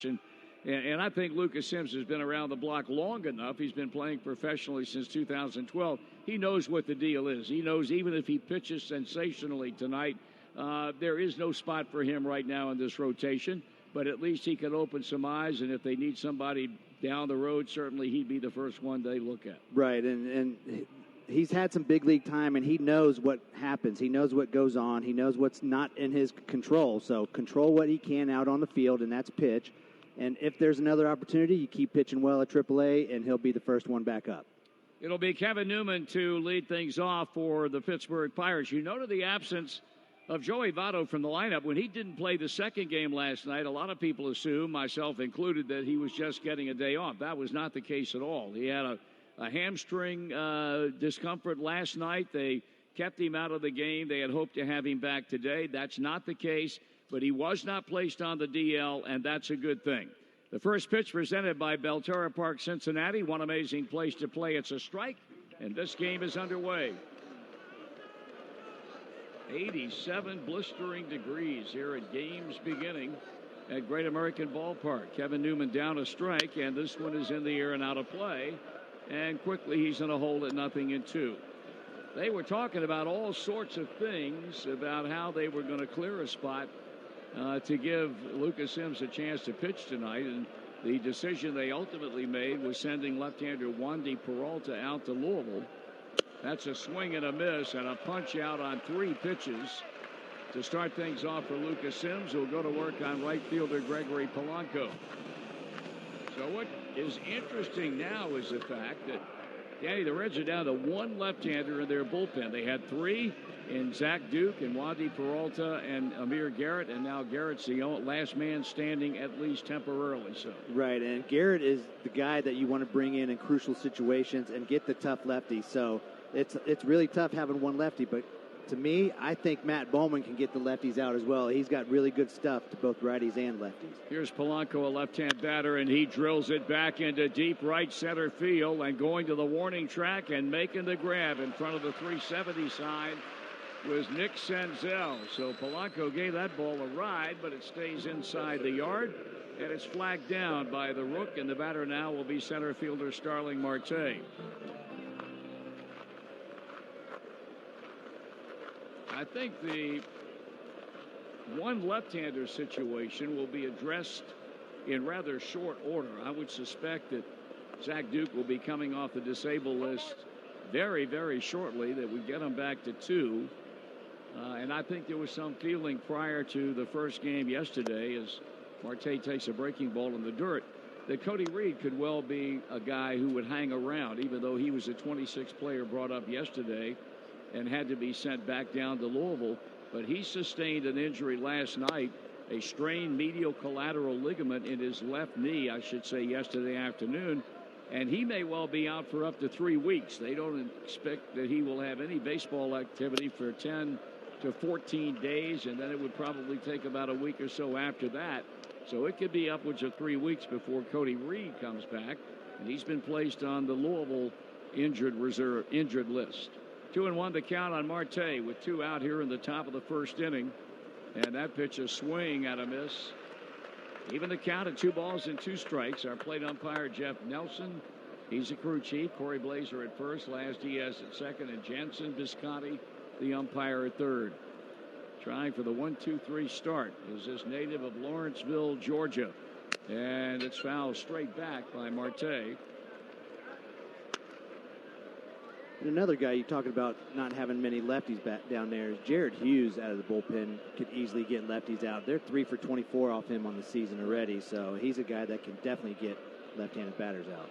And I think Lucas Sims has been around the block long enough. He's been playing professionally since 2012. He knows what the deal is. He knows even if he pitches sensationally tonight, there is no spot for him right now in this rotation. But at least he can open some eyes, and if they need somebody down the road, certainly he'd be the first one they look at. Right, and he's had some big league time, and he knows what happens. He knows what goes on. He knows what's not in his control. So control what he can out on the field, and that's pitch. And if there's another opportunity, you keep pitching well at AAA, and he'll be the first one back up. It'll be Kevin Newman to lead things off for the Pittsburgh Pirates. You noted the absence of Joey Votto from the lineup. When he didn't play the second game last night, a lot of people assumed, myself included, that he was just getting a day off. That was not the case at all. He had a hamstring discomfort last night. They kept him out of the game. They had hoped to have him back today. That's not the case. But he was not placed on the DL, and that's a good thing. The first pitch presented by Belterra Park, Cincinnati. One amazing place to play. It's a strike, and this game is underway. 87 blistering degrees here at game's beginning at Great American Ballpark. Kevin Newman down a strike, and this one is in the air and out of play. And quickly he's in a hole at 0-2. They were talking about all sorts of things about how they were going to clear a spot to give Lucas Sims a chance to pitch tonight, and the decision they ultimately made was sending left-hander Wandy Peralta out to Louisville. That's a swing and a miss and a punch out on 3 pitches to start things off for Lucas Sims, who'll go to work on right fielder Gregory Polanco. So what is interesting now is the fact that, Danny, the Reds are down to 1 left-hander in their bullpen. They had 3 in Zach Duke and Wandy Peralta and Amir Garrett, and now Garrett's the last man standing, at least temporarily so. Right, and Garrett is the guy that you want to bring in crucial situations and get the tough lefty. So it's really tough having 1 lefty, but to me, I think Matt Bowman can get the lefties out as well. He's got really good stuff to both righties and lefties. Here's Polanco, a left-hand batter, and he drills it back into deep right center field and going to the warning track and making the grab in front of the 370 sign was Nick Senzel. So Polanco gave that ball a ride, but it stays inside the yard, and it's flagged down by the rook, and the batter now will be center fielder Starling Marte. I think the 1 left-hander situation will be addressed in rather short order. I would suspect that Zach Duke will be coming off the disabled list very, very shortly, that we get him back to 2. And I think there was some feeling prior to the first game yesterday, as Marte takes a breaking ball in the dirt, that Cody Reed could well be a guy who would hang around, even though he was a 26th player brought up yesterday and had to be sent back down to Louisville. But he sustained an injury last night, a strained medial collateral ligament in his left knee, I should say, yesterday afternoon. And he may well be out for up to 3 weeks. They don't expect that he will have any baseball activity for 10 to 14 days, and then it would probably take about a week or so after that. So it could be upwards of 3 weeks before Cody Reed comes back. And he's been placed on the Louisville injured list. 2-1 the count on Marte with 2 out here in the top of the first inning. And that pitch, a swing and a miss. Even the count at 2 balls and 2 strikes. Our plate umpire, Jeff Nelson. He's a crew chief. Corey Blazer at first. Laz Diaz at second. And Jensen Biscotti, the umpire, at third. Trying for the 1-2-3 start is this native of Lawrenceville, Georgia. And it's fouled straight back by Marte. And another guy you're talking about not having many lefties back down there is Jared Hughes out of the bullpen. Could easily get lefties out. They're 3 for 24 off him on the season already, so he's a guy that can definitely get left-handed batters out.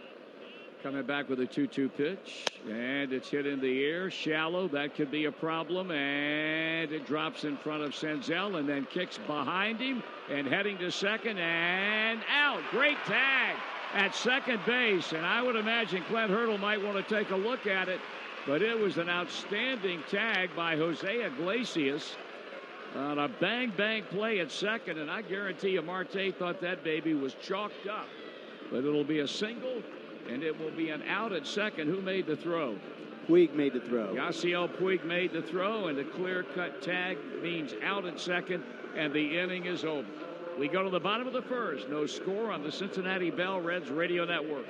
Coming back with a 2-2 pitch, and it's hit in the air, shallow. That could be a problem, and it drops in front of Senzel and then kicks behind him and heading to second and out. Great tag at second base, and I would imagine Clint Hurdle might want to take a look at it, but it was an outstanding tag by Jose Iglesias on a bang-bang play at second, and I guarantee you Marte thought that baby was chalked up. But it'll be a single, and it will be an out at second. Who made the throw? Puig made the throw. Yasiel Puig made the throw, and the clear-cut tag means out at second, and the inning is over. We go to the bottom of the first. No score on the Cincinnati Bell Reds Radio Network.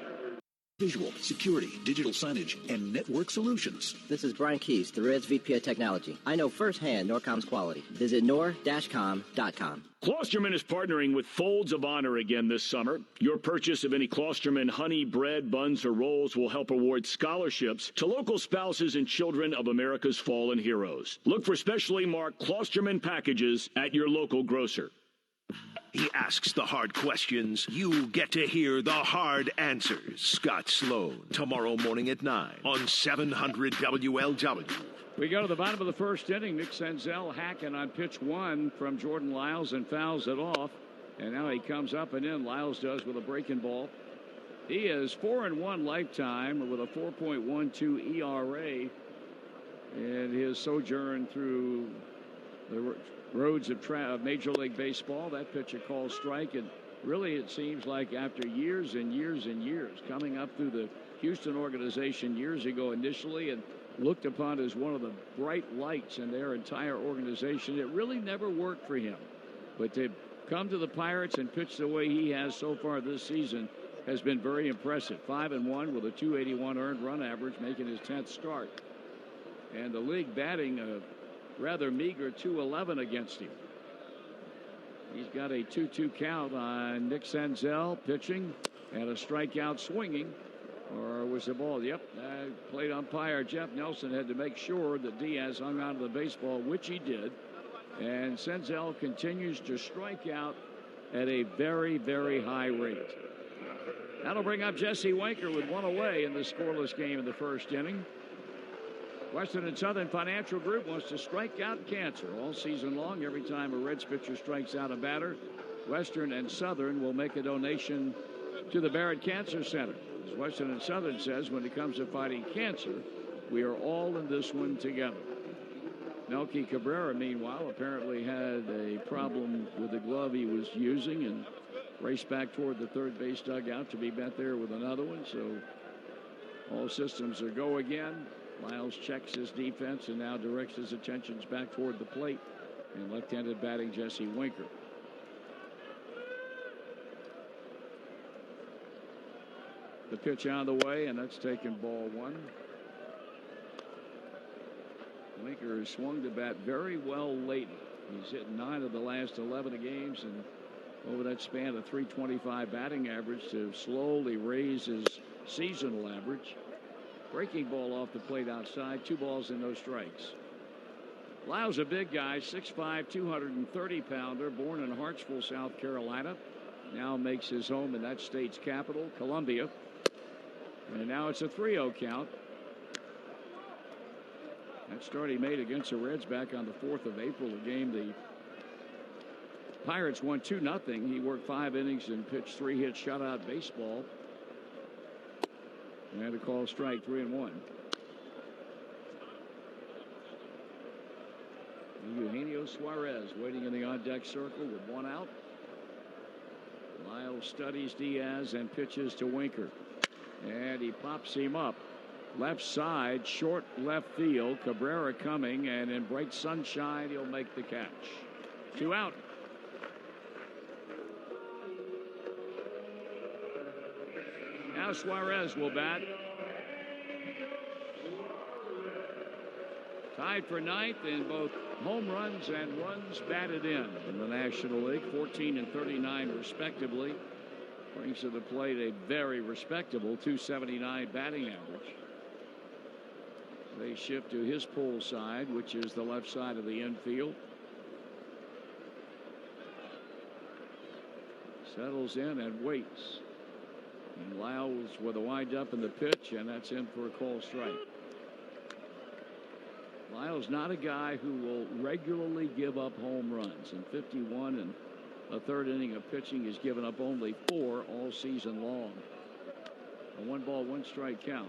Visual, security, digital signage, and network solutions. This is Brian Keys, the Reds VP of Technology. I know firsthand Norcom's quality. Visit nor-com.com. Klosterman is partnering with Folds of Honor again this summer. Your purchase of any Klosterman honey, bread, buns, or rolls will help award scholarships to local spouses and children of America's fallen heroes. Look for specially marked Klosterman packages at your local grocer. He asks the hard questions. You get to hear the hard answers. Scott Sloan, tomorrow morning at 9 on 700 WLW. We go to the bottom of the first inning. Nick Senzel hacking on pitch one from Jordan Lyles and fouls it off. And now he comes up and in. Lyles does with a breaking ball. He is 4-1 lifetime with a 4.12 ERA in his sojourn through the roads of Major League Baseball. That pitch a called strike, and really it seems like after years and years and years coming up through the Houston organization years ago initially and looked upon as one of the bright lights in their entire organization, it really never worked for him. But to come to the Pirates and pitch the way he has so far this season has been very impressive. 5-1 with a 281 earned run average, making his 10th start. And the league batting a rather meager 211 against him. He's got a 2-2 count on Nick Senzel pitching and a strikeout swinging. Or was the ball? Yep. Plate umpire Jeff Nelson had to make sure that Diaz hung onto the baseball, which he did. And Senzel continues to strike out at a very, very high rate. That'll bring up Jesse Winker with one away in the scoreless game in the first inning. Western and Southern Financial Group wants to strike out cancer all season long. Every time a Reds pitcher strikes out a batter, Western and Southern will make a donation to the Barrett Cancer Center. As Western and Southern says, when it comes to fighting cancer, we are all in this one together. Melky Cabrera, meanwhile, apparently had a problem with the glove he was using and raced back toward the third base dugout to be met there with another one. So all systems are go again. Lyles checks his defense and now directs his attentions back toward the plate and left-handed batting Jesse Winker. The pitch on the way, and that's taken ball one. Winker has swung the bat very well lately. He's hit 9 of the last 11 games, and over that span, a .325 batting average to slowly raise his seasonal average. Breaking ball off the plate outside. 2 balls and no strikes. Lyle's a big guy, 6'5", 230-pounder, born in Hartsville, South Carolina. Now makes his home in that state's capital, Columbia. And now it's a 3-0 count. That start he made against the Reds back on the 4th of April, a game the Pirates won 2-0. He worked 5 innings and pitched 3 hits, shutout baseball. And a call strike, 3-1. Eugenio Suarez waiting in the on-deck circle with 1 out. Lyles studies Diaz and pitches to Winker. And he pops him up. Left side, short left field. Cabrera coming, and in bright sunshine, he'll make the catch. 2 out. Now Suarez will bat. Tied for 9th in both home runs and runs batted in the National League, 14 and 39 respectively. Brings to the plate a very respectable .279 batting average. They shift to his pull side, which is the left side of the infield. Settles in and waits. And Lyles with a wind-up in the pitch, and that's in for a call strike. Lyles not a guy who will regularly give up home runs. In 51 and a third inning of pitching, he's given up only 4 all season long. A 1-ball, 1-strike count.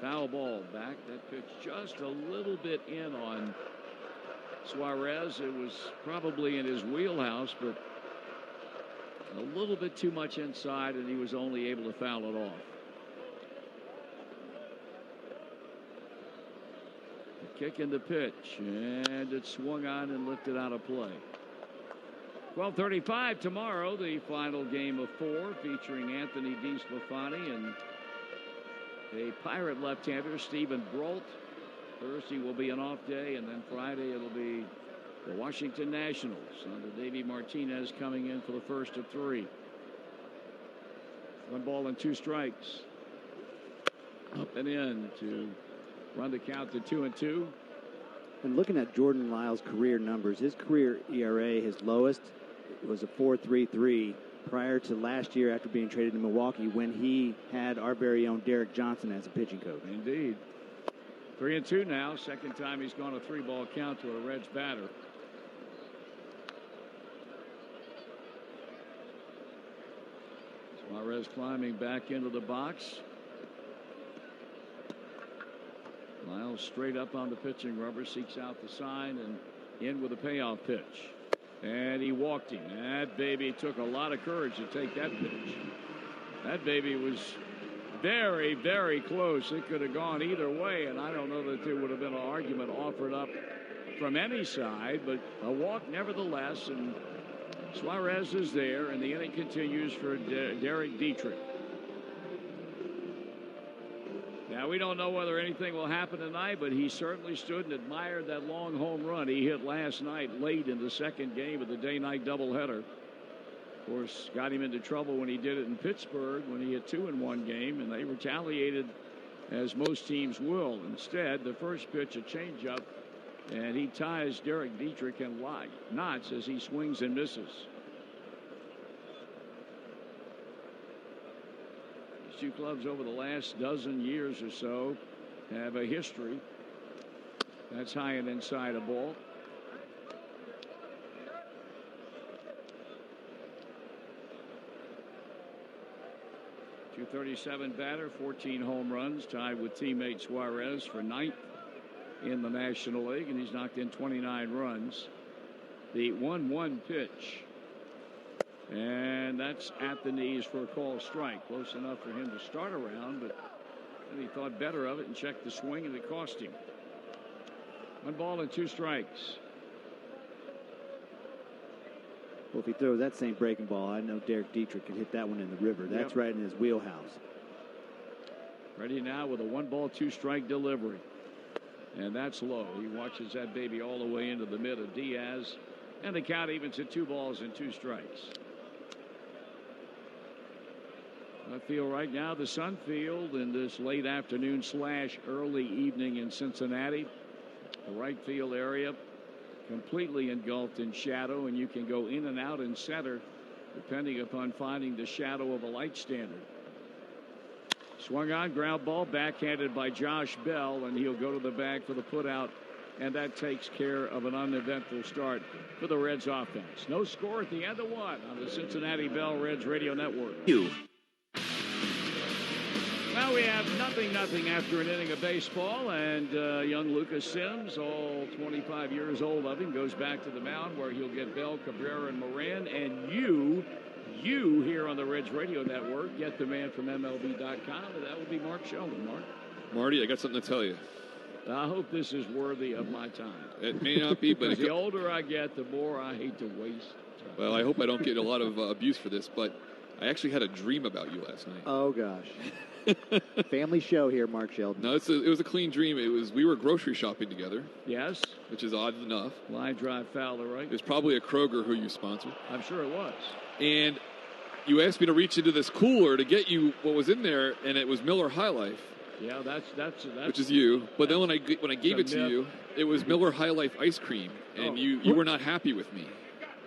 Foul ball back. That pitch just a little bit in on Suarez. It was probably in his wheelhouse, but a little bit too much inside, and he was only able to foul it off. Kicking the pitch, and it's swung on and lifted out of play. 12:35 tomorrow, the final game of 4, featuring Anthony DeSclafani and a Pirate left-hander, Stephen Brolt. Thursday will be an off day, and then Friday it'll be the Washington Nationals under Davey Martinez coming in for the first of 3. 1 ball and 2 strikes. Up and in to run the count to 2-2. And looking at Jordan Lyles' career numbers, his career ERA, his lowest, was a 4.33 prior to last year after being traded to Milwaukee when he had our very own Derek Johnson as a pitching coach. Indeed. 3-2 now. Second time he's gone a 3-ball count to a Reds batter. Suarez climbing back into the box. Lyles straight up on the pitching rubber, seeks out the sign and in with a payoff pitch. And he walked him. That baby took a lot of courage to take that pitch. That baby was very, very close. It could have gone either way, and I don't know that there would have been an argument offered up from any side, but a walk nevertheless, and Suarez is there, and the inning continues for Derek Dietrich. Now, we don't know whether anything will happen tonight, but he certainly stood and admired that long home run he hit last night late in the second game of the day-night doubleheader. Of course, got him into trouble when he did it in Pittsburgh when he hit 2 in one game, and they retaliated as most teams will. Instead, the first pitch, a changeup, and he ties Derek Dietrich in knots as he swings and misses. Two clubs over the last dozen years or so have a history. That's high and inside a ball. .237 batter, 14 home runs, tied with teammate Suarez for 9th in the National League, and he's knocked in 29 runs. The 1-1 pitch. And that's at the knees for a called strike. Close enough for him to start around, but then he thought better of it and checked the swing, and it cost him. 1 ball and 2 strikes. Well, if he throws that same breaking ball, I know Derek Dietrich can hit that one in the river. That's right in his wheelhouse. Ready now with a 1 ball, 2 strike delivery. And that's low. He watches that baby all the way into the mid of Diaz. And the count evens at 2 balls and 2 strikes. I feel right now the Sun Field in this late afternoon / early evening in Cincinnati. The right field area completely engulfed in shadow, and you can go in and out in center depending upon finding the shadow of a light standard. Swung on, ground ball, backhanded by Josh Bell, and he'll go to the bag for the putout, and that takes care of an uneventful start for the Reds offense. No score at the end of 1 on the Cincinnati Bell Reds Radio Network. Well, we have nothing after an inning of baseball, and young Lucas Sims, all 25 years old of him, goes back to the mound where he'll get Bell, Cabrera, and Moran, and you here on the Reds Radio Network get the man from MLB.com, and that will be Mark Sheldon. Mark? Marty, I got something to tell you. I hope this is worthy of my time. It may not be, but the older I get, the more I hate to waste time. Well, I hope I don't get a lot of abuse for this, but I actually had a dream about you last night. Oh, gosh. Family show here, Mark Sheldon. No, it was a clean dream. We were grocery shopping together. Yes. Which is odd enough. Line drive Fowler, right? It was probably a Kroger who you sponsored. I'm sure it was. And you asked me to reach into this cooler to get you what was in there, and it was Miller High Life. Yeah, that's which is you. But then when I gave it to you, it was Miller High Life ice cream, and you were not happy with me.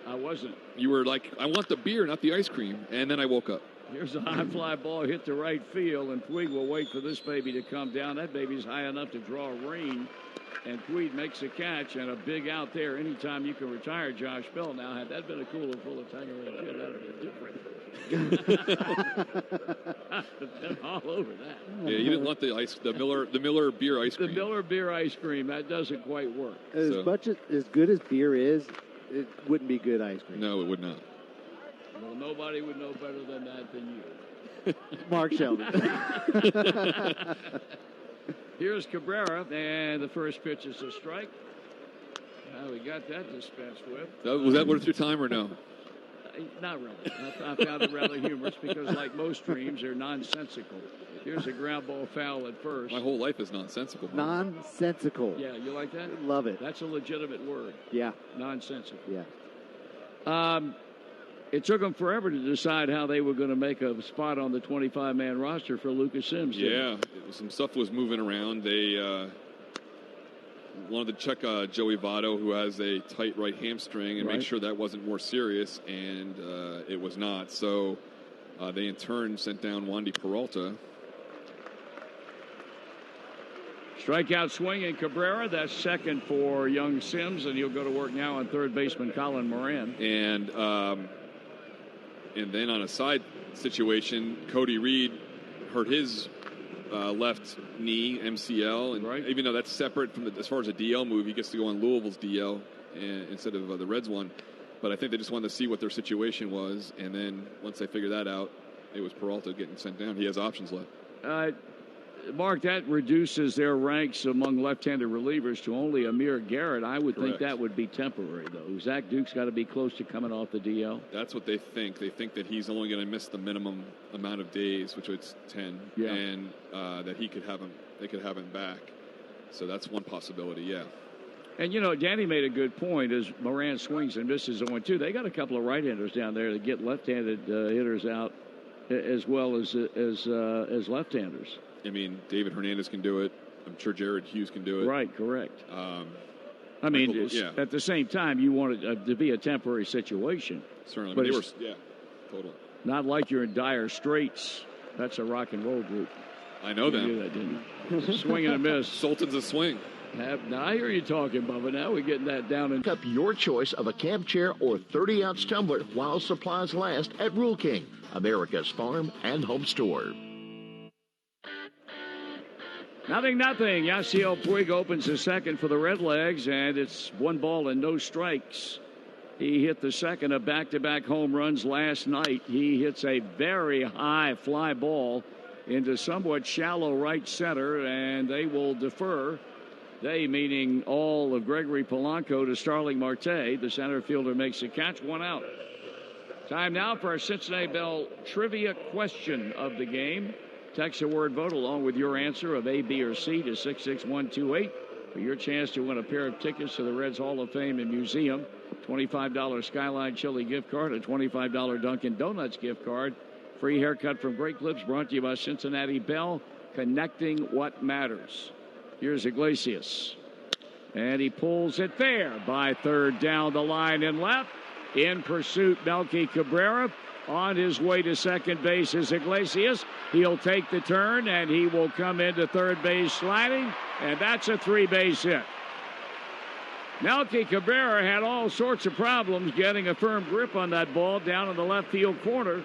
I wasn't. You were like, I want the beer, not the ice cream. And then I woke up. Here's a high fly ball hit to right field, and Puig will wait for this baby to come down. That baby's high enough to draw rain, and Puig makes a catch and a big out there. Anytime you can retire Josh Bell. Now, had that been a cooler full of Tangerine gin, that would have been different. Been all over that. Yeah, you didn't want the Miller beer ice cream. The Miller beer ice cream, that doesn't quite work. As good as beer is, it wouldn't be good ice cream. No, it would not. Well, nobody would know better than that than you. Mark Sheldon. Here's Cabrera, and the first pitch is a strike. Now we got that dispensed with. Was that worth your time or no? Not really. I found it rather humorous because, like most dreams, they're nonsensical. Here's a ground ball foul at first. My whole life is nonsensical. Nonsensical. Yeah, you like that? Love it. That's a legitimate word. Yeah. Nonsensical. Yeah. It took them forever to decide how they were going to make a spot on the 25-man roster for Lucas Sims. Yeah, some stuff was moving around. They wanted to check Joey Votto, who has a tight right hamstring, and make sure that wasn't more serious, and it was not. So they, in turn, sent down Wandy Peralta. Strikeout swing in Cabrera. That's second for young Sims, and he'll go to work now on third baseman Colin Moran. And then on a side situation, Cody Reed hurt his left knee, MCL, and even though that's separate from as far as a DL move, he gets to go on Louisville's DL instead of the Reds one. But I think they just wanted to see what their situation was, and then once they figured that out, it was Peralta getting sent down. He has options left. Mark, that reduces their ranks among left-handed relievers to only Amir Garrett. I would think that would be temporary, though. Zach Duke's got to be close to coming off the DL. That's what they think. They think that he's only going to miss the minimum amount of days, which is 10, and that they could have him back. So that's one possibility, yeah. And, you know, Danny made a good point as Moran swings and misses 0-2. They got a couple of right-handers down there that get left-handed hitters out as well as left-handers. I mean, David Hernandez can do it. I'm sure Jared Hughes can do it. Right, correct. I mean, at the same time, you want it to be a temporary situation. Certainly. But totally. Not like you're in dire straits. That's a rock and roll group. I know them. You knew that, didn't you? Swing and a miss. Sultan's a swing. Now I hear you talking, Bubba. Now we're getting that down. Pick up your choice of a camp chair or 30-ounce tumbler while supplies last at Rule King, America's farm and home store. 0-0. Yasiel Puig opens the second for the Redlegs, and it's 1 ball and no strikes. He hit the second of back-to-back home runs last night. He hits a very high fly ball into somewhat shallow right center, and they will defer. They meaning all of Gregory Polanco to Starling Marte. The center fielder makes a catch, 1 out. Time now for our Cincinnati Bell trivia question of the game. Text the word vote along with your answer of A, B, or C to 66128 for your chance to win a pair of tickets to the Reds Hall of Fame and Museum, $25 Skyline Chili gift card, a $25 Dunkin' Donuts gift card, free haircut from Great Clips brought to you by Cincinnati Bell, connecting what matters. Here's Iglesias, and he pulls it there by third down the line and left. In pursuit, Melky Cabrera. On his way to second base is Iglesias. He'll take the turn, and he will come into third base sliding, and that's a 3-base hit. Melky Cabrera had all sorts of problems getting a firm grip on that ball down in the left field corner,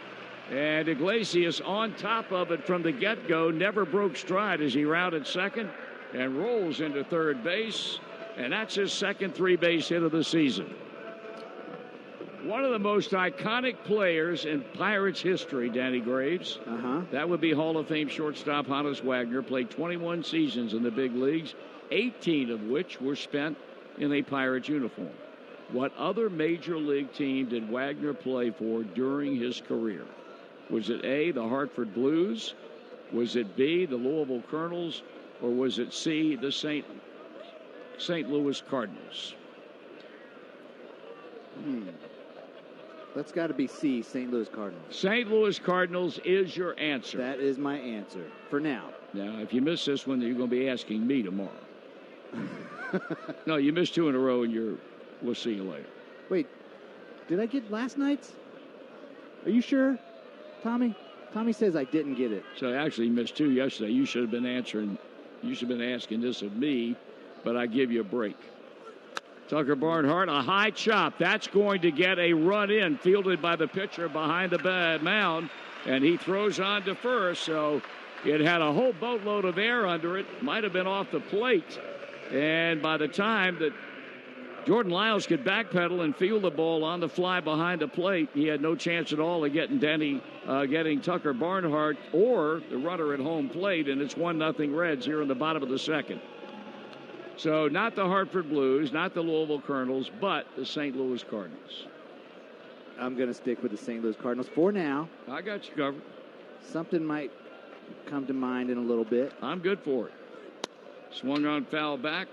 and Iglesias on top of it from the get-go, never broke stride as he rounded second and rolls into third base, and that's his second 3-base hit of the season. One of the most iconic players in Pirates history, Danny Graves. That would be Hall of Fame shortstop Hannes Wagner. Played 21 seasons in the big leagues, 18 of which were spent in a Pirates uniform. What other major league team did Wagner play for during his career? Was it A, the Hartford Blues? Was it B, the Louisville Colonels? Or was it C, the St. Louis Cardinals? That's got to be C, St. Louis Cardinals. St. Louis Cardinals is your answer. That is my answer for now. Now, if you miss this one, you're going to be asking me tomorrow. No, you missed 2 in a row, and we'll see you later. Wait, did I get last night's? Are you sure, Tommy? Tommy says I didn't get it. So actually, you missed 2 yesterday. You should have been answering. You should have been asking this of me, but I give you a break. Tucker Barnhart, a high chop. That's going to get a run in, fielded by the pitcher behind the mound, and he throws on to first. So it had a whole boatload of air under it. Might have been off the plate. And by the time that Jordan Lyles could backpedal and field the ball on the fly behind the plate. He had no chance at all of getting getting Tucker Barnhart or the runner at home plate, and it's 1-0 Reds here in the bottom of the second. So not the Hartford Blues, not the Louisville Colonels, but the St. Louis Cardinals. I'm going to stick with the St. Louis Cardinals for now. I got you covered. Something might come to mind in a little bit. I'm good for it. Swung on, foul back.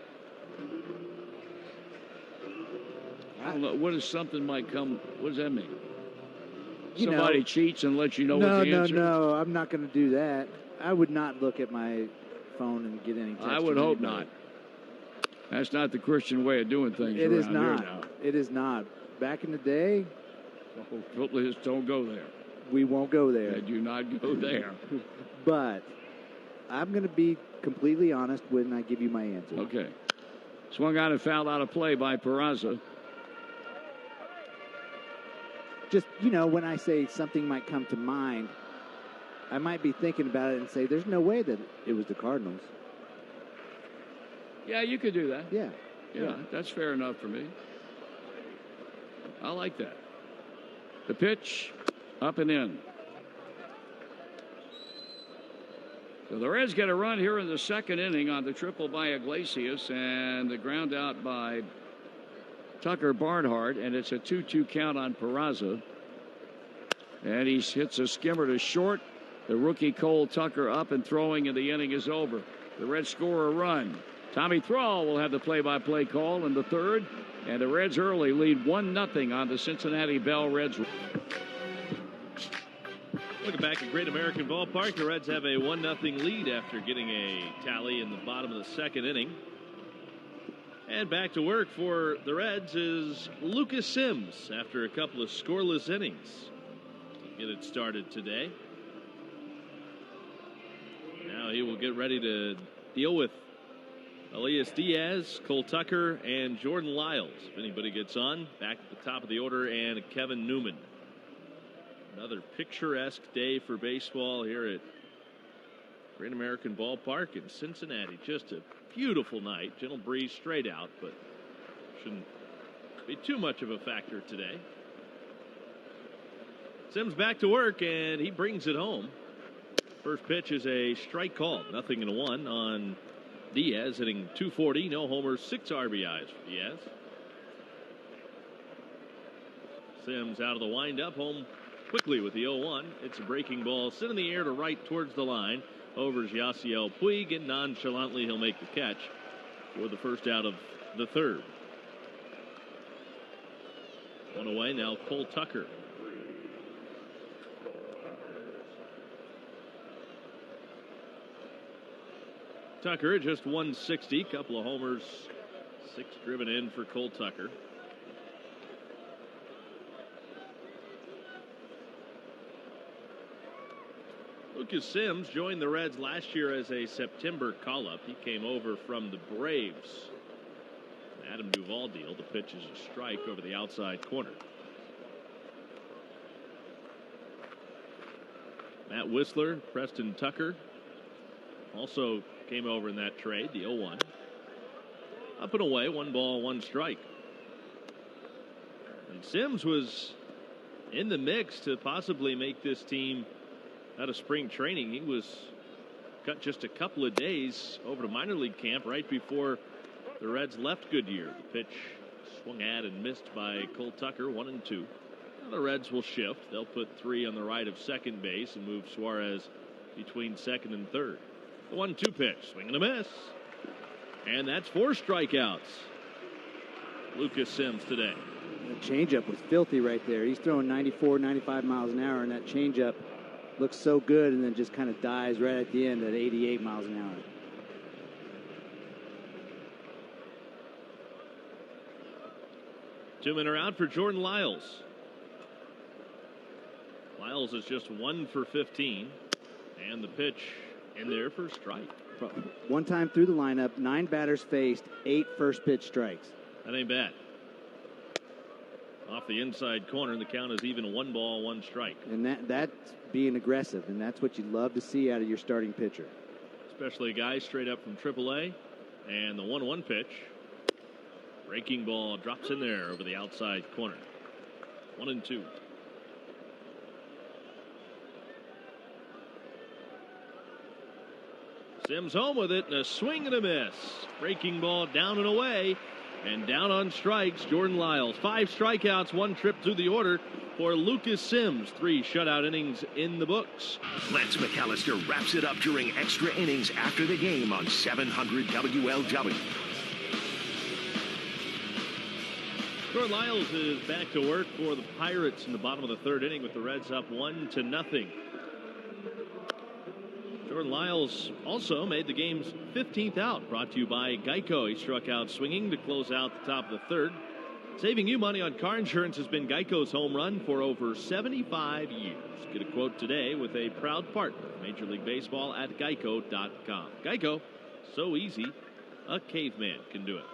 I don't know. What is something might come? What does that mean? Somebody cheats and lets you know what the answer is? No, I'm not going to do that. I would not look at my phone and get any text. I would hope not. That's not the Christian way of doing things. It is not. Here now. It is not. Back in the day. Oh, please don't go there. We won't go there. Do not go there. But I'm going to be completely honest when I give you my answer. Okay. Swung on and fouled out of play by Peraza. Just, when I say something might come to mind, I might be thinking about it and say, there's no way that it was the Cardinals. Yeah, you could do that. Yeah, that's fair enough for me. I like that. The pitch, up and in. So the Reds get a run here in the second inning on the triple by Iglesias and the ground out by Tucker Barnhart, and it's a 2-2 count on Peraza. And he hits a skimmer to short. The rookie Cole Tucker up and throwing, and the inning is over. The Reds score a run. Tommy Thrall will have the play-by-play call in the third, and the Reds early lead 1-0 on the Cincinnati Bell Reds. Looking back at Great American Ballpark, the Reds have a 1-0 lead after getting a tally in the bottom of the second inning. And back to work for the Reds is Lucas Sims after a couple of scoreless innings to get it started today. Now he will get ready to deal with Elias Diaz, Cole Tucker, and Jordan Lyles. If anybody gets on, back at the top of the order, and Kevin Newman. Another picturesque day for baseball here at Great American Ballpark in Cincinnati. Just a beautiful night. Gentle breeze straight out, but shouldn't be too much of a factor today. Sims back to work, and he brings it home. First pitch is a strike call. 0-1 on Diaz, hitting .240. No homers, 6 RBIs for Diaz. Sims out of the windup, home quickly with the 0-1. It's a breaking ball, sent in the air to right towards the line. Over is Yasiel Puig, and nonchalantly he'll make the catch for the first out of the third. One away now, Cole Tucker. Tucker just 160, couple of homers, 6 driven in for Cole Tucker. Lucas Sims joined the Reds last year as a September call-up. He came over from the Braves. Adam Duvall deal. The pitch is a strike over the outside corner. Matt Whistler, Preston Tucker also came over in that trade, the 0-1. Up and away, 1 ball, 1 strike. And Sims was in the mix to possibly make this team out of spring training. He was cut just a couple of days over to minor league camp right before the Reds left Goodyear. The pitch swung at and missed by Cole Tucker, 1-2. Now the Reds will shift. They'll put 3 on the right of second base and move Suarez between second and third. The 1-2 pitch, swing and a miss. And that's 4 strikeouts. Lucas Sims today. The changeup was filthy right there. He's throwing 94, 95 miles an hour, and that changeup looks so good and then just kind of dies right at the end at 88 miles an hour. Two men are out for Jordan Lyles. Lyles is just 1 for 15. And the pitch in there for a strike. One time through the lineup, 9 batters faced, 8 first pitch strikes. That ain't bad. Off the inside corner, and the count is even 1 ball, 1 strike. And that's being aggressive, and that's what you love to see out of your starting pitcher. Especially a guy straight up from AAA. And the 1-1 pitch. Breaking ball drops in there over the outside corner. 1-2. Sims home with it, and a swing and a miss. Breaking ball down and away, and down on strikes, Jordan Lyles. 5 strikeouts, 1 trip through the order for Lucas Sims. 3 shutout innings in the books. Lance McAllister wraps it up during extra innings after the game on 700 WLW. Jordan Lyles is back to work for the Pirates in the bottom of the 3rd inning with the Reds up 1-0. Jordan Lyles also made the game's 15th out, brought to you by Geico. He struck out swinging to close out the top of the 3rd. Saving you money on car insurance has been Geico's home run for over 75 years. Get a quote today with a proud partner of Major League Baseball at Geico.com. Geico, so easy, a caveman can do it.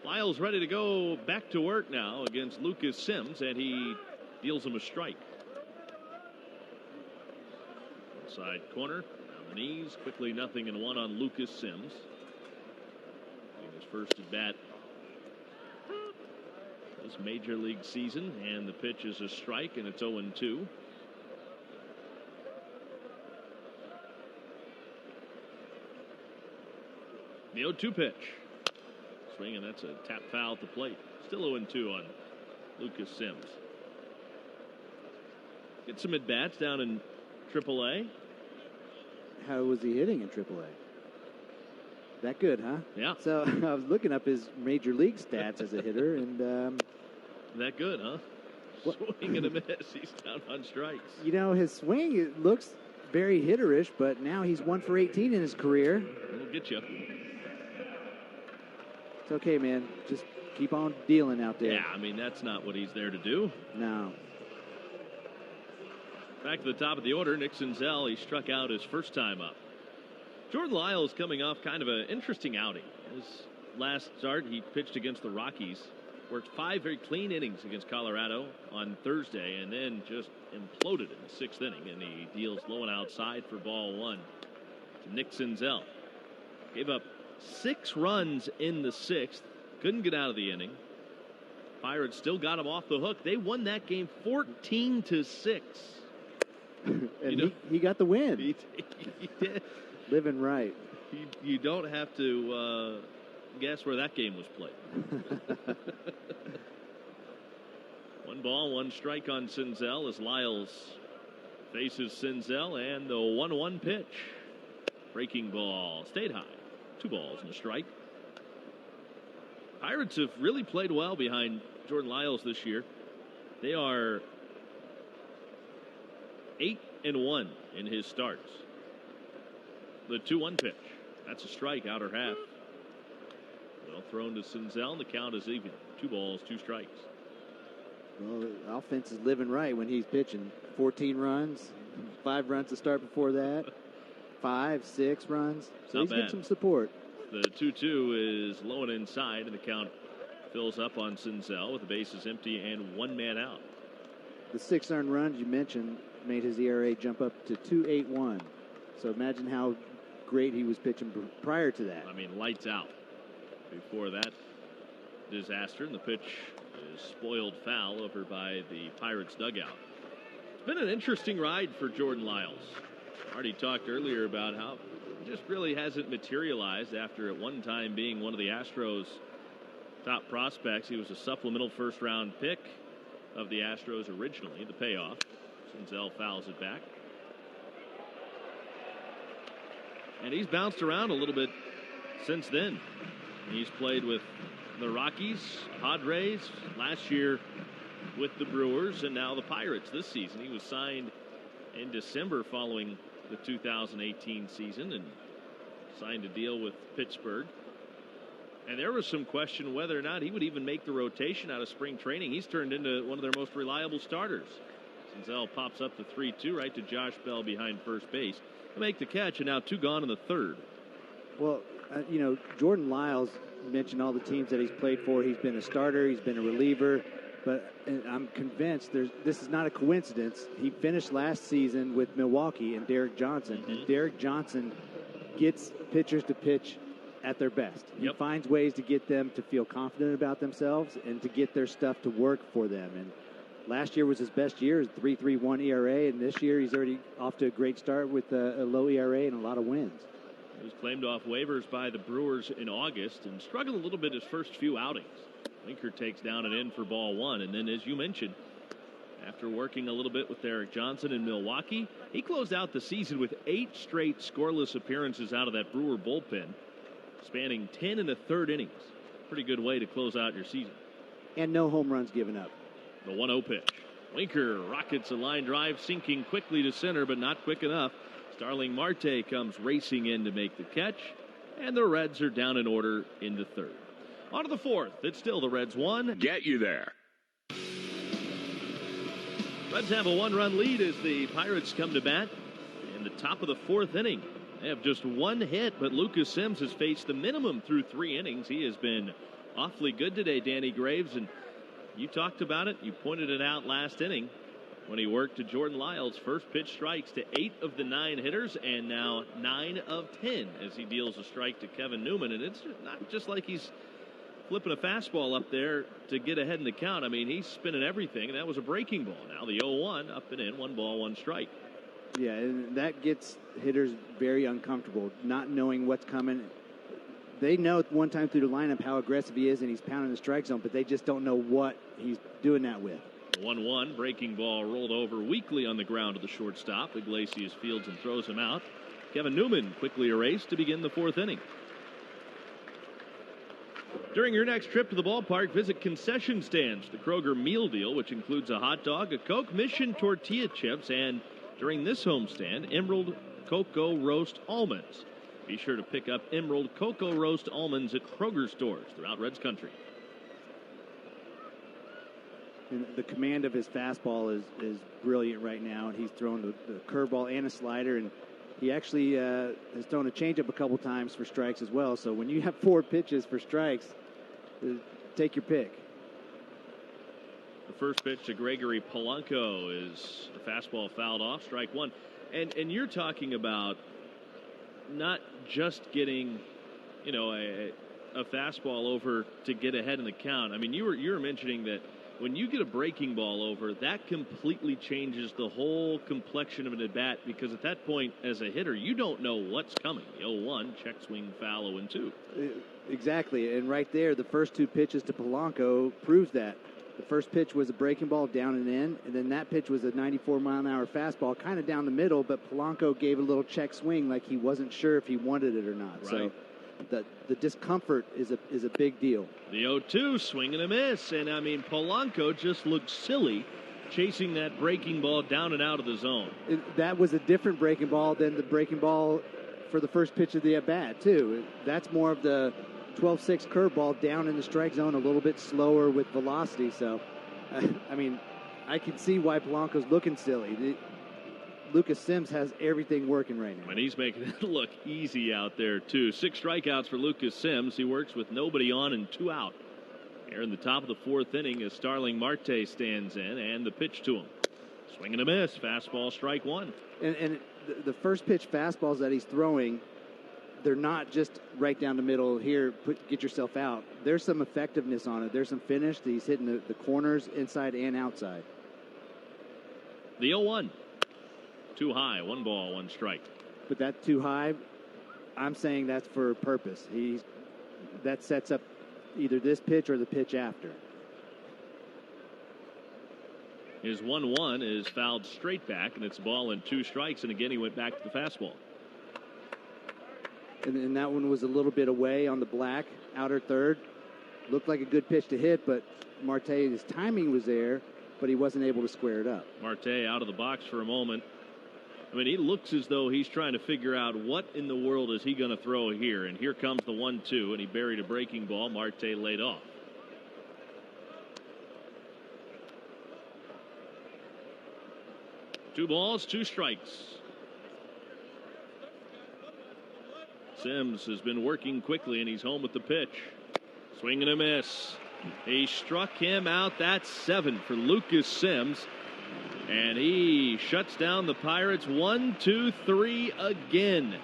Lyles ready to go back to work now against Lucas Sims, and he deals him a strike. Side corner, on the knees, quickly 0-1 on Lucas Sims. His first at bat this major league season, and the pitch is a strike, and it's 0-2. The 0-2 pitch. Swing, and that's a tap foul at the plate. Still 0-2 on Lucas Sims. Get some at-bats down in AAA. How was he hitting in AAA? That good, huh? Yeah. So I was looking up his major league stats as a hitter, and that good, huh? What? Swing and a miss. He's down on strikes. You know, his swing, it looks very hitterish, but now he's 1 for 18 in his career. It'll get you. It's okay, man. Just keep on dealing out there. Yeah, I mean, that's not what he's there to do. No. Back to the top of the order, Nick Senzel. He struck out his first time up. Jordan Lyles coming off kind of an interesting outing. His last start, he pitched against the Rockies. Worked 5 very clean innings against Colorado on Thursday, and then just imploded in the 6th inning. And he deals low and outside for ball 1 to Nick Senzel. Gave up 6 runs in the 6th. Couldn't get out of the inning. Pirates still got him off the hook. They won that game 14-6. And he got the win. He did. Living right. You don't have to guess where that game was played. 1 ball, 1 strike on Senzel as Lyles faces Senzel, and the 1-1 pitch. Breaking ball stayed high. 2 balls and a strike. Pirates have really played well behind Jordan Lyles this year. They are 8-1 in his starts. The 2-1 pitch. That's a strike, outer half. Well thrown to Senzel, and the count is even. 2 balls, 2 strikes. Well, the offense is living right when he's pitching. 14 runs, 5 runs to start before that. 5, 6 runs. So Not he's getting bad. some support. The 2-2 is low and inside, and the count fills up on Senzel with the bases empty and 1 man out. The 6 earned runs you mentioned made his ERA jump up to 2.81. So imagine how great he was pitching prior to that. I mean, lights out before that disaster, and the pitch is spoiled foul over by the Pirates dugout. It's been an interesting ride for Jordan Lyles. Already talked earlier about how it just really hasn't materialized after at one time being one of the Astros' top prospects. He was a supplemental first-round pick of the Astros originally, the payoff. Senzel fouls it back. And he's bounced around a little bit since then. He's played with the Rockies, Padres, last year with the Brewers, and now the Pirates this season. He was signed in December following the 2018 season and signed a deal with Pittsburgh. And there was some question whether or not he would even make the rotation out of spring training. He's turned into one of their most reliable starters. Senzel pops up the 3-2 right to Josh Bell behind first base. To make the catch, and now 2 gone in the 3rd. Well, Jordan Lyles mentioned all the teams that he's played for. He's been a starter. He's been a reliever. But I'm convinced this is not a coincidence. He finished last season with Milwaukee and Derek Johnson. And Derek Johnson gets pitchers to pitch at their best. He finds ways to get them to feel confident about themselves and to get their stuff to work for them. And last year was his best year, 3.31 ERA, and this year he's already off to a great start with a low ERA and a lot of wins. He was claimed off waivers by the Brewers in August and struggled a little bit his first few outings. Winker takes down and in for ball one, and then, as you mentioned, after working a little bit with Eric Johnson in Milwaukee, he closed out the season with 8 straight scoreless appearances out of that Brewer bullpen, spanning 10 1/3 innings. Pretty good way to close out your season. And no home runs given up. The 1-0 pitch. Winker rockets a line drive, sinking quickly to center, but not quick enough. Starling Marte comes racing in to make the catch, and the Reds are down in order in the third. On to the fourth. It's still the Reds 1. Get you there. Reds have a 1-run lead as the Pirates come to bat in the top of the fourth inning. They have just 1 hit, but Lucas Sims has faced the minimum through 3 innings. He has been awfully good today, Danny Graves, and you talked about it. You pointed it out last inning when he worked to Jordan Lyles. First pitch strikes to 8 of the 9 hitters, and now 9 of 10 as he deals a strike to Kevin Newman. And it's not just like he's flipping a fastball up there to get ahead in the count. I mean, he's spinning everything, and that was a breaking ball. Now the 0-1, up and in, 1 ball, 1 strike. Yeah, and that gets hitters very uncomfortable, not knowing what's coming. They know one time through the lineup how aggressive he is, and he's pounding the strike zone, but they just don't know what he's doing that with. 1-1, breaking ball rolled over weakly on the ground to the shortstop. Iglesias fields and throws him out. Kevin Newman quickly erased to begin the fourth inning. During your next trip to the ballpark, visit concession stands. The Kroger meal deal, which includes a hot dog, a Coke, Mission tortilla chips, and during this homestand, Emerald Cocoa Roast Almonds. Be sure to pick up Emerald Cocoa Roast Almonds at Kroger stores throughout Reds country. And the command of his fastball is brilliant right now, and he's thrown the curveball and a slider, and he actually has thrown a changeup a couple times for strikes as well. So when you have 4 pitches for strikes, take your pick. The first pitch to Gregory Polanco is a fastball fouled off, strike 1. And you're talking about not just getting, a fastball over to get ahead in the count. I mean, you were mentioning that when you get a breaking ball over, that completely changes the whole complexion of an at-bat, because at that point, as a hitter, you don't know what's coming. The 0-1, check swing, foul, 0-2. Exactly, and right there, the first 2 pitches to Polanco proves that. The first pitch was a breaking ball down and in, and then that pitch was a 94-mile-an-hour fastball, kind of down the middle, but Polanco gave a little check swing like he wasn't sure if he wanted it or not. Right. So the discomfort is a big deal. The 0-2, swing and a miss, and I mean, Polanco just looked silly chasing that breaking ball down and out of the zone. That was a different breaking ball than the breaking ball for the first pitch of the at-bat, too. That's more of the 12-6 curveball down in the strike zone, a little bit slower with velocity. So, I mean, I can see why Polanco's looking silly. Lucas Sims has everything working right now. And he's making it look easy out there, too. 6 strikeouts for Lucas Sims. He works with nobody on and 2 out. Here in the top of the fourth inning as Starling Marte stands in, and the pitch to him. Swing and a miss. Fastball, strike 1. And the first pitch fastballs that he's throwing, they're not just right down the middle here, get yourself out. There's some effectiveness on it. There's some finish. He's hitting the corners inside and outside. The 0-1. Too high. 1 ball, 1 strike. But that too high, I'm saying that's for a purpose. That sets up either this pitch or the pitch after. His 1-1 is fouled straight back, and it's a ball and 2 strikes. And again, he went back to the fastball. And that one was a little bit away on the black, outer third. Looked like a good pitch to hit, but Marte's timing was there, but he wasn't able to square it up. Marte out of the box for a moment. I mean, he looks as though he's trying to figure out what in the world is he going to throw here. And here comes the 1-2, and he buried a breaking ball. Marte laid off. Two balls, 2 strikes. Sims has been working quickly, and he's home with the pitch. Swing and a miss. He struck him out. That's 7 for Lucas Sims. And he shuts down the Pirates 1-2-3 again.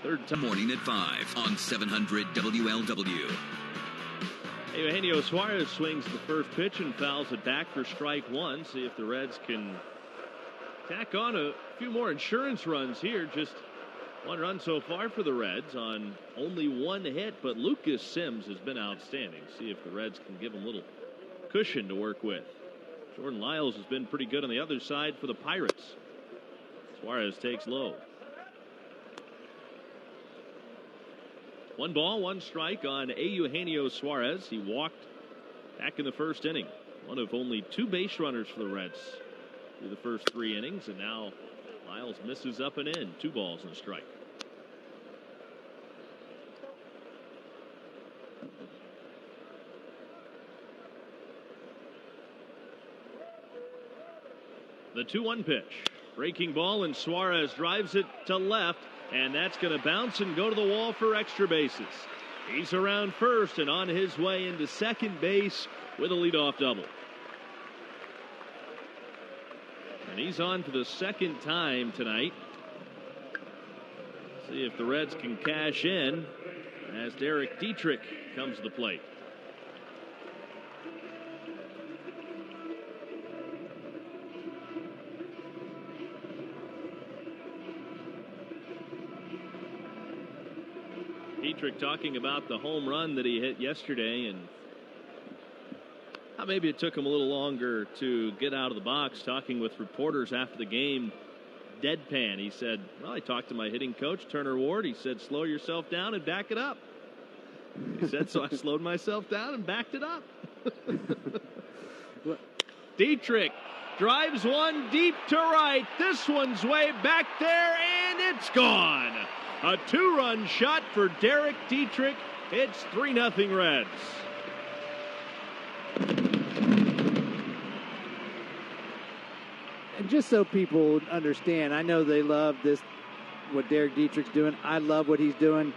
Third time. Morning at 5 on 700 WLW. Eugenio Suarez swings the first pitch and fouls it back for strike one. See if the Reds can tack on a few more insurance runs here. Just one run so far for the Reds on only one hit, but Lucas Sims has been outstanding. See if the Reds can give him a little cushion to work with. Jordan Lyles has been pretty good on the other side for the Pirates. Suarez takes low. 1 ball, 1 strike on Eugenio Suarez. He walked back in the first inning. One of only 2 base runners for the Reds through the first 3 innings, and now Lyles misses up and in. 2 balls and a strike. The 2-1 pitch. Breaking ball, and Suarez drives it to left, and that's going to bounce and go to the wall for extra bases. He's around first and on his way into second base with a leadoff double. And he's on for the second time tonight. See if the Reds can cash in as Derek Dietrich comes to the plate. Dietrich talking about the home run that he hit yesterday, and maybe it took him a little longer to get out of the box. Talking with reporters after the game, deadpan. He said, well, I talked to my hitting coach, Turner Ward. He said, slow yourself down and back it up. He said, so I slowed myself down and backed it up. Dietrich drives one deep to right. This one's way back there, and it's gone. A 2-run shot for Derek Dietrich. It's 3-0 Reds. And just so people understand, I know they love this, what Derek Dietrich's doing. I love what he's doing.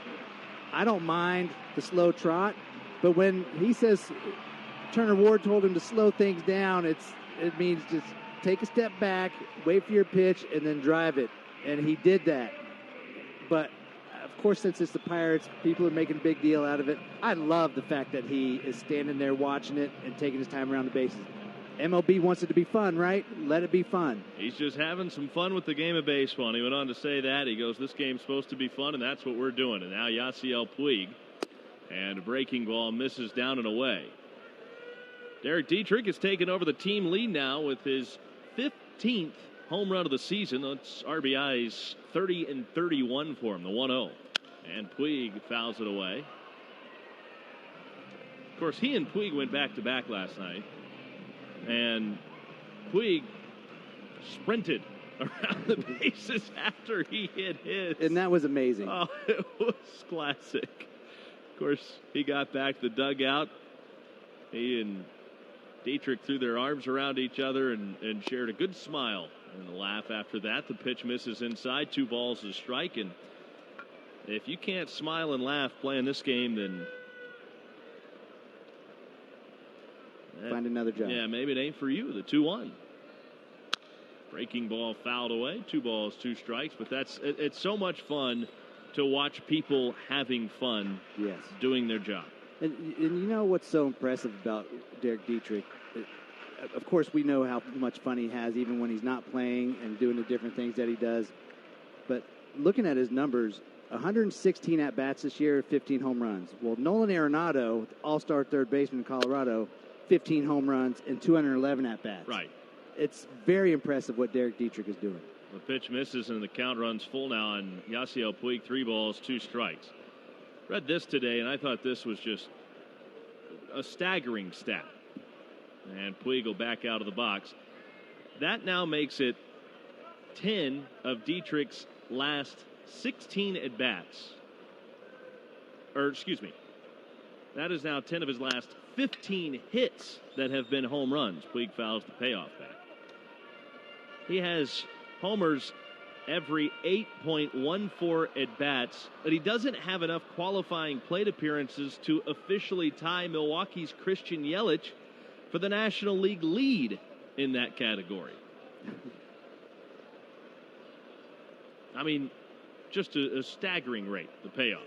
I don't mind the slow trot, but when he says Turner Ward told him to slow things down, it means just take a step back, wait for your pitch, and then drive it. And he did that. But, of course, since it's the Pirates, people are making a big deal out of it. I love the fact that he is standing there watching it and taking his time around the bases. MLB wants it to be fun, right? Let it be fun. He's just having some fun with the game of baseball. And he went on to say that. He goes, this game's supposed to be fun, and that's what we're doing. And now Yasiel Puig. And a breaking ball misses down and away. Derek Dietrich has taken over the team lead now with his 15th home run of the season. That's RBI's 30 and 31 for him, the 1-0. And Puig fouls it away. Of course, he and Puig went back-to-back last night. And Puig sprinted around the bases after he hit his. And that was amazing. Oh, it was classic. Of course, he got back to the dugout. He and Dietrich threw their arms around each other and shared a good smile and a laugh after that. The pitch misses inside. 2 balls a strike. And if you can't smile and laugh playing this game, then find another job. Yeah, maybe it ain't for you. The 2-1. Breaking ball fouled away. 2 balls, 2 strikes. But it's so much fun to watch people having fun. Yes. Doing their job. And you know what's so impressive about Derek Dietrich? Of course, we know how much fun he has even when he's not playing and doing the different things that he does. But looking at his numbers, 116 at-bats this year, 15 home runs. Well, Nolan Arenado, all-star third baseman in Colorado, 15 home runs and 211 at-bats. Right. It's very impressive what Derek Dietrich is doing. The pitch misses and the count runs full now on Yasiel Puig. 3 balls, 2 strikes. Read this today, and I thought this was just a staggering stat. And Puig will back out of the box. That now makes it 10 of Dietrich's last 16 at-bats. Or, excuse me. That is now 10 of his last 15 hits that have been home runs. Puig fouls the payoff back. He has homers every 8.14 at-bats, but he doesn't have enough qualifying plate appearances to officially tie Milwaukee's Christian Yelich for the National League lead in that category. I mean, just a staggering rate, the payoff.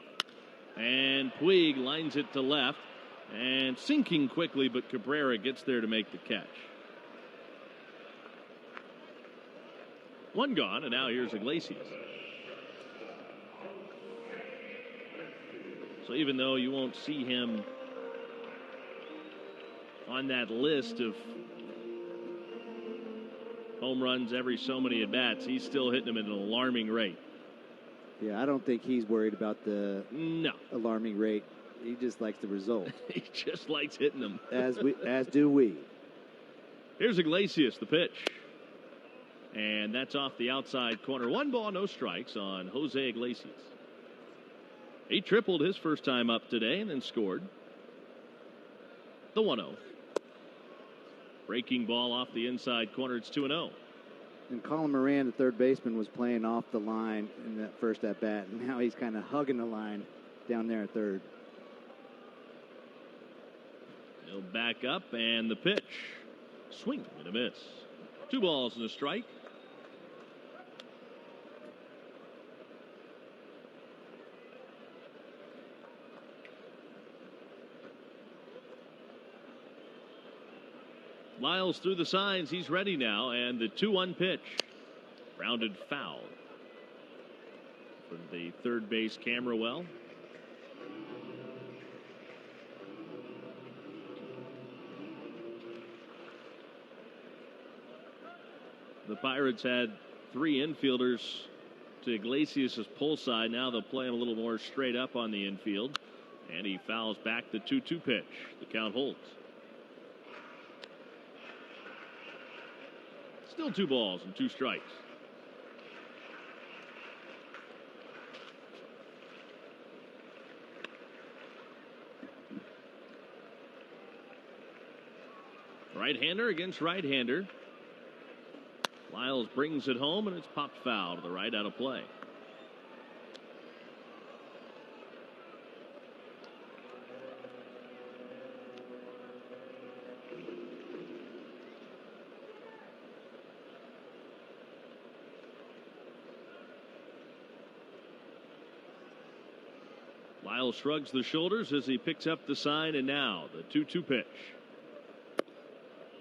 And Puig lines it to left and sinking quickly, but Cabrera gets there to make the catch. One gone, and now here's Iglesias. So even though you won't see him on that list of home runs every so many at-bats, he's still hitting them at an alarming rate. Yeah, I don't think he's worried about the alarming rate. He just likes the result. He just likes hitting them. As do we. Here's Iglesias, the pitch. And that's off the outside corner. 1 ball, no strikes on Jose Iglesias. He tripled his first time up today and then scored. The 1-0. Breaking ball off the inside corner. It's 2-0. And Colin Moran, the third baseman, was playing off the line in that first at bat, and now he's kind of hugging the line down there at third. He'll back up, and the pitch. Swing and a miss. 2 balls and a strike. Lyles through the signs. He's ready now, and the 2-1 pitch. Rounded foul for the third base camera well. The Pirates had 3 infielders to Iglesias' pull side. Now they'll play him a little more straight up on the infield. And he fouls back the 2-2 pitch. The count holds. Still 2 balls and 2 strikes. Right-hander against right-hander. Lyles brings it home, and it's popped foul to the right, out of play. Lyles shrugs the shoulders as he picks up the sign, and now the 2-2 pitch.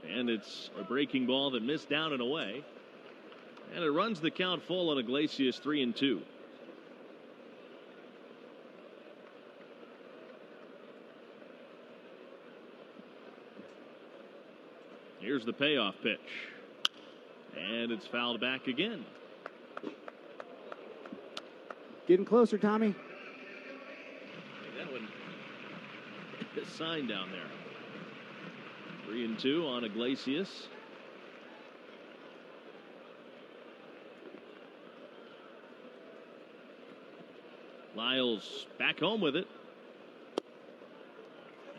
And it's a breaking ball that missed down and away. And it runs the count full on Iglesias, 3-2. Here's the payoff pitch. And it's fouled back again. Getting closer, Tommy. That one, the sign down there. 3-2 on Iglesias. Lyles back home with it.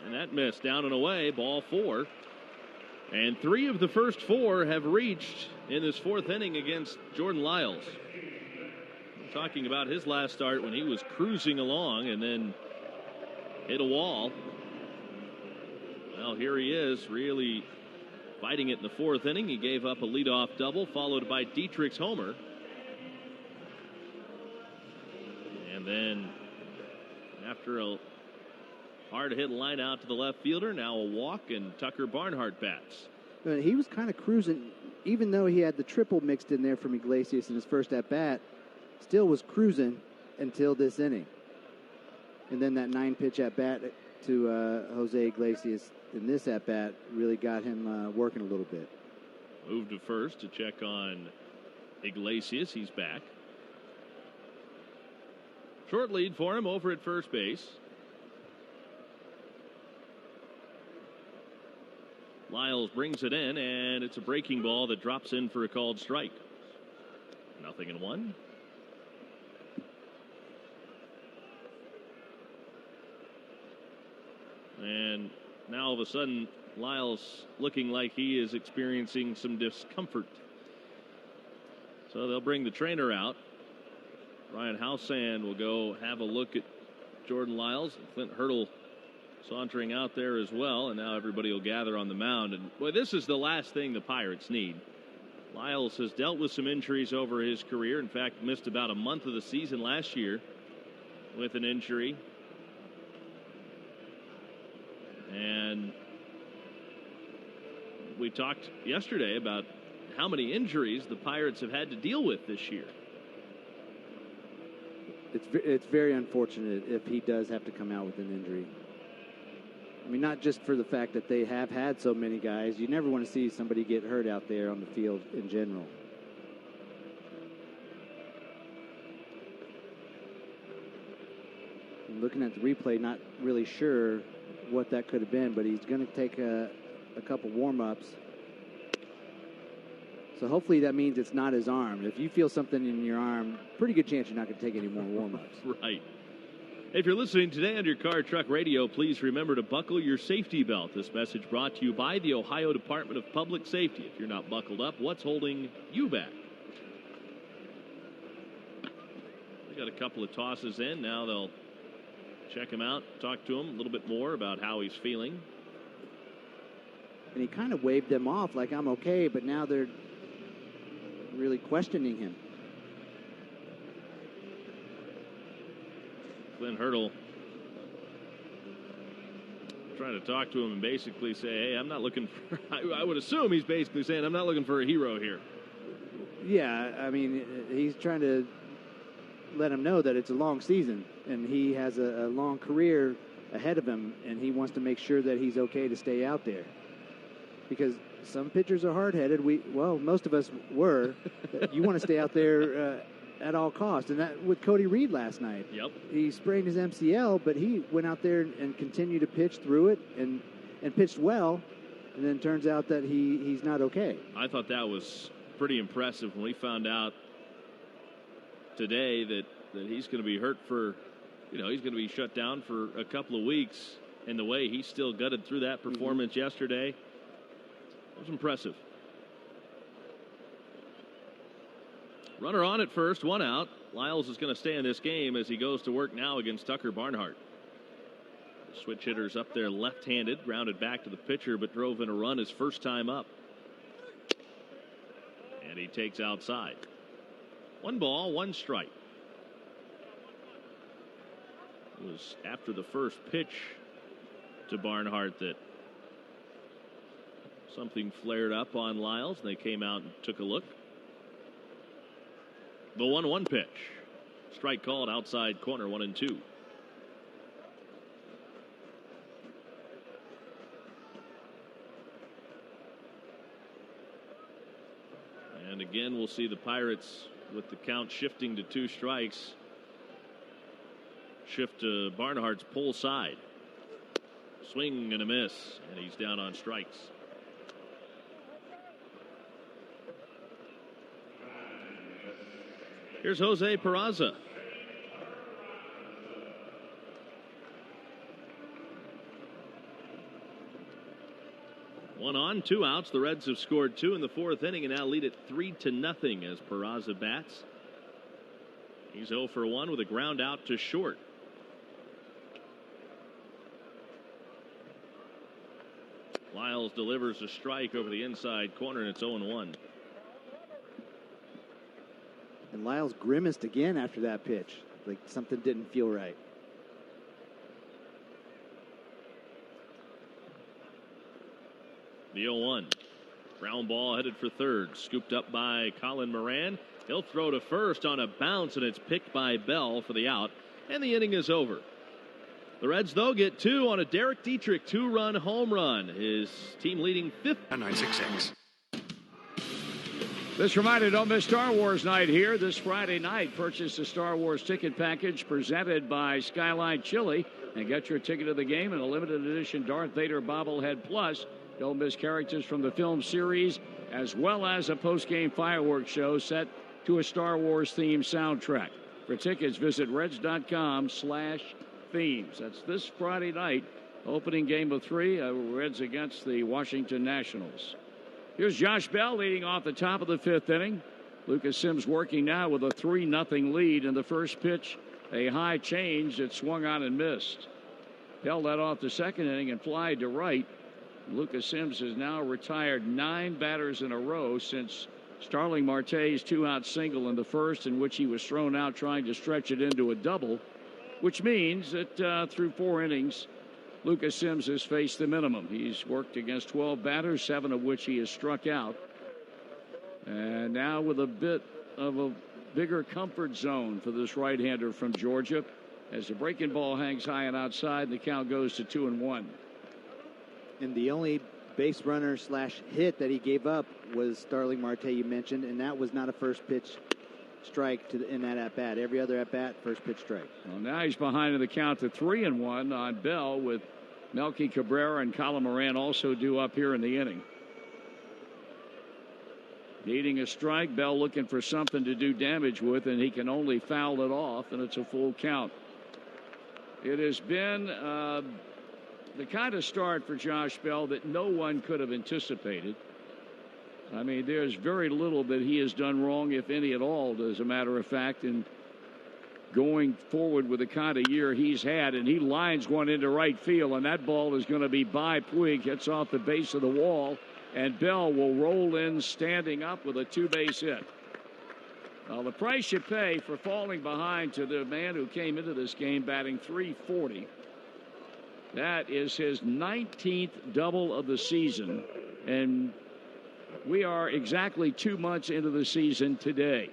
And that missed down and away. Ball 4. And 3 of the first 4 have reached in this 4th inning against Jordan Lyles. I'm talking about his last start when he was cruising along and then hit a wall. Well, here he is, really fighting it in the 4th inning. He gave up a leadoff double, followed by Dietrich's homer. And then, after a hard-hit line out to the left fielder, now a walk, and Tucker Barnhart bats. He was kind of cruising, even though he had the triple mixed in there from Iglesias in his first at-bat, still was cruising until this inning. And then that 9-pitch at-bat to Jose Iglesias in this at-bat really got him working a little bit. Moved to first to check on Iglesias. He's back. Short lead for him over at first base. Lyles brings it in, and it's a breaking ball that drops in for a called strike. 0-1. And now all of a sudden, Lyles looking like he is experiencing some discomfort. So they'll bring the trainer out. Ryan Housan will go have a look at Jordan Lyles. Clint Hurdle sauntering out there as well. And now everybody will gather on the mound. And boy, this is the last thing the Pirates need. Lyles has dealt with some injuries over his career. In fact, missed about a month of the season last year with an injury. And we talked yesterday about how many injuries the Pirates have had to deal with this year. It's very unfortunate if he does have to come out with an injury. I mean, not just for the fact that they have had so many guys. You never want to see somebody get hurt out there on the field in general. I'm looking at the replay, not really sure what that could have been, but he's going to take a couple warm-ups. So hopefully that means it's not his arm. If you feel something in your arm, pretty good chance you're not going to take any more warm-ups. Right. If you're listening today on your car, truck, radio, please remember to buckle your safety belt. This message brought to you by the Ohio Department of Public Safety. If you're not buckled up, what's holding you back? They got a couple of tosses in. Now they'll check him out, talk to him a little bit more about how he's feeling. And he kind of waved them off like, I'm okay, but now they're really questioning him. Glenn Hurdle trying to talk to him and basically say, hey, I'm not looking for, I would assume he's basically saying, I'm not looking for a hero here. Yeah, I mean, he's trying to let him know that it's a long season and he has a long career ahead of him, and he wants to make sure that he's okay to stay out there. Because some pitchers are hard-headed. Most of us were. You want to stay out there at all costs. And that with Cody Reed last night. Yep. He sprained his MCL, but he went out there and continued to pitch through it and pitched well. And then turns out that he's not okay. I thought that was pretty impressive when we found out today that he's going to be hurt for, he's going to be shut down for a couple of weeks. And the way he still gutted through that performance yesterday, it was impressive. Runner on at first, one out. Lyles is going to stay in this game as he goes to work now against Tucker Barnhart. The switch hitter's up there left-handed, grounded back to the pitcher, but drove in a run his first time up. And he takes outside. 1 ball, 1 strike. It was after the first pitch to Barnhart that something flared up on Lyles, and they came out and took a look. The 1-1 pitch. Strike called outside corner, 1-2. And again, we'll see the Pirates with the count shifting to 2 strikes. Shift to Barnhart's pull side. Swing and a miss, and he's down on strikes. Here's Jose Peraza. One on, 2 outs. The Reds have scored 2 in the 4th inning and now lead it 3-0 as Peraza bats. He's 0 for 1 with a ground out to short. Lyles delivers a strike over the inside corner, and it's 0-1. And Lyles grimaced again after that pitch, like something didn't feel right. The 0-1. Ground ball headed for third. Scooped up by Colin Moran. He'll throw to first on a bounce, and it's picked by Bell for the out. And the inning is over. The Reds, though, get 2 on a Derek Dietrich 2-run home run. His team leading 5th. 966. This reminded Don't Miss Star Wars night here this Friday night. Purchase the Star Wars ticket package presented by Skyline Chili and get your ticket to the game and a limited edition Darth Vader bobblehead plus. Don't miss characters from the film series as well as a post-game fireworks show set to a Star Wars themed soundtrack. For tickets, visit reds.com/themes. That's this Friday night, opening game of 3, Reds against the Washington Nationals. Here's Josh Bell leading off the top of the 5th inning. Lucas Sims working now with a 3-0 lead in the first pitch. A high change that swung on and missed. Bell led off the 2nd inning and flied to right. Lucas Sims has now retired 9 batters in a row since Starling Marte's 2-out single in the first, in which he was thrown out trying to stretch it into a double, which means that through 4 innings, Lucas Sims has faced the minimum. He's worked against 12 batters, 7 of which he has struck out. And now with a bit of a bigger comfort zone for this right-hander from Georgia, as the breaking ball hangs high and outside, and the count goes to 2-1. And the only base runner / hit that he gave up was Starling Marte, you mentioned, and that was not a first pitch strike in that at bat. Every other at bat, first pitch strike. Well, now he's behind in the count to 3-1 on Bell, with Melky Cabrera and Colin Moran also due up here in the inning. Needing a strike, Bell looking for something to do damage with, and he can only foul it off, and it's a full count. It has been the kind of start for Josh Bell that no one could have anticipated. I mean, there's very little that he has done wrong, if any at all, as a matter of fact, in going forward with the kind of year he's had. And he lines one into right field, and that ball is going to be by Puig, hits off the base of the wall, and Bell will roll in standing up with a 2-base hit. Now, the price you pay for falling behind to the man who came into this game batting .340, that is his 19th double of the season, and we are exactly 2 months into the season today.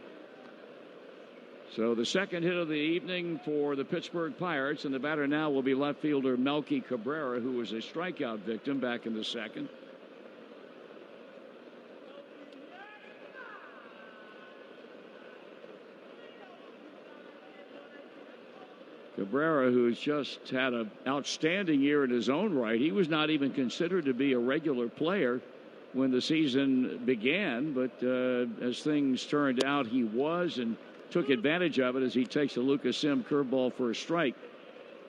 So the second hit of the evening for the Pittsburgh Pirates, and the batter now will be left fielder Melky Cabrera, who was a strikeout victim back in the second. Cabrera, who's just had an outstanding year in his own right. He was not even considered to be a regular player when the season began, but as things turned out, he was, and took advantage of it as he takes a Lucas Sim curveball for a strike.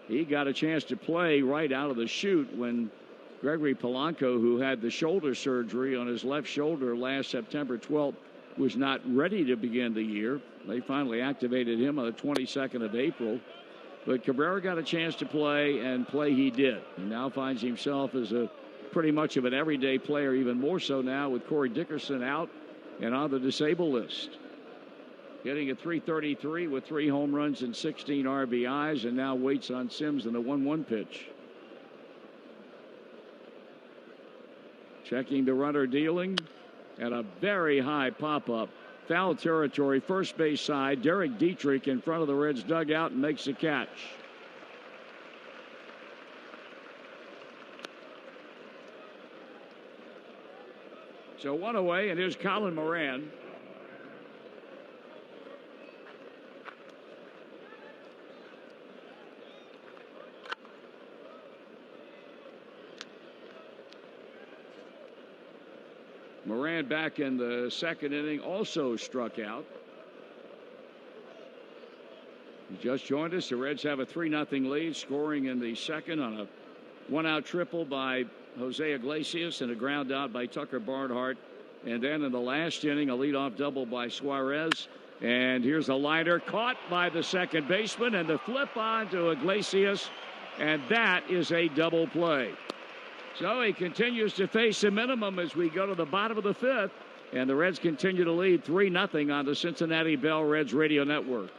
He got a chance to play right out of the chute when Gregory Polanco, who had the shoulder surgery on his left shoulder last September 12th, was not ready to begin the year. They finally activated him on the 22nd of April. But Cabrera got a chance to play, and play he did. And now finds himself as a pretty much of an everyday player, even more so now with Corey Dickerson out and on the disabled list. Getting a .333 with 3 home runs and 16 RBIs, and now waits on Sims in the 1-1 pitch. Checking the runner dealing, and a very high pop-up. Foul territory, first base side. Derek Dietrich in front of the Reds dugout and makes the catch. So 1 away, and here's Colin Moran. Moran back in the second inning, also struck out. He just joined us. The Reds have a 3-0 lead, scoring in the second on a 1-out triple by Jose Iglesias and a ground out by Tucker Barnhart. And then in the last inning, a leadoff double by Suarez. And here's a liner caught by the second baseman, and the flip on to Iglesias, and that is a double play. So he continues to face a minimum as we go to the bottom of the 5th, and the Reds continue to lead 3-0 on the Cincinnati Bell Reds Radio Network.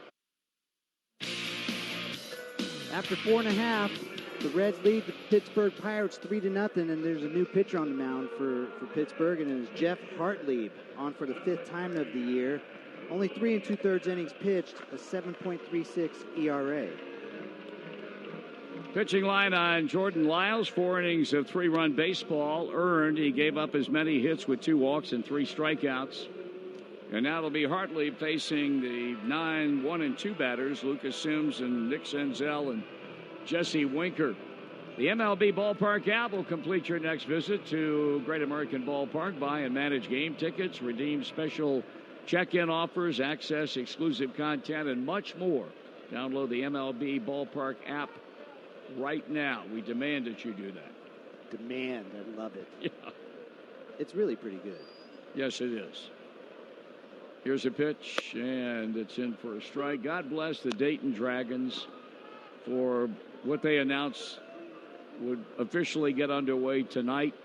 After 4.5, the Reds lead the Pittsburgh Pirates 3-0, and there's a new pitcher on the mound for Pittsburgh, and it is Jeff Hartlieb, on for the 5th time of the year. Only 3 2/3 innings pitched, a 7.36 ERA. Pitching line on Jordan Lyles, 4 innings of 3-run baseball earned. He gave up as many hits with 2 walks and 3 strikeouts. And now it'll be Hartley facing the 9 1-2 batters, Lucas Sims and Nick Senzel and Jesse Winker. The MLB Ballpark app will complete your next visit to Great American Ballpark. Buy and manage game tickets, redeem special check-in offers, access exclusive content, and much more. Download the MLB Ballpark app right now. We demand that you do that. Demand. I love it. Yeah. It's really pretty good. Yes, it is. Here's a pitch, and it's in for a strike. God bless the Dayton Dragons for what they announced would officially get underway tonight.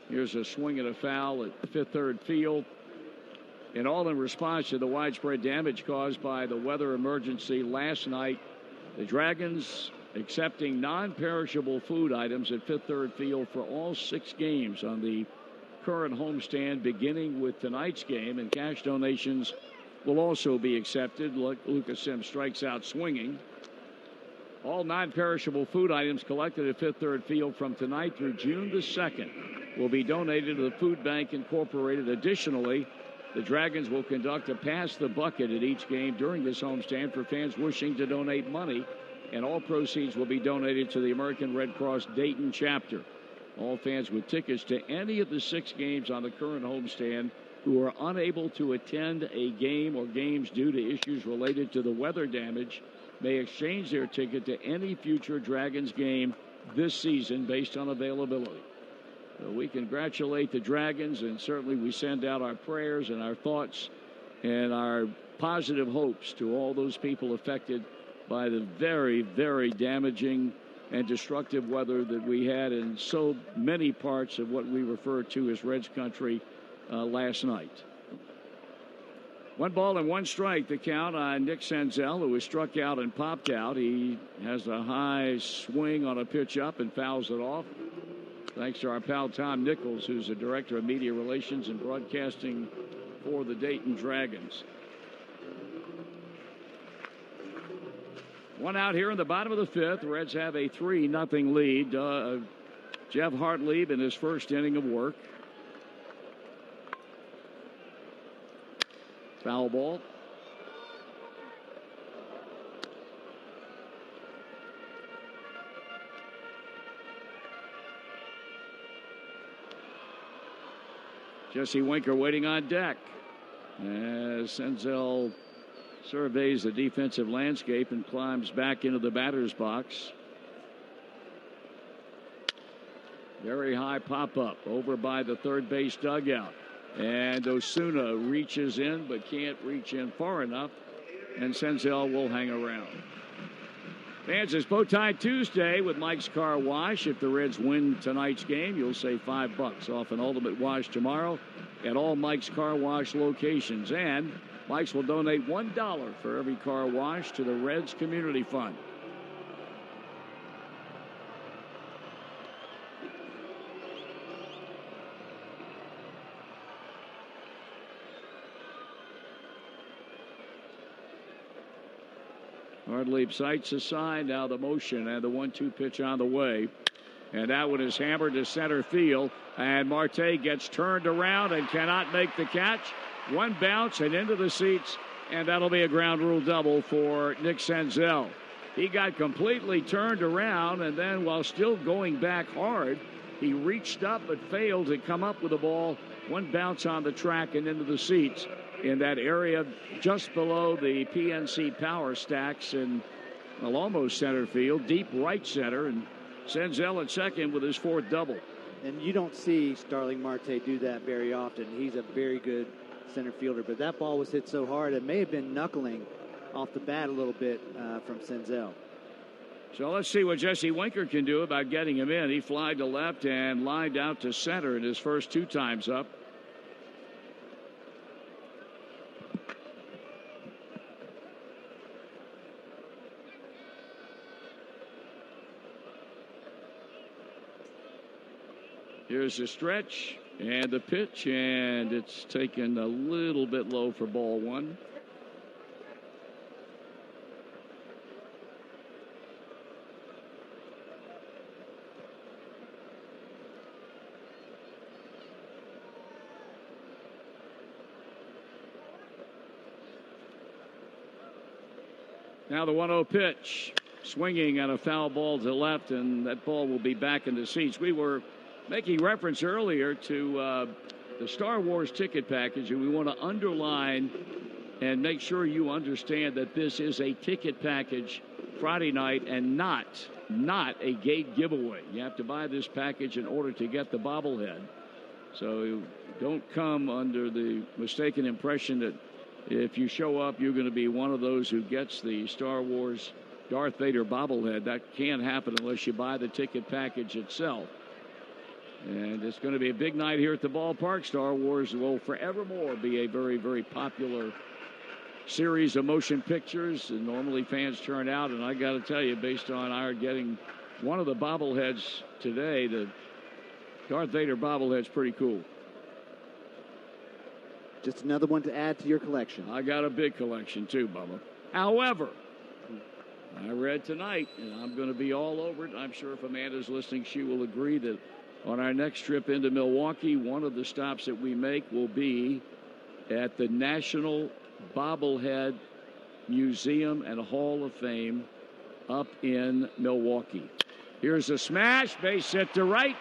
Here's a swing and a foul at Fifth Third Field. And all in response to the widespread damage caused by the weather emergency last night. The Dragons accepting non-perishable food items at Fifth Third Field for all 6 games on the current homestand, beginning with tonight's game. And cash donations will also be accepted. Lucas Sims strikes out swinging. All non-perishable food items collected at Fifth Third Field from tonight through June the 2nd will be donated to the Food Bank Incorporated. Additionally, the Dragons will conduct a pass the bucket at each game during this homestand for fans wishing to donate money, and all proceeds will be donated to the American Red Cross Dayton chapter. All fans with tickets to any of the 6 games on the current homestand who are unable to attend a game or games due to issues related to the weather damage may exchange their ticket to any future Dragons game this season based on availability. So we congratulate the Dragons, and certainly we send out our prayers and our thoughts and our positive hopes to all those people affected by the very, very damaging and destructive weather that we had in so many parts of what we refer to as Reds country last night. 1 ball and 1 strike, the count on Nick Senzel, who was struck out and popped out. He has a high swing on a pitch up and fouls it off. Thanks to our pal Tom Nichols, who's the Director of Media Relations and Broadcasting for the Dayton Dragons. 1 out here in the bottom of the 5th. The Reds have a 3-0 lead. Jeff Hartlieb in his first inning of work. Foul ball. Jesse Winker waiting on deck as Senzel surveys the defensive landscape and climbs back into the batter's box. Very high pop-up over by the third base dugout. And Osuna reaches in but can't reach in far enough, and Senzel will hang around. Fans, it's Bowtie Tuesday with Mike's Car Wash. If the Reds win tonight's game, you'll save $5 off an ultimate wash tomorrow at all Mike's Car Wash locations. And Mike's will donate $1 for every car wash to the Reds Community Fund. Hartlieb sights aside. Now the motion and the 1-2 pitch on the way. And that one is hammered to center field. And Marte gets turned around and cannot make the catch. 1 bounce and into the seats. And that'll be a ground rule double for Nick Senzel. He got completely turned around, and then while still going back hard, he reached up but failed to come up with the ball. 1 bounce on the track and into the seats in that area just below the PNC power stacks in almost center field, deep right center, and Senzel at second with his 4th double. And you don't see Starling Marte do that very often. He's a very good center fielder, but that ball was hit so hard it may have been knuckling off the bat a little bit from Senzel. So let's see what Jesse Winker can do about getting him in. He flied to left and lined out to center in his first 2 times up. Here's the stretch and the pitch, and it's taken a little bit low for ball 1. Now the 1-0 pitch, swinging on a foul ball to left, and that ball will be back in the seats. We were making reference earlier to the Star Wars ticket package, and we want to underline and make sure you understand that this is a ticket package Friday night and not a gate giveaway. You have to buy this package in order to get the bobblehead. So don't come under the mistaken impression that if you show up, you're going to be one of those who gets the Star Wars Darth Vader bobblehead. That can't happen unless you buy the ticket package itself. And it's going to be a big night here at the ballpark. Star Wars will forevermore be a very, very popular series of motion pictures. And normally fans turn out, and I got to tell you, based on our getting one of the bobbleheads today, the Darth Vader bobblehead's pretty cool. Just another one to add to your collection. I got a big collection too, Bubba. However, I read tonight, and I'm going to be all over it. I'm sure if Amanda's listening, she will agree that on our next trip into Milwaukee, one of the stops that we make will be at the National Bobblehead Museum and Hall of Fame up in Milwaukee. Here's a smash, base hit to right,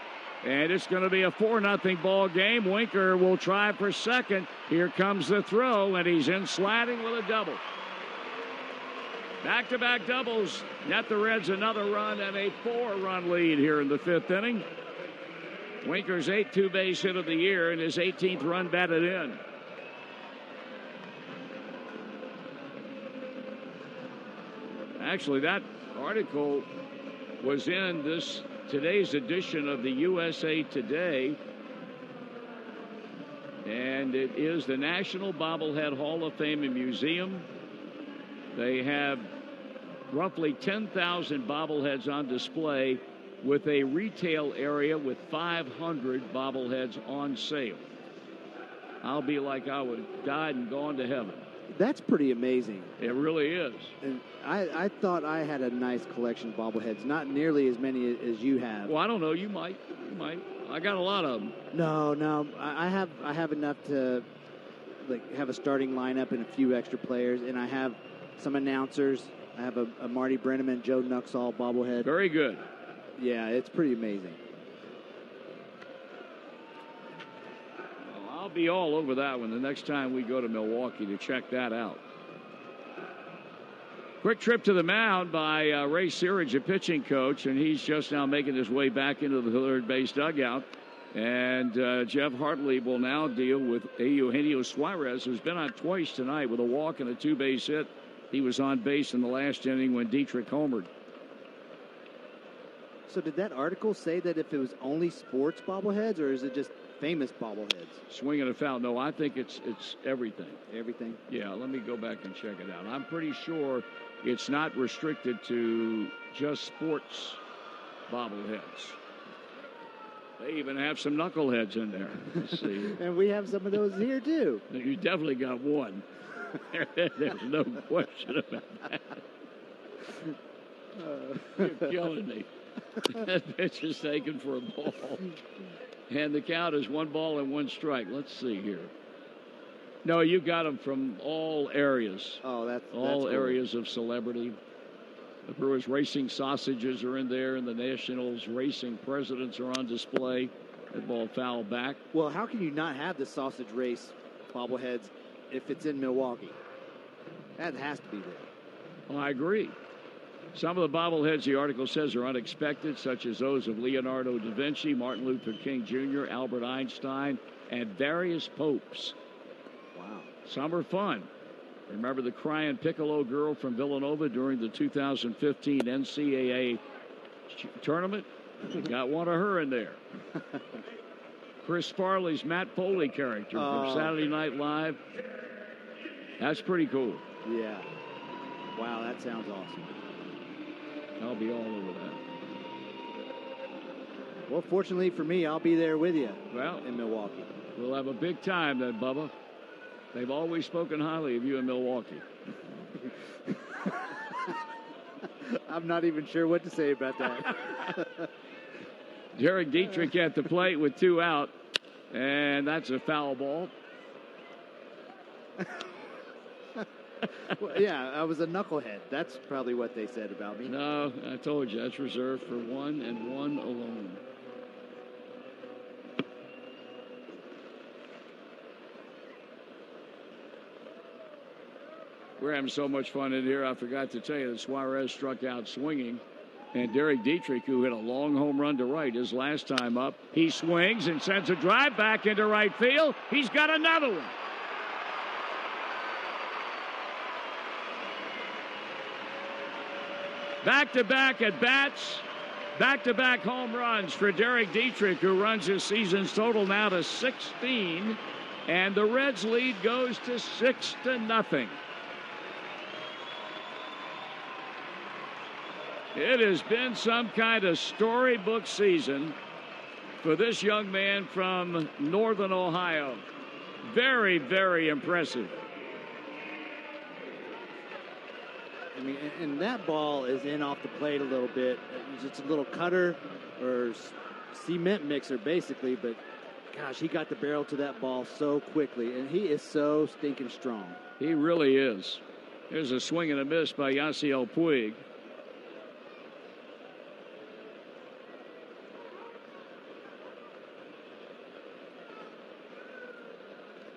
and it's going to be a 4-0 ball game. Winker will try for second. Here comes the throw, and he's in sliding with a double. Back-to-back doubles net the Reds another run and a 4-run lead here in the 5th inning. Winker's 8th two-base hit of the year and his 18th run batted in. Actually, that article was in today's edition of the USA Today, and it is the National Bobblehead Hall of Fame and Museum. They have roughly 10,000 bobbleheads on display with a retail area with 500 bobbleheads on sale. I'll be like I would have died and gone to heaven. That's pretty amazing. It really is. And I thought I had a nice collection of bobbleheads, not nearly as many as you have. Well, I don't know. You might. I got a lot of them. No. I have enough to have a starting lineup and a few extra players, and I have some announcers. I have a Marty Brenneman, Joe Nuxall bobblehead. Very good. Yeah, it's pretty amazing. Well, I'll be all over that one the next time we go to Milwaukee to check that out. Quick trip to the mound by Ray Searage, a pitching coach, and he's just now making his way back into the third base dugout. And Jeff Hartley will now deal with Eugenio Suarez, who's been on twice tonight with a walk and a two-base hit. He was on base in the last inning when Dietrich homered. So did that article say that if it was only sports bobbleheads, or is it just famous bobbleheads? Swing and a foul. No, I think it's everything. Everything? Yeah, let me go back and check it out. I'm pretty sure it's not restricted to just sports bobbleheads. They even have some knuckleheads in there. Let's see. And we have some of those here, too. You definitely got one. There's no question about that. You're killing me. That pitch is taken for a ball. And the count is 1-1 Let's see here. No, you got them from all areas. Oh, that's all cool. Areas of celebrity. The Brewers Racing Sausages are in there, and the Nationals Racing Presidents are on display. That ball fouled back. Well, how can you not have the sausage race bobbleheads if it's in Milwaukee? That has to be there. Well, I agree. Some of the bobbleheads, the article says, are unexpected, such as those of Leonardo da Vinci, Martin Luther King Jr., Albert Einstein, and various popes. Wow. Some are fun. Remember the crying piccolo girl from Villanova during the 2015 NCAA tournament? We got one of her in there. Chris Farley's Matt Foley character from Saturday Night Live. That's pretty cool. Yeah. Wow, that sounds awesome. I'll be all over that. Well, fortunately for me, I'll be there with you. Well, in Milwaukee. We'll have a big time then, Bubba. They've always spoken highly of you in Milwaukee. I'm not even sure what to say about that. Derek Dietrich at the plate with 2 out, and that's a foul ball. Well, yeah, I was a knucklehead. That's probably what they said about me. No, I told you, that's reserved for one and one alone. We're having so much fun in here, I forgot to tell you that Suarez struck out swinging. And Derek Dietrich, who hit a long home run to right his last time up, he swings and sends a drive back into right field. He's got another one. Back-to-back at bats Back-to-back home runs for Derek Dietrich, who runs his season's total now to 16. And the Reds' lead goes to 6-0. It has been some kind of storybook season for this young man from Northern Ohio. Very, very impressive. I mean, and that ball is in off the plate a little bit. It's just a little cutter or cement mixer, basically. But, gosh, he got the barrel to that ball so quickly. And he is so stinking strong. He really is. There's a swing and a miss by Yasiel Puig.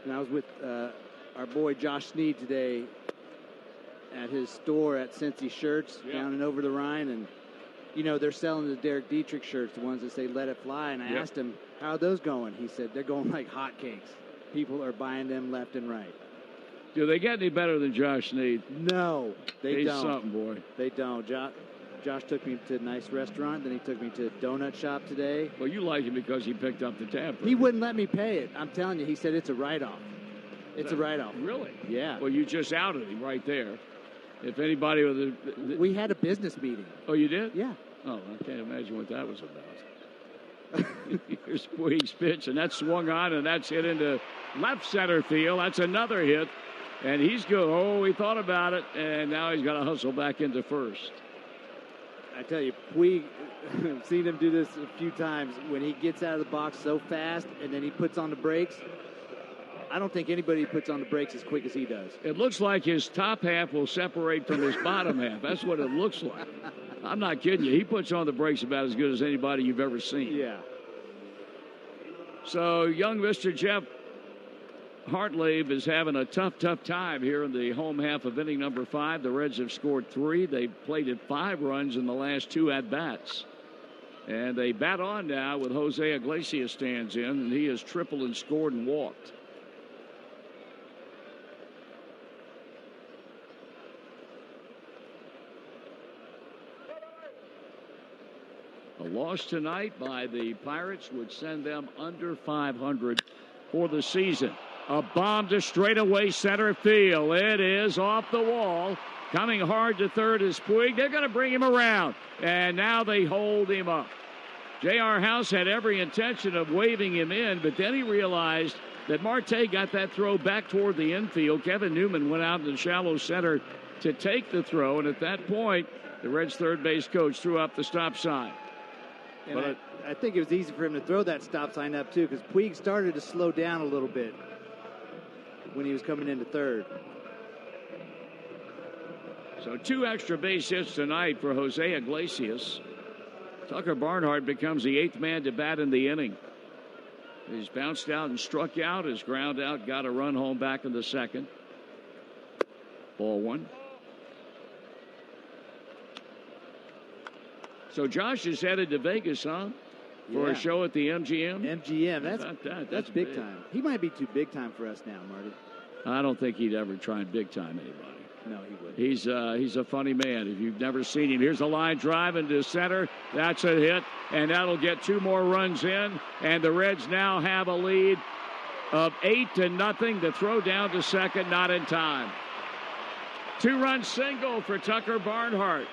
And I was with our boy Josh Sneed today at his store at Cincy Shirts down and over the Rhine. And, you know, they're selling the Derek Dietrich shirts, the ones that say "Let It Fly." And I asked him, how are those going? He said, they're going like hotcakes. People are buying them left and right. Do they get any better than Josh Sneed? No, they don't. He's something, boy. They don't. Josh took me to a nice restaurant. Then he took me to a donut shop today. Well, you like him because he picked up the tab. He wouldn't let me pay it. I'm telling you, he said it's a write-off. It's a write-off. Really? Yeah. Well, you just outed him right there. If anybody with we had a business meeting. Oh, you did? Yeah. Oh, I can't imagine what that was about. Here's Puig's pitch, and that's swung on, and that's hit into left center field. That's another hit, and he's good. Oh, he thought about it, and now he's got to hustle back into first. I tell you, Puig, I've seen him do this a few times. When he gets out of the box so fast, and then he puts on the brakes, I don't think anybody puts on the brakes as quick as he does. It looks like his top half will separate from his bottom half. That's what it looks like. I'm not kidding you. He puts on the brakes about as good as anybody you've ever seen. Yeah. So young Mr. Jeff Hartlebe is having a tough time here in the home half of inning number 5. The Reds have scored 3. They plated 5 runs in the last 2 at-bats. And they bat on now with Jose Iglesias stands in, and he has tripled and scored and walked. A loss tonight by the Pirates would send them under 500 for the season. A bomb to straightaway center field. It is off the wall. Coming hard to third is Puig. They're going to bring him around. And now they hold him up. J.R. House had every intention of waving him in, but then he realized that Marte got that throw back toward the infield. Kevin Newman went out in the shallow center to take the throw. And at that point, the Reds' third base coach threw up the stop sign. And I think it was easy for him to throw that stop sign up, too, because Puig started to slow down a little bit when he was coming into third. So 2 extra base hits tonight for Jose Iglesias. Tucker Barnhart becomes the 8th man to bat in the inning. He's bounced out and struck out. His ground out got a run home back in the second. Ball 1. So Josh is headed to Vegas, huh? For a show at the MGM? MGM, that's big time. He might be too big time for us now, Marty. I don't think he'd ever try and big time anybody. No, he wouldn't. He's a funny man. If you've never seen him, here's a line drive into center. That's a hit, and that'll get 2 more runs in. And the Reds now have a lead of 8-0. The throw down to second, not in time. 2-run single for Tucker Barnhart.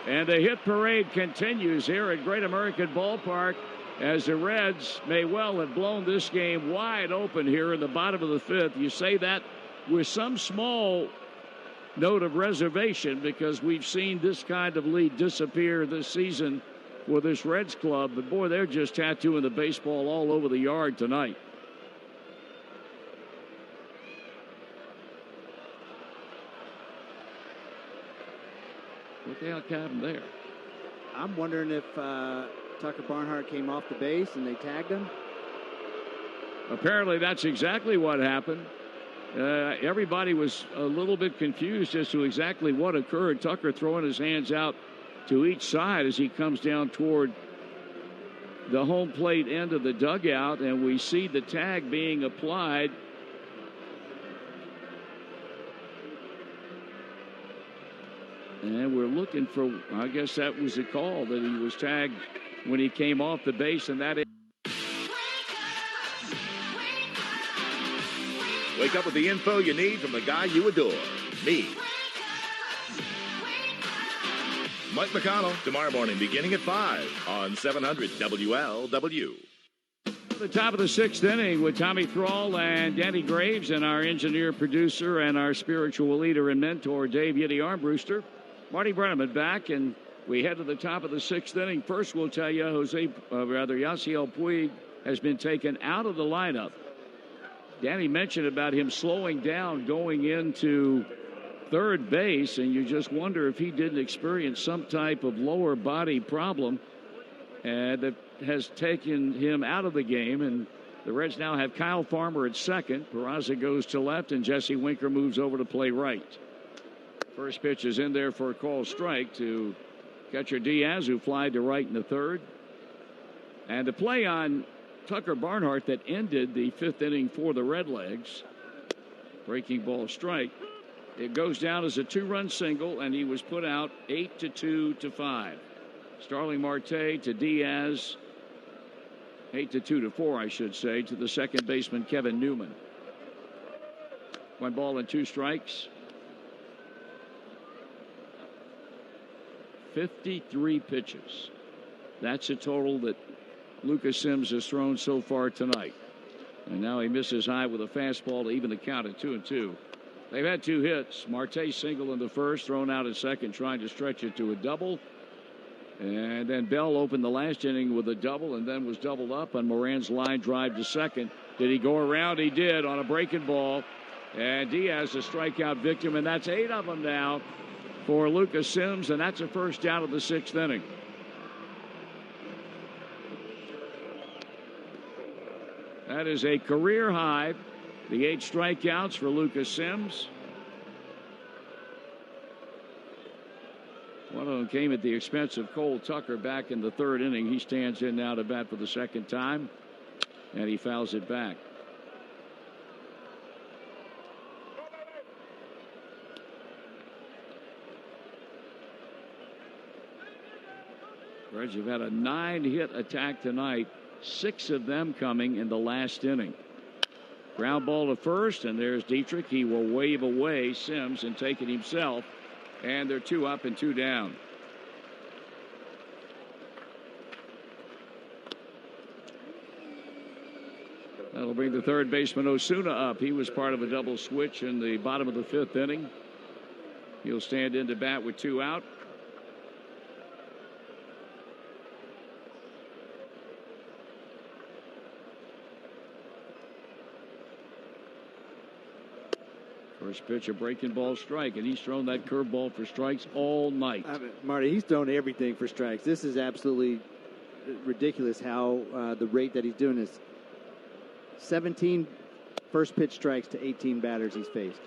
And the hit parade continues here at Great American Ballpark as the Reds may well have blown this game wide open here in the bottom of the 5th. You say that with some small note of reservation because we've seen this kind of lead disappear this season for this Reds club. But, boy, they're just tattooing the baseball all over the yard tonight. What the hell happened there? I'm wondering if Tucker Barnhart came off the base and they tagged him. Apparently that's exactly what happened. Everybody was a little bit confused as to exactly what occurred. Tucker throwing his hands out to each side as he comes down toward the home plate end of the dugout, and we see the tag being applied. And we're looking for, I guess that was a call that he was tagged when he came off the base, and that is. Wake up with the info you need from the guy you adore, me. Mike McConnell, tomorrow morning beginning at 5 on 700 WLW. The top of the 6th inning with Tommy Thrall and Danny Graves and our engineer, producer, and our spiritual leader and mentor, Dave Yiddy Armbruster. Marty Brenneman back, and we head to the top of the 6th inning. First, we'll tell you, Yasiel Puig has been taken out of the lineup. Danny mentioned about him slowing down going into third base, and you just wonder if he didn't experience some type of lower body problem that has taken him out of the game. And the Reds now have Kyle Farmer at second. Peraza goes to left, and Jesse Winker moves over to play right. First pitch is in there for a called strike to catcher Diaz, who flied to right in the third. And the play on Tucker Barnhart that ended the 5th inning for the Redlegs. Breaking ball strike. It goes down as a 2-run single, and he was put out 8-2 to 5. Starling Marte to Diaz. 8-2 to 4, I should say, to the second baseman, Kevin Newman. 1 ball and 2 strikes. 53 pitches. That's a total that Lucas Sims has thrown so far tonight. And now he misses high with a fastball to even the count at 2-2. They've had 2 hits. Marte single in the first, thrown out at second, trying to stretch it to a double. And then Bell opened the last inning with a double and then was doubled up on Moran's line drive to second. Did he go around? He did on a breaking ball. And Diaz, a strikeout victim, and that's 8 of them now for Lucas Sims, and that's a first down of the 6th inning. That is a career high. The 8 strikeouts for Lucas Sims. One of them came at the expense of Cole Tucker back in the 3rd inning. He stands in now to bat for the 2nd time, and he fouls it back. Reds have had a 9-hit attack tonight, 6 of them coming in the last inning. Ground ball to first, and there's Dietrich. He will wave away Sims and take it himself. And they're 2 up and 2 down. That'll bring the third baseman Osuna up. He was part of a double switch in the bottom of the 5th inning. He'll stand in to bat with 2 out. First pitch, a breaking ball strike, and he's thrown that curveball for strikes all night. Marty, he's thrown everything for strikes. This is absolutely ridiculous how the rate that he's doing is. 17 first pitch strikes to 18 batters he's faced.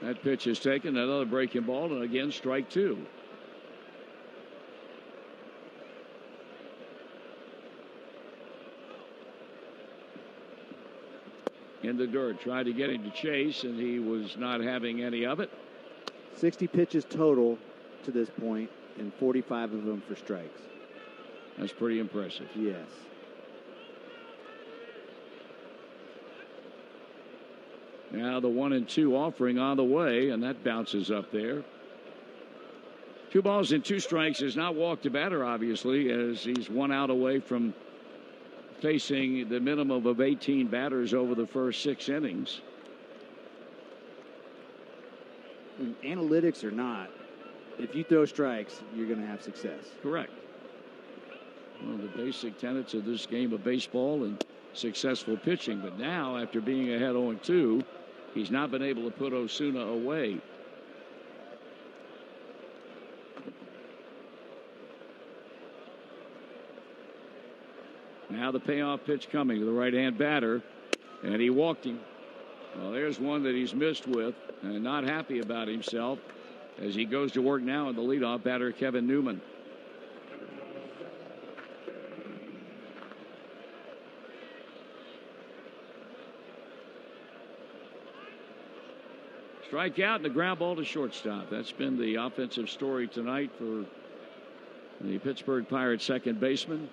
That pitch is taken, another breaking ball, and again strike 2. In the dirt, tried to get him to chase, and he was not having any of it. 60 pitches total to this point, and 45 of them for strikes. That's pretty impressive. Yes. Now the 1-2 offering on the way, and that bounces up there. 2 balls and 2 strikes has not walked a batter, obviously, as he's 1 out away from facing the minimum of 18 batters over the first 6 innings. Analytics or not, if you throw strikes, you're going to have success. Correct. One of the basic tenets of this game of baseball and successful pitching. But now, after being ahead 0-2, he's not been able to put Osuna away. Now the payoff pitch coming to the right-hand batter, and he walked him. Well, there's one that he's missed with, and not happy about himself as he goes to work now on the leadoff batter, Kevin Newman. Strikeout and a ground ball to shortstop. That's been the offensive story tonight for the Pittsburgh Pirates second baseman.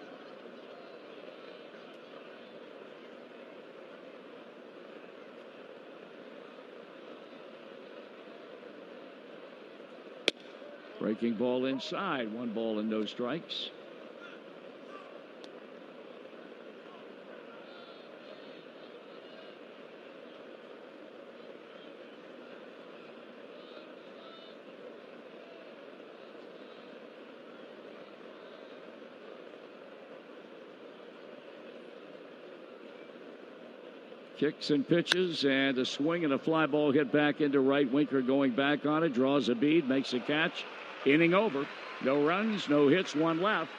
Breaking ball inside. 1 ball and no strikes. Kicks and pitches, and a swing and a fly ball hit back into right. Winker going back on it, draws a bead, makes a catch. Inning over. No runs, no hits, 1 left.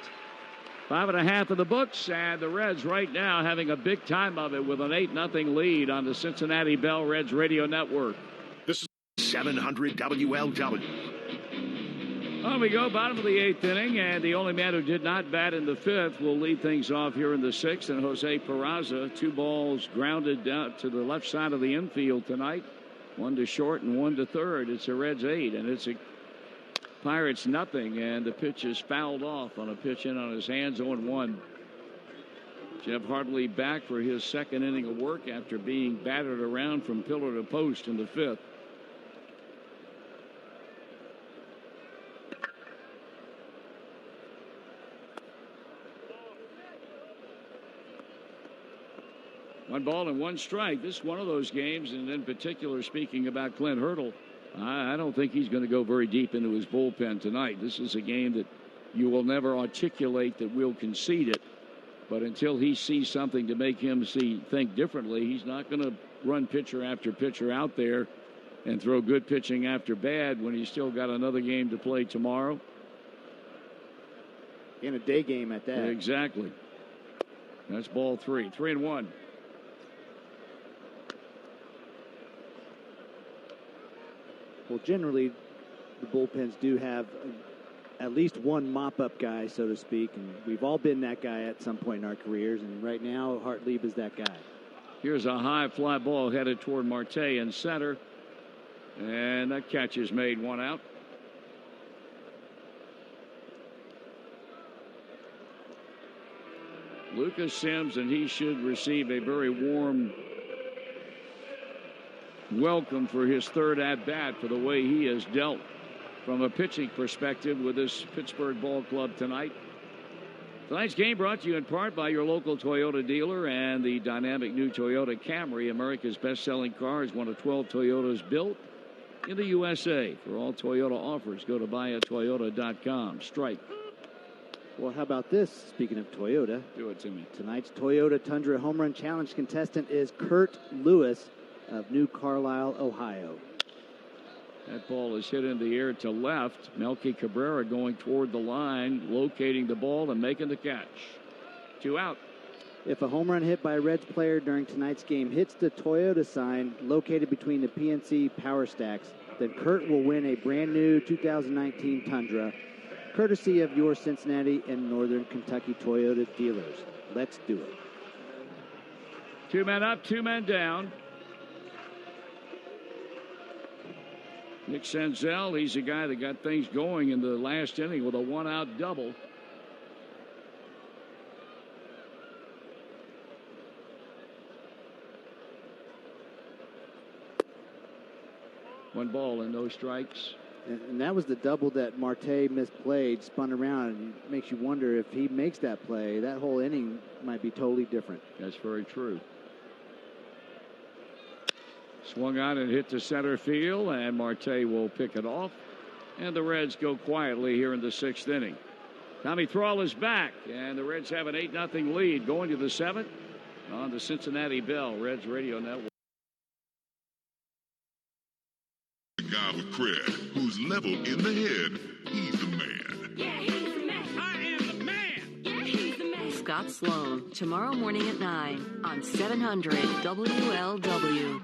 5.5 of the books, and the Reds right now having a big time of it with an 8-0 lead on the Cincinnati Bell Reds radio network. This is 700 WLW. On we go, bottom of the 8th inning, and the only man who did not bat in the 5th will lead things off here in the 6th, and Jose Peraza. 2 balls grounded down to the left side of the infield tonight. 1 to short and 1 to third. It's a Reds 8, and it's a Pirates nothing, and the pitch is fouled off on a pitch in on his hands. 0-1. Jeff Hartley back for his second inning of work after being battered around from pillar to post in the 5th. One ball and 1 strike. This is one of those games, and in particular, speaking about Clint Hurdle, I don't think he's going to go very deep into his bullpen tonight. This is a game that you will never articulate that we'll concede it. But until he sees something to make him think differently, he's not going to run pitcher after pitcher out there and throw good pitching after bad when he's still got another game to play tomorrow. In a day game at that. Exactly. That's ball 3. 3-1. Well, generally, the bullpens do have at least one mop-up guy, so to speak, and we've all been that guy at some point in our careers, and right now, Hartlieb is that guy. Here's a high fly ball headed toward Marte in center, and that catch is made. 1 out. Lucas Sims, and he should receive a very warm welcome for his 3rd at-bat for the way he has dealt from a pitching perspective with this Pittsburgh ball club tonight. Tonight's game brought to you in part by your local Toyota dealer and the dynamic new Toyota Camry, America's best-selling car, is one of 12 Toyotas built in the USA. For all Toyota offers, go to buyatoyota.com. Strike. Well, how about this? Speaking of Toyota. Do it to me. Tonight's Toyota Tundra Home Run Challenge contestant is Kurt Lewis of New Carlisle, Ohio. That ball is hit in the air to left. Melky Cabrera going toward the line, locating the ball and making the catch. 2 out. If a home run hit by a Reds player during tonight's game hits the Toyota sign located between the PNC power stacks, then Kurt will win a brand new 2019 Tundra, courtesy of your Cincinnati and Northern Kentucky Toyota dealers. Let's do it. 2 men up, 2 men down. Nick Senzel, he's a guy that got things going in the last inning with a 1-out double. One ball and no strikes. And that was the double that Marte misplayed, spun around, and it makes you wonder if he makes that play, that whole inning might be totally different. That's very true. Swung on and hit to center field, and Marte will pick it off. And the Reds go quietly here in the 6th inning. Tommy Thrall is back, and the Reds have an 8-0 lead going to the 7th on the Cincinnati Bell Reds Radio Network. The guy with cred, who's level in the head, he's the man. Yeah, he's the man. I am the man. Yeah, he's the man. Scott Sloan, tomorrow morning at 9 on 700 WLW.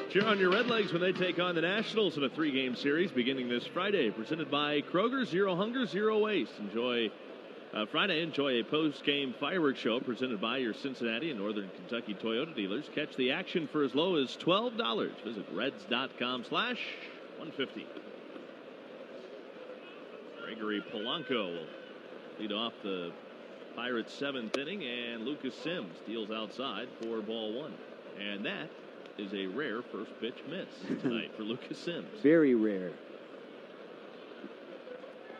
Cheer on your Redlegs when they take on the Nationals in a 3-game series beginning this Friday. Presented by Kroger, 0 hunger, 0 waste. Enjoy Friday, enjoy a post-game fireworks show presented by your Cincinnati and Northern Kentucky Toyota dealers. Catch the action for as low as $12. Visit reds.com/150. Gregory Polanco will lead off the Pirates' 7th inning, and Lucas Sims deals outside for ball 1. And that is a rare first pitch miss tonight for Lucas Sims. Very rare.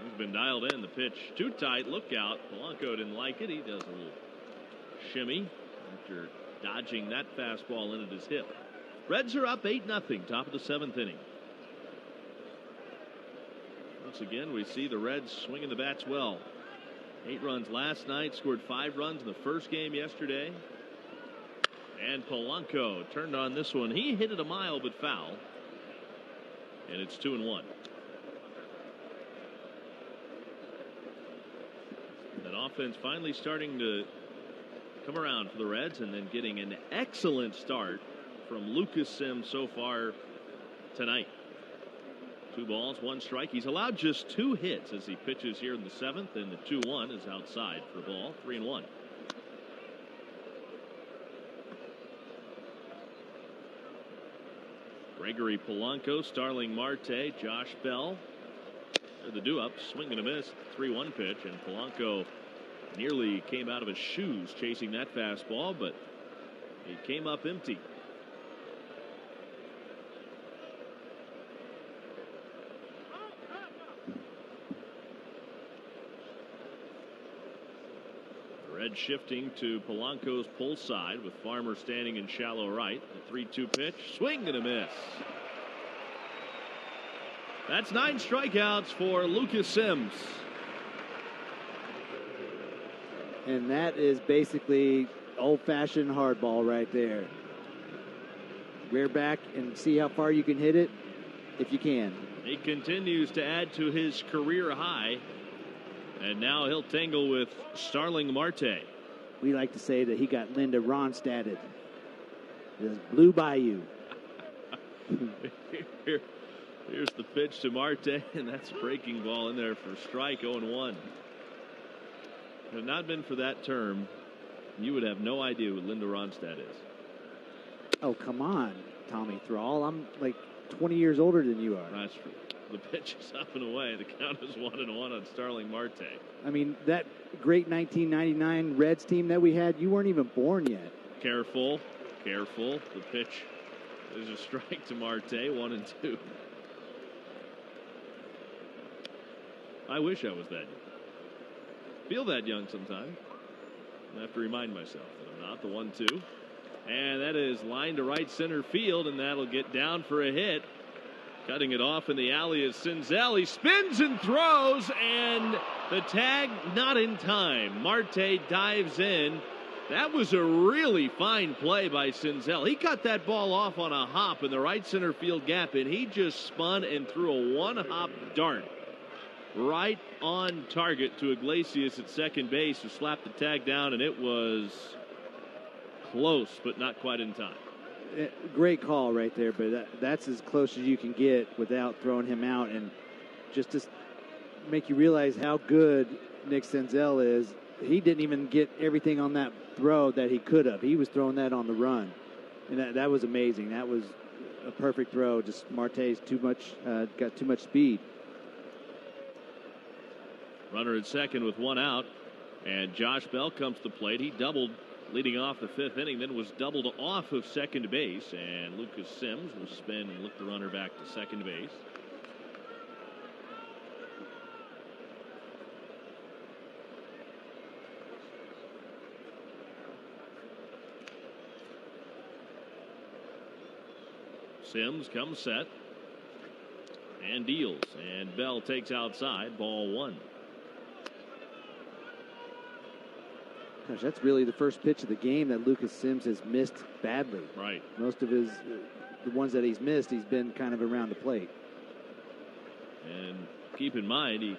He's been dialed in. The pitch too tight. Look out. Polanco didn't like it. He does a little shimmy after dodging that fastball into his hip. Reds are up 8-0, top of the 7th inning. Once again, we see the Reds swinging the bats well. 8 runs last night, scored 5 runs in the first game yesterday. And Polanco turned on this one. He hit it a mile but foul. And it's 2-1. That offense finally starting to come around for the Reds, and then getting an excellent start from Lucas Sims so far tonight. 2 balls, 1 strike. He's allowed just 2 hits as he pitches here in the 7th, and the 2-1 is outside for ball. 3-1. Gregory Polanco, Starling Marte, Josh Bell. They're the do-up, swing and a miss, 3-1 pitch, and Polanco nearly came out of his shoes chasing that fastball, but he came up empty. The Reds shifting to Polanco's pull side with Farmer standing in shallow right. The 3-2 pitch, swing and a miss. That's 9 strikeouts for Lucas Sims. And that is basically old-fashioned hardball right there. Rear back and see how far you can hit it, if you can. He continues to add to his career high. And now he'll tangle with Starling Marte. We like to say that he got Linda Ronstadted. Just blew by you. Here's the pitch to Marte, and that's a breaking ball in there for strike. 0-1. If it had not been for that term, you would have no idea who Linda Ronstadt is. Oh, come on, Tommy Thrall. I'm like 20 years older than you are. That's true. The pitch is up and away. The count is 1-1 on Starling Marte. I mean, that great 1999 Reds team that we had, you weren't even born yet. Careful. The pitch is a strike to Marte. 1-2. I wish I was that young. Feel that young sometime. I have to remind myself that I'm not. The 1-2. And that is lined to right center field, and that'll get down for a hit. Cutting it off in the alley is Senzel. He spins and throws, and the tag not in time. Marte dives in. That was a really fine play by Senzel. He cut that ball off on a hop in the right center field gap, and he just spun and threw a 1-hop dart right on target to Iglesias at second base, who slapped the tag down, and it was close, but not quite in time. Great call right there, but that's as close as you can get without throwing him out. And just to make you realize how good Nick Senzel is, he didn't even get everything on that throw that he could have. He was throwing that on the run, and that was amazing. That was a perfect throw. Just Marte's got too much speed. Runner at second with 1 out, and Josh Bell comes to the plate. He doubled leading off the 5th inning, then was doubled off of second base, and Lucas Sims will spin and lift the runner back to second base. Sims comes set and deals, and Bell takes outside, ball 1. Gosh, that's really the first pitch of the game that Lucas Sims has missed badly. Right. Most of the ones that he's missed, he's been kind of around the plate. And keep in mind, he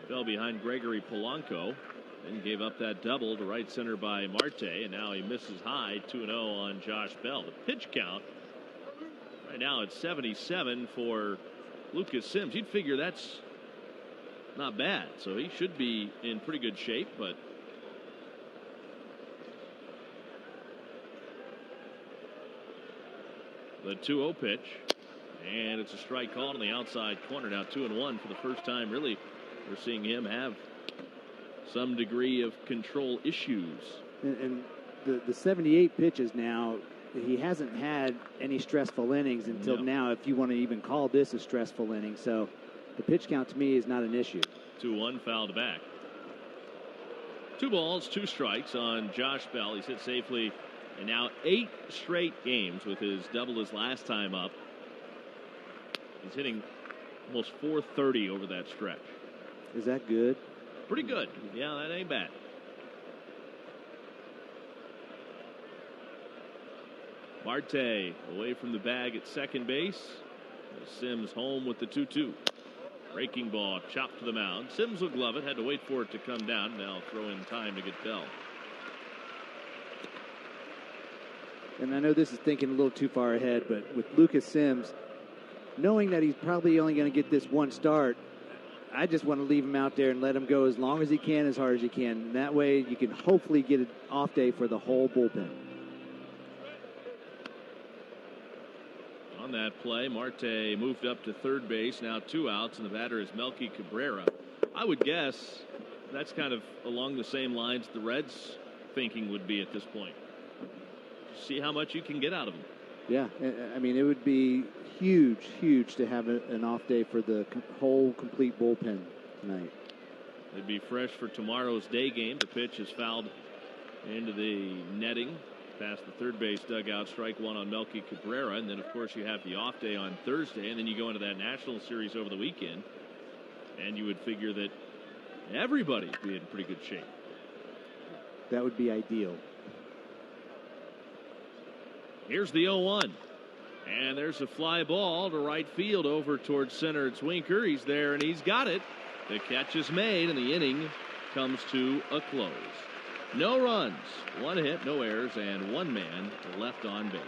fell behind Gregory Polanco and gave up that double to right center by Marte, and now he misses high. 2-0 on Josh Bell. The pitch count right now it's 77 for Lucas Sims. You'd figure that's not bad. So he should be in pretty good shape, but the 2-0 pitch, and it's a strike called on the outside corner. Now 2-1 for the first time. Really, we're seeing him have some degree of control issues. And the 78 pitches now, he hasn't had any stressful innings until now, if you want to even call this a stressful inning. So the pitch count to me is not an issue. 2-1 fouled back. 2 balls, 2 strikes on Josh Bell. He's hit safely, and now 8 straight games with his double his last time up. He's hitting almost .430 over that stretch. Is that good? Pretty good. Yeah, that ain't bad. Marte away from the bag at second base. Sims home with the 2-2. Breaking ball chopped to the mound. Sims will glove it. Had to wait for it to come down. Now throw in time to get Bell. And I know this is thinking a little too far ahead, but with Lucas Sims, knowing that he's probably only going to get this one start, I just want to leave him out there and let him go as long as he can, as hard as he can. And that way you can hopefully get an off day for the whole bullpen. On that play, Marte moved up to third base. Now 2 outs, and the batter is Melky Cabrera. I would guess that's kind of along the same lines the Reds' thinking would be at this point. See how much you can get out of him. Yeah, I mean, it would be huge to have an off day for the whole complete bullpen tonight. They'd be fresh for tomorrow's day game. The pitch is fouled into the netting past the third base dugout. Strike 1 on Melky Cabrera. And then, of course, you have the off day on Thursday. And then you go into that National Series over the weekend. And you would figure that everybody'd be in pretty good shape. That would be ideal. Here's the 0-1. And there's a fly ball to right field over towards center. It's Winker. He's there, and he's got it. The catch is made, and the inning comes to a close. No runs, 1 hit, no errors, and 1 man left on base.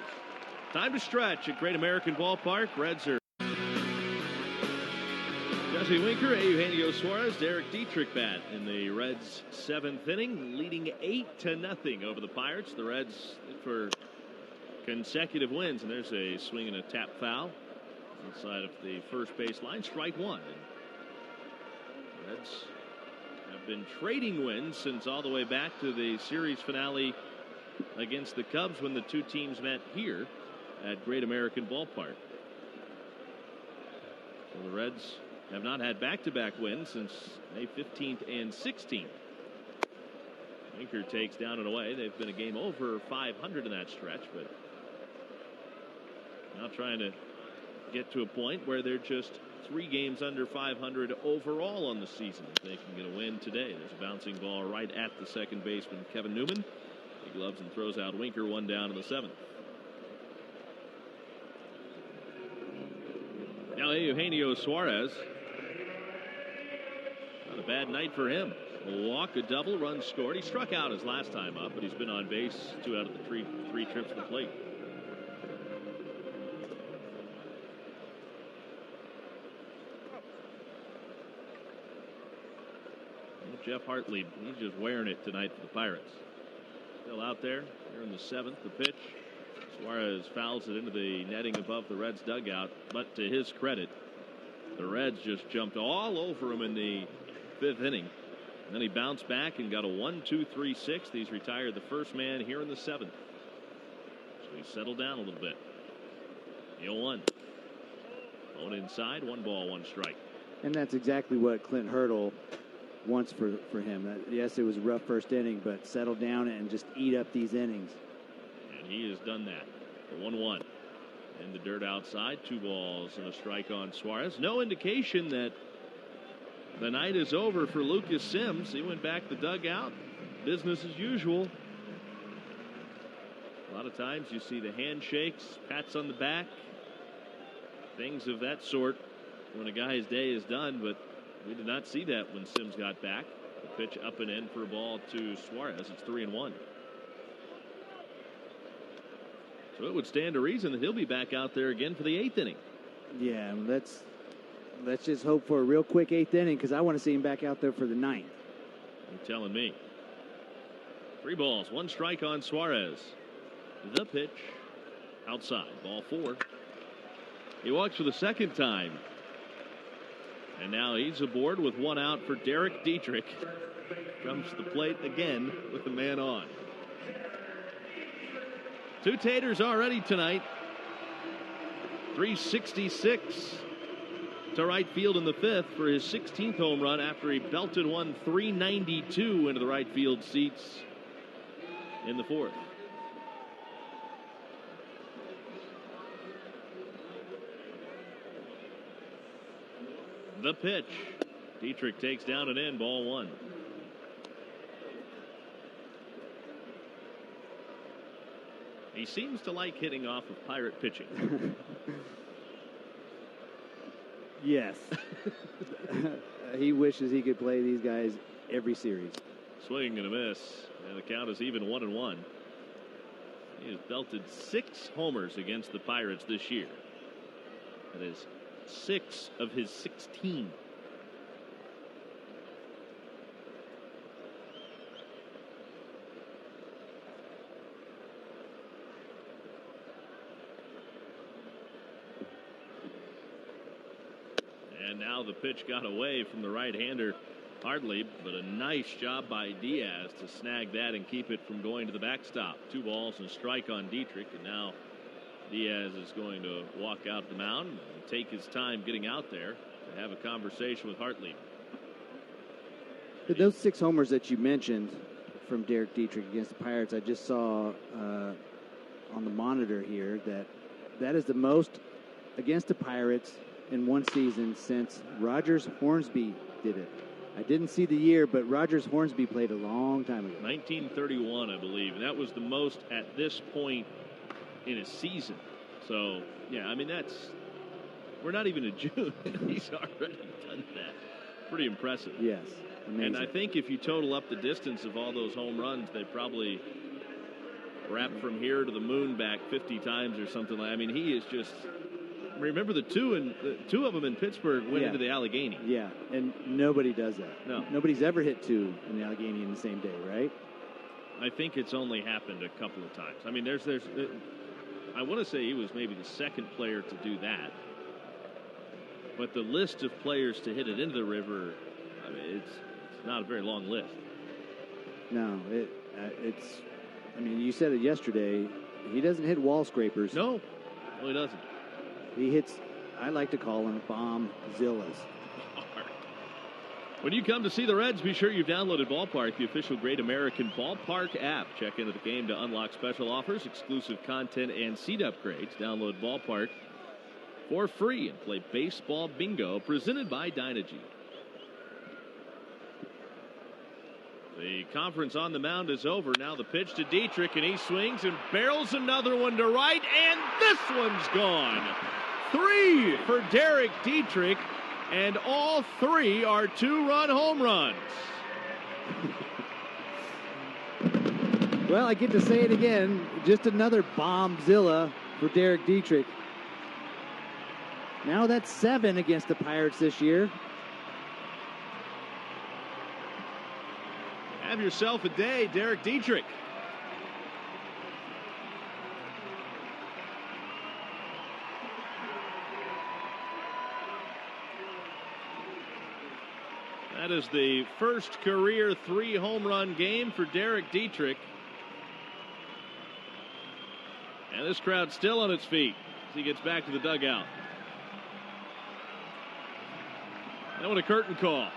Time to stretch at Great American Ballpark. Reds are Jesse Winker, Eugenio Suarez, Derek Dietrich bat in the Reds' 7th inning, leading 8-0 over the Pirates. The Reds for consecutive wins, and there's a swing and a tap foul outside of the first base line. Strike 1. And the Reds have been trading wins since all the way back to the series finale against the Cubs when the 2 teams met here at Great American Ballpark. So the Reds have not had back-to-back wins since May 15th and 16th. Winker takes down and away. They've been a game over 500 in that stretch, but now trying to get to a point where they're just 3 games under 500 overall on the season. If they can get a win today. There's a bouncing ball right at the second baseman, Kevin Newman. He gloves and throws out Winker, 1 down in the 7th. Now Eugenio Suarez. Not a bad night for him. A walk, a double, run scored. He struck out his last time up, but he's been on base 2 out of the 3 trips to the plate. Jeff Hartley, he's just wearing it tonight for the Pirates. Still out there. Here in the 7th, the pitch. Suarez fouls it into the netting above the Reds dugout. But to his credit, the Reds just jumped all over him in the 5th inning. And then he bounced back and got a 1-2-3 6th. He's retired the first man here in the 7th. So he settled down a little bit. The 0-1. Going inside, 1 ball, 1 strike. And that's exactly what Clint Hurdle wants for him. Yes, it was a rough first inning, but settle down and just eat up these innings. And he has done that. The 1-1. In the dirt outside, 2 balls and a strike on Suarez. No indication that the night is over for Lucas Sims. He went back to the dugout. Business as usual. A lot of times you see the handshakes, pats on the back, things of that sort when a guy's day is done, but we did not see that when Sims got back. The pitch up and in for a ball to Suarez. It's 3-1. So it would stand to reason that he'll be back out there again for the 8th inning. Yeah, Let's just hope for a real quick 8th inning because I want to see him back out there for the 9th. You're telling me. 3 balls, 1 strike on Suarez. The pitch. Outside. Ball 4. He walks for the 2nd time. And now he's aboard with 1 out for Derek Dietrich. Comes to the plate again with the man on. 2 taters already tonight. 366 to right field in the 5th for his 16th home run after he belted one 392 into the right field seats in the 4th. The pitch. Dietrich takes down and in, ball 1. He seems to like hitting off of Pirate pitching. Yes. He wishes he could play these guys every series. Swing and a miss, and the count is even 1-1. He has belted 6 homers against the Pirates this year. That is 6 of his 16. And now the pitch got away from the right-hander hardly, but a nice job by Diaz to snag that and keep it from going to the backstop. 2 balls and strike on Dietrich, and now Diaz is going to walk out the mound and take his time getting out there to have a conversation with Hartley. Those 6 homers that you mentioned from Derek Dietrich against the Pirates, I just saw on the monitor here that is the most against the Pirates in one season since Rogers Hornsby did it. I didn't see the year, but Rogers Hornsby played a long time ago. 1931, I believe. And that was the most at this point in a season. So, yeah, I mean, we're not even in June. He's already done that. Pretty impressive. Yes. Amazing. And I think if you total up the distance of all those home runs, they probably wrap from here to the moon back 50 times or something like that. I mean, he is just... Remember the two of them in Pittsburgh went into the Allegheny. Yeah, and nobody does that. No. Nobody's ever hit 2 in the Allegheny in the same day, right? I think it's only happened a couple of times. I mean, there's I want to say he was maybe the 2nd player to do that. But the list of players to hit it into the river, I mean, it's not a very long list. No, it's. I mean, you said it yesterday. He doesn't hit wall scrapers. No, he doesn't. He hits, I like to call them bombzillas. When you come to see the Reds, be sure you've downloaded Ballpark, the official Great American Ballpark app. Check into the game to unlock special offers, exclusive content, and seat upgrades. Download Ballpark for free and play baseball bingo, presented by Dynegy. The conference on the mound is over. Now the pitch to Dietrich, and he swings and barrels another one to right, and this one's gone. 3 for Derek Dietrich, and all 3 are 2-run home runs. Well, I get to say it again. Just another bombzilla for Derek Dietrich. Now that's 7 against the Pirates this year. Have yourself a day, Derek Dietrich. That is the first career 3-home run game for Derek Dietrich. And this crowd's still on its feet as he gets back to the dugout. That one a curtain call.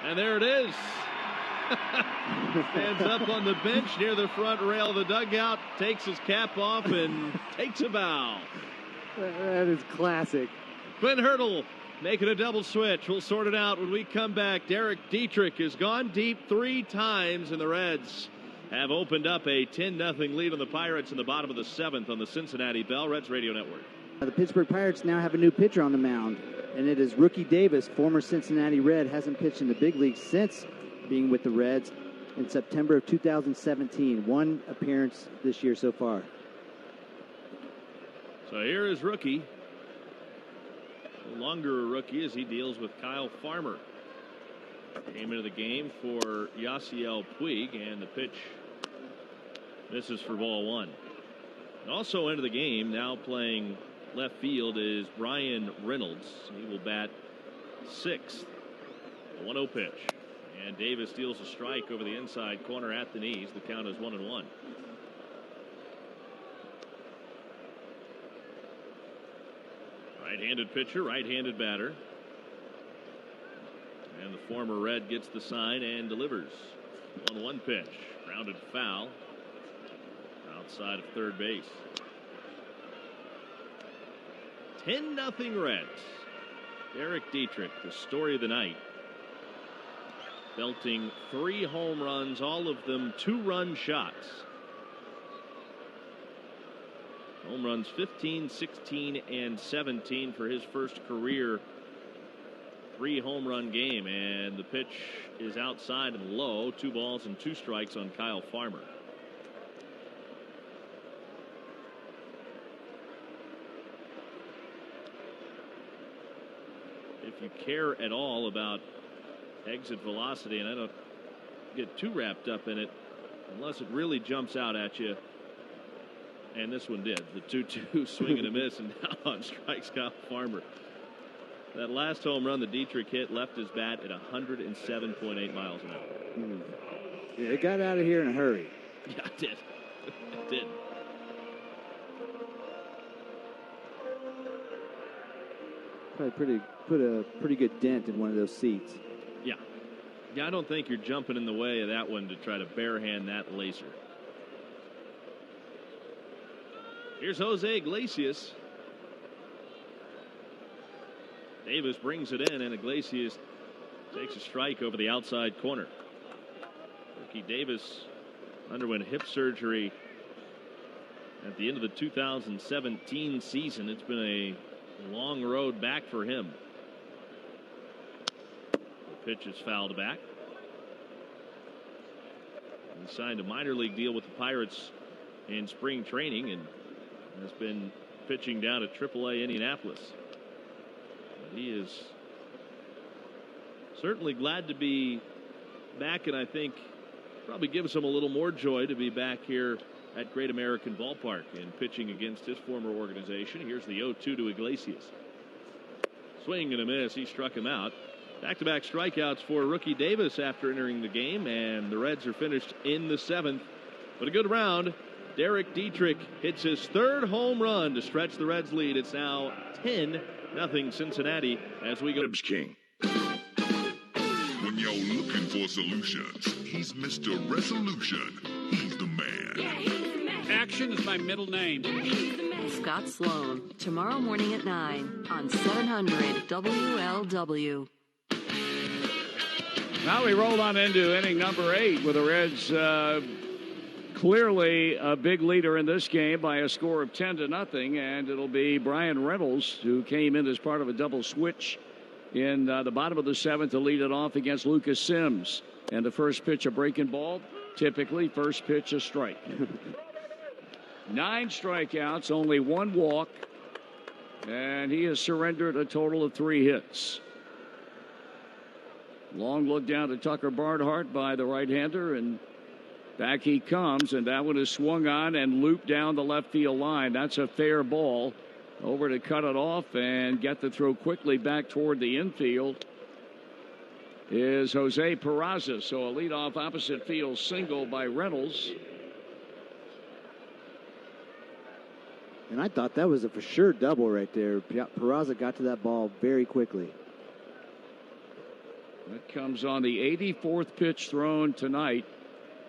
And there it is. Stands up on the bench near the front rail of the dugout, takes his cap off, and takes a bow. That is classic. Ben Hurdle making a double switch. We'll sort it out when we come back. Derek Dietrich has gone deep 3 times, and the Reds have opened up a 10-0 lead on the Pirates in the bottom of the 7th on the Cincinnati Bell Reds Radio Network. The Pittsburgh Pirates now have a new pitcher on the mound, and it is Rookie Davis, former Cincinnati Red, hasn't pitched in the big leagues since being with the Reds. in September of 2017. One appearance this year so far. So here is rookie. No longer a rookie as he deals with Kyle Farmer. Came into the game for Yasiel Puig, and the pitch misses for ball one. And also into the game, now playing left field, is Brian Reynolds. He will bat sixth. A 1-0 pitch. And Davis steals a strike over the inside corner at the knees. The count is 1-1. Right-handed pitcher, right-handed batter. And the former Red gets the sign and delivers. 1-1 pitch. Grounded foul. Outside of third base. 10-0 Reds. Derek Dietrich, the story of the night. Belting 3 home runs, all of them 2-run shots. Home runs 15, 16, and 17 for his first career 3-home run game. And the pitch is outside and low. 2 balls and 2 strikes on Kyle Farmer. If you care at all about exit velocity, and I don't get too wrapped up in it unless it really jumps out at you, and this one did. The 2-2 swing and a miss, and now on strikes Kyle Farmer. That last home run that Dietrich hit left his bat at 107.8 miles an hour. Yeah, it got out of here in a hurry. Yeah, it did. It did. Probably put a pretty good dent in one of those seats. Yeah. Yeah, I don't think you're jumping in the way of that one to try to barehand that laser. Here's Jose Iglesias. Davis brings it in, and Iglesias takes a strike over the outside corner. Ricky Davis underwent hip surgery at the end of the 2017 season. It's been a long road back for him. The pitch is fouled back. He signed a minor league deal with the Pirates in spring training and has been pitching down at AAA Indianapolis. He is certainly glad to be back, and I think probably gives him a little more joy to be back here at Great American Ballpark and pitching against his former organization. Here's the 0-2 to Iglesias. Swing and a miss. He struck him out. Back-to-back strikeouts for rookie Davis after entering the game, and the Reds are finished in the 7th. But a good round. Derek Dietrich hits his 3rd home run to stretch the Reds' lead. It's now 10-0 Cincinnati as we go. King. When you're looking for solutions, he's Mr. Resolution. He's the man. Yeah, he's the man. Action is my middle name. Yeah, he's the man. Scott Sloan, tomorrow morning at 9 on 700 WLW. Now we roll on into inning number 8 with the Reds clearly a big leader in this game by a score of 10-0, and it'll be Brian Reynolds who came in as part of a double switch in the bottom of the 7th to lead it off against Lucas Sims. And the first pitch, a breaking ball. Typically, first pitch, a strike. 9 strikeouts, only 1 walk, and he has surrendered a total of 3 hits. Long look down to Tucker Barnhart by the right-hander, and back he comes, and that one is swung on and looped down the left field line. That's a fair ball. Over to cut it off and get the throw quickly back toward the infield is Jose Peraza. So a leadoff opposite field single by Reynolds. And I thought that was a for sure double right there. Peraza got to that ball very quickly. That comes on the 84th pitch thrown tonight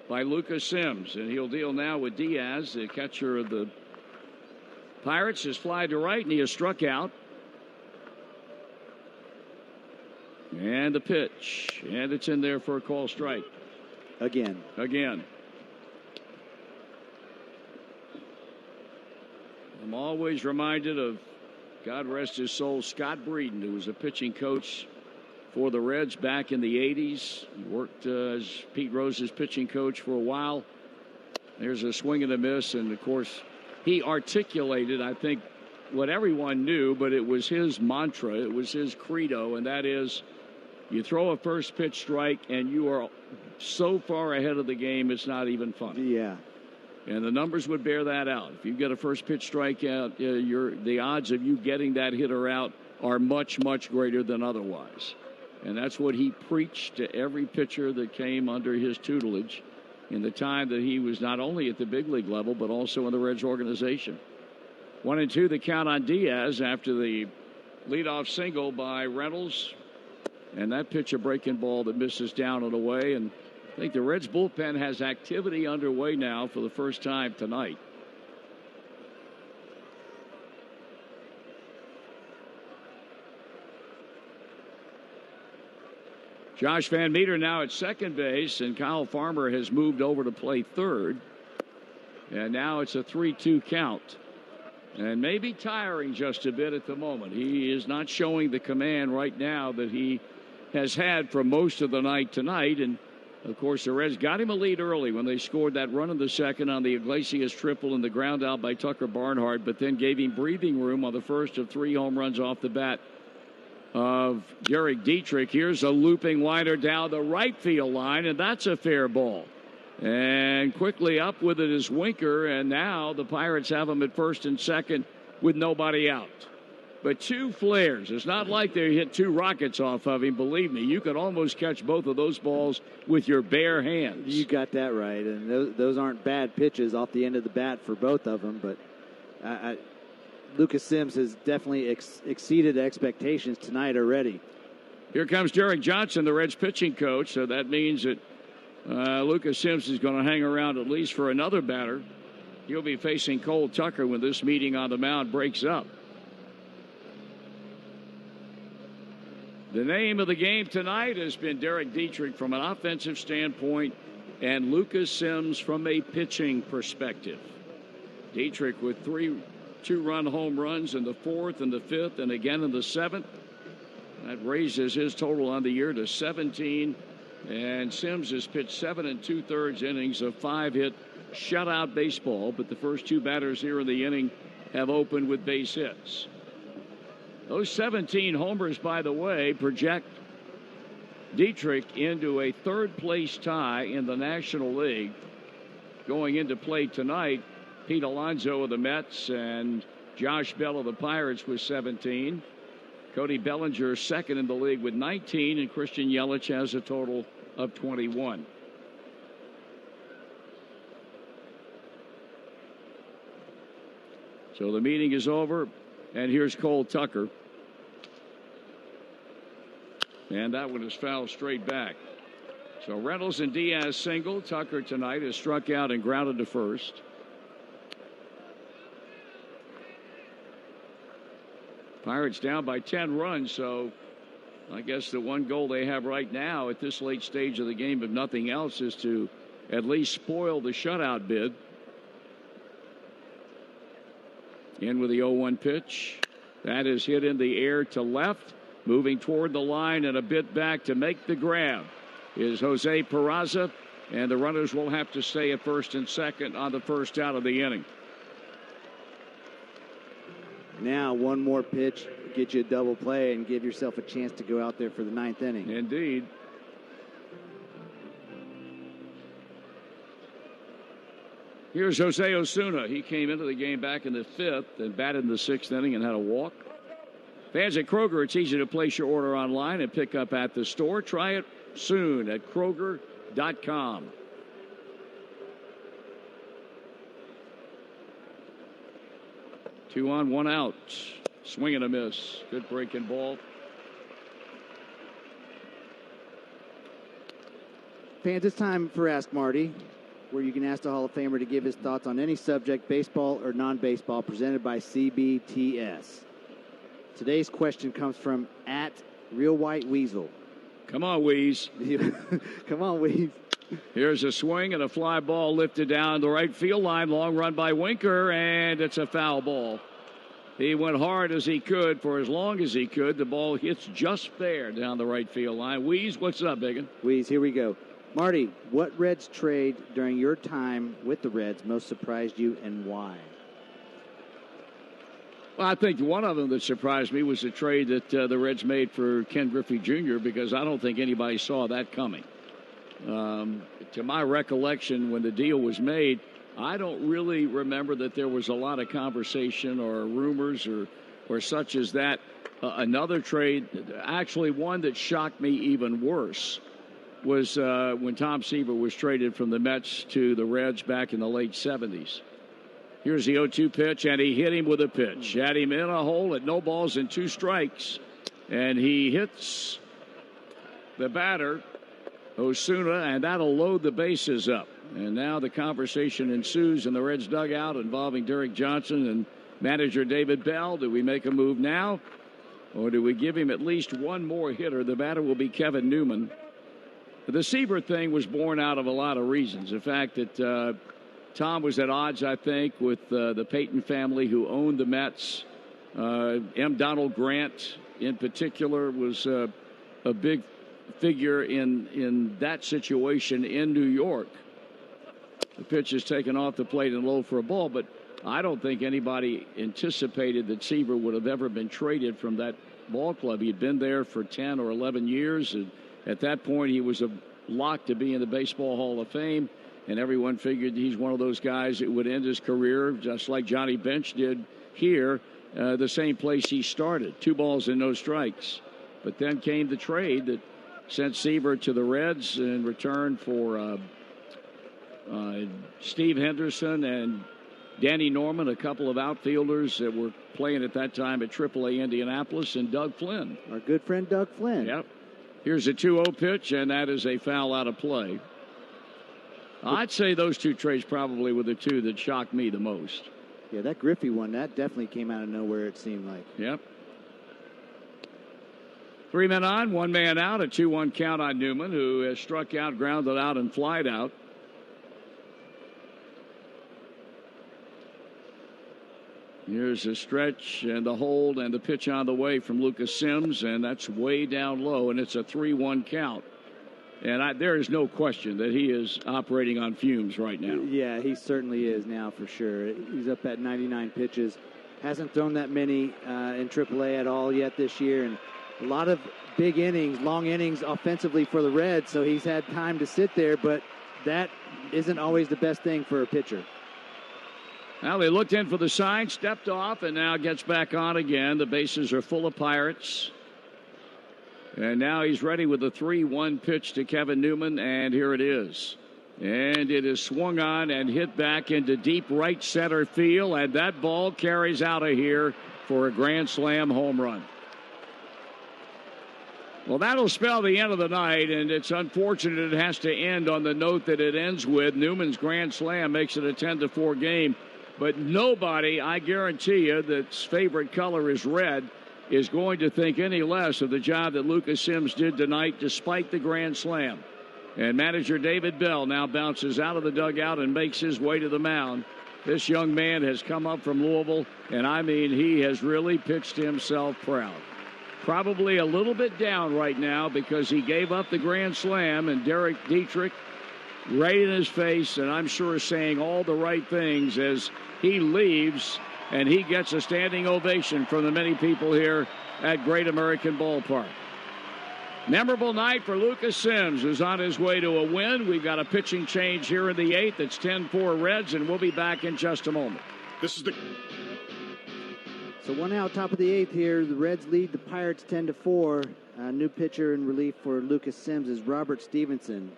by Lucas Sims, and he'll deal now with Diaz, the catcher of the Pirates. Has fly to right, and he is struck out. And the pitch, and it's in there for a call strike. Again. I'm always reminded of, God rest his soul, Scott Breeden, who was a pitching coach for the Reds back in the 80s. He worked as Pete Rose's pitching coach for a while. There's a swing and a miss, and, of course, he articulated, I think, what everyone knew, but it was his mantra, it was his credo, and that is you throw a first pitch strike and you are so far ahead of the game it's not even funny. Yeah. And the numbers would bear that out. If you get a first pitch strikeout, the odds of you getting that hitter out are much, much greater than otherwise. And that's what he preached to every pitcher that came under his tutelage in the time that he was not only at the big league level but also in the Reds organization. 1-2 the count on Diaz after the leadoff single by Reynolds. And that pitch, a breaking ball that misses down and away. And I think the Reds bullpen has activity underway now for the first time tonight. Josh Van Meter now at second base, and Kyle Farmer has moved over to play third. And now it's a 3-2 count. And maybe tiring just a bit at the moment. He is not showing the command right now that he has had for most of the night tonight. And, of course, the Reds got him a lead early when they scored that run in the second on the Iglesias triple and the ground out by Tucker Barnhart, but then gave him breathing room on the first of 3 home runs off the bat of Derek Dietrich. Here's a looping liner down the right field line, and that's a fair ball. And quickly up with it is Winker, and now the Pirates have him at first and second with nobody out. But 2 flares. It's not like they hit 2 rockets off of him. Believe me, you could almost catch both of those balls with your bare hands. You got that right. And those aren't bad pitches off the end of the bat for both of them. But Lucas Sims has definitely exceeded expectations tonight already. Here comes Derek Johnson, the Reds pitching coach. So that means that Lucas Sims is going to hang around at least for another batter. He'll be facing Cole Tucker when this meeting on the mound breaks up. The name of the game tonight has been Derek Dietrich from an offensive standpoint and Lucas Sims from a pitching perspective. Dietrich with 3 2-run home runs in the 4th and the 5th and again in the 7th. That raises his total on the year to 17. And Sims has pitched 7 2/3 innings of 5-hit shutout baseball, but the first 2 batters here in the inning have opened with base hits. Those 17 homers, by the way, project Dietrich into a 3rd-place tie in the National League. Going into play tonight, Pete Alonso of the Mets and Josh Bell of the Pirates with 17. Cody Bellinger second in the league with 19, and Christian Yelich has a total of 21. So the meeting is over, and here's Cole Tucker. And that one is fouled straight back. So Reynolds and Diaz single. Tucker tonight has struck out and grounded to first. Pirates down by 10 runs, so I guess the one goal they have right now at this late stage of the game, if nothing else, is to at least spoil the shutout bid. In with the 0-1 pitch. That is hit in the air to left. Moving toward the line and a bit back to make the grab is Jose Peraza, and the runners will have to stay at first and second on the first out of the inning. Now one more pitch, get you a double play and give yourself a chance to go out there for the 9th inning. Indeed. Here's Jose Osuna. He came into the game back in the 5th and batted in the 6th inning and had a walk. Fans at Kroger, it's easy to place your order online and pick up at the store. Try it soon at Kroger.com. Two on, 1 out. Swing and a miss. Good breaking ball. Fans, it's time for Ask Marty, where you can ask the Hall of Famer to give his thoughts on any subject, baseball or non-baseball, presented by CBTS. Today's question comes from @RealWhiteWeasel. Come on, Weeze. Come on, Weeze. Here's a swing and a fly ball lifted down the right field line. Long run by Winker, and it's a foul ball. He went hard as he could for as long as he could. The ball hits just there down the right field line. Weeze, what's up, Biggin? Weeze, here we go. Marty, what Reds trade during your time with the Reds most surprised you and why? Well, I think one of them that surprised me was the trade that the Reds made for Ken Griffey Jr. because I don't think anybody saw that coming. To my recollection, when the deal was made, I don't really remember that there was a lot of conversation or rumors or such as that. Another trade, actually one that shocked me even worse, was when Tom Seaver was traded from the Mets to the Reds back in the late 70s. Here's the 0-2 pitch, and he hit him with a pitch. Had him in a hole at no balls and 2 strikes. And he hits the batter, Osuna, and that'll load the bases up. And now the conversation ensues in the Reds dugout involving Derek Johnson and manager David Bell. Do we make a move now, or do we give him at least one more hitter? The batter will be Kevin Newman. The Seaver thing was born out of a lot of reasons. The fact that Tom was at odds, I think, with the Payton family who owned the Mets. M. Donald Grant, in particular, was a big figure in that situation in New York. The pitch is taken off the plate and low for a ball, but I don't think anybody anticipated that Seaver would have ever been traded from that ball club. He had been there for 10 or 11 years, and at that point he was a lock to be in the Baseball Hall of Fame, and everyone figured he's one of those guys that would end his career just like Johnny Bench did here, the same place he started, 2 balls and no strikes. But then came the trade that sent Seaver to the Reds in return for Steve Henderson and Danny Norman, a couple of outfielders that were playing at that time at AAA Indianapolis, and Doug Flynn. Our good friend Doug Flynn. Yep. Here's a 2-0 pitch, and that is a foul out of play. I'd say those 2 trades probably were the 2 that shocked me the most. Yeah, that Griffey one, that definitely came out of nowhere, it seemed like. Yep. 3 men on, 1 man out, a 2-1 count on Newman, who has struck out, grounded out, and flied out. Here's a stretch and the hold and the pitch on the way from Lucas Sims, and that's way down low, and it's a 3-1 count. And there is no question that he is operating on fumes right now. Yeah, he certainly is now for sure. He's up at 99 pitches. Hasn't thrown that many in AAA at all yet this year, and a lot of big innings, long innings offensively for the Reds, so he's had time to sit there, but that isn't always the best thing for a pitcher. Well, they looked in for the sign, stepped off, and now gets back on again. The bases are full of Pirates. And now he's ready with a 3-1 pitch to Kevin Newman, and here it is. And it is swung on and hit back into deep right center field, and that ball carries out of here for a grand slam home run. Well, that'll spell the end of the night, and it's unfortunate it has to end on the note that it ends with. Newman's grand slam makes it a 10-4 game. But nobody, I guarantee you, that's favorite color is red, is going to think any less of the job that Lucas Sims did tonight despite the grand slam. And manager David Bell now bounces out of the dugout and makes his way to the mound. This young man has come up from Louisville, and I mean, he has really pitched himself proud. Probably a little bit down right now because he gave up the grand slam, and Derek Dietrich right in his face, and I'm sure saying all the right things as he leaves, and he gets a standing ovation from the many people here at Great American Ballpark. Memorable night for Lucas Sims, who's on his way to a win. We've got a pitching change here in the 8th. It's 10-4 Reds, and we'll be back in just a moment. So 1 out, top of the 8th here. The Reds lead the Pirates 10-4. New pitcher in relief for Lucas Sims is Robert Stevenson,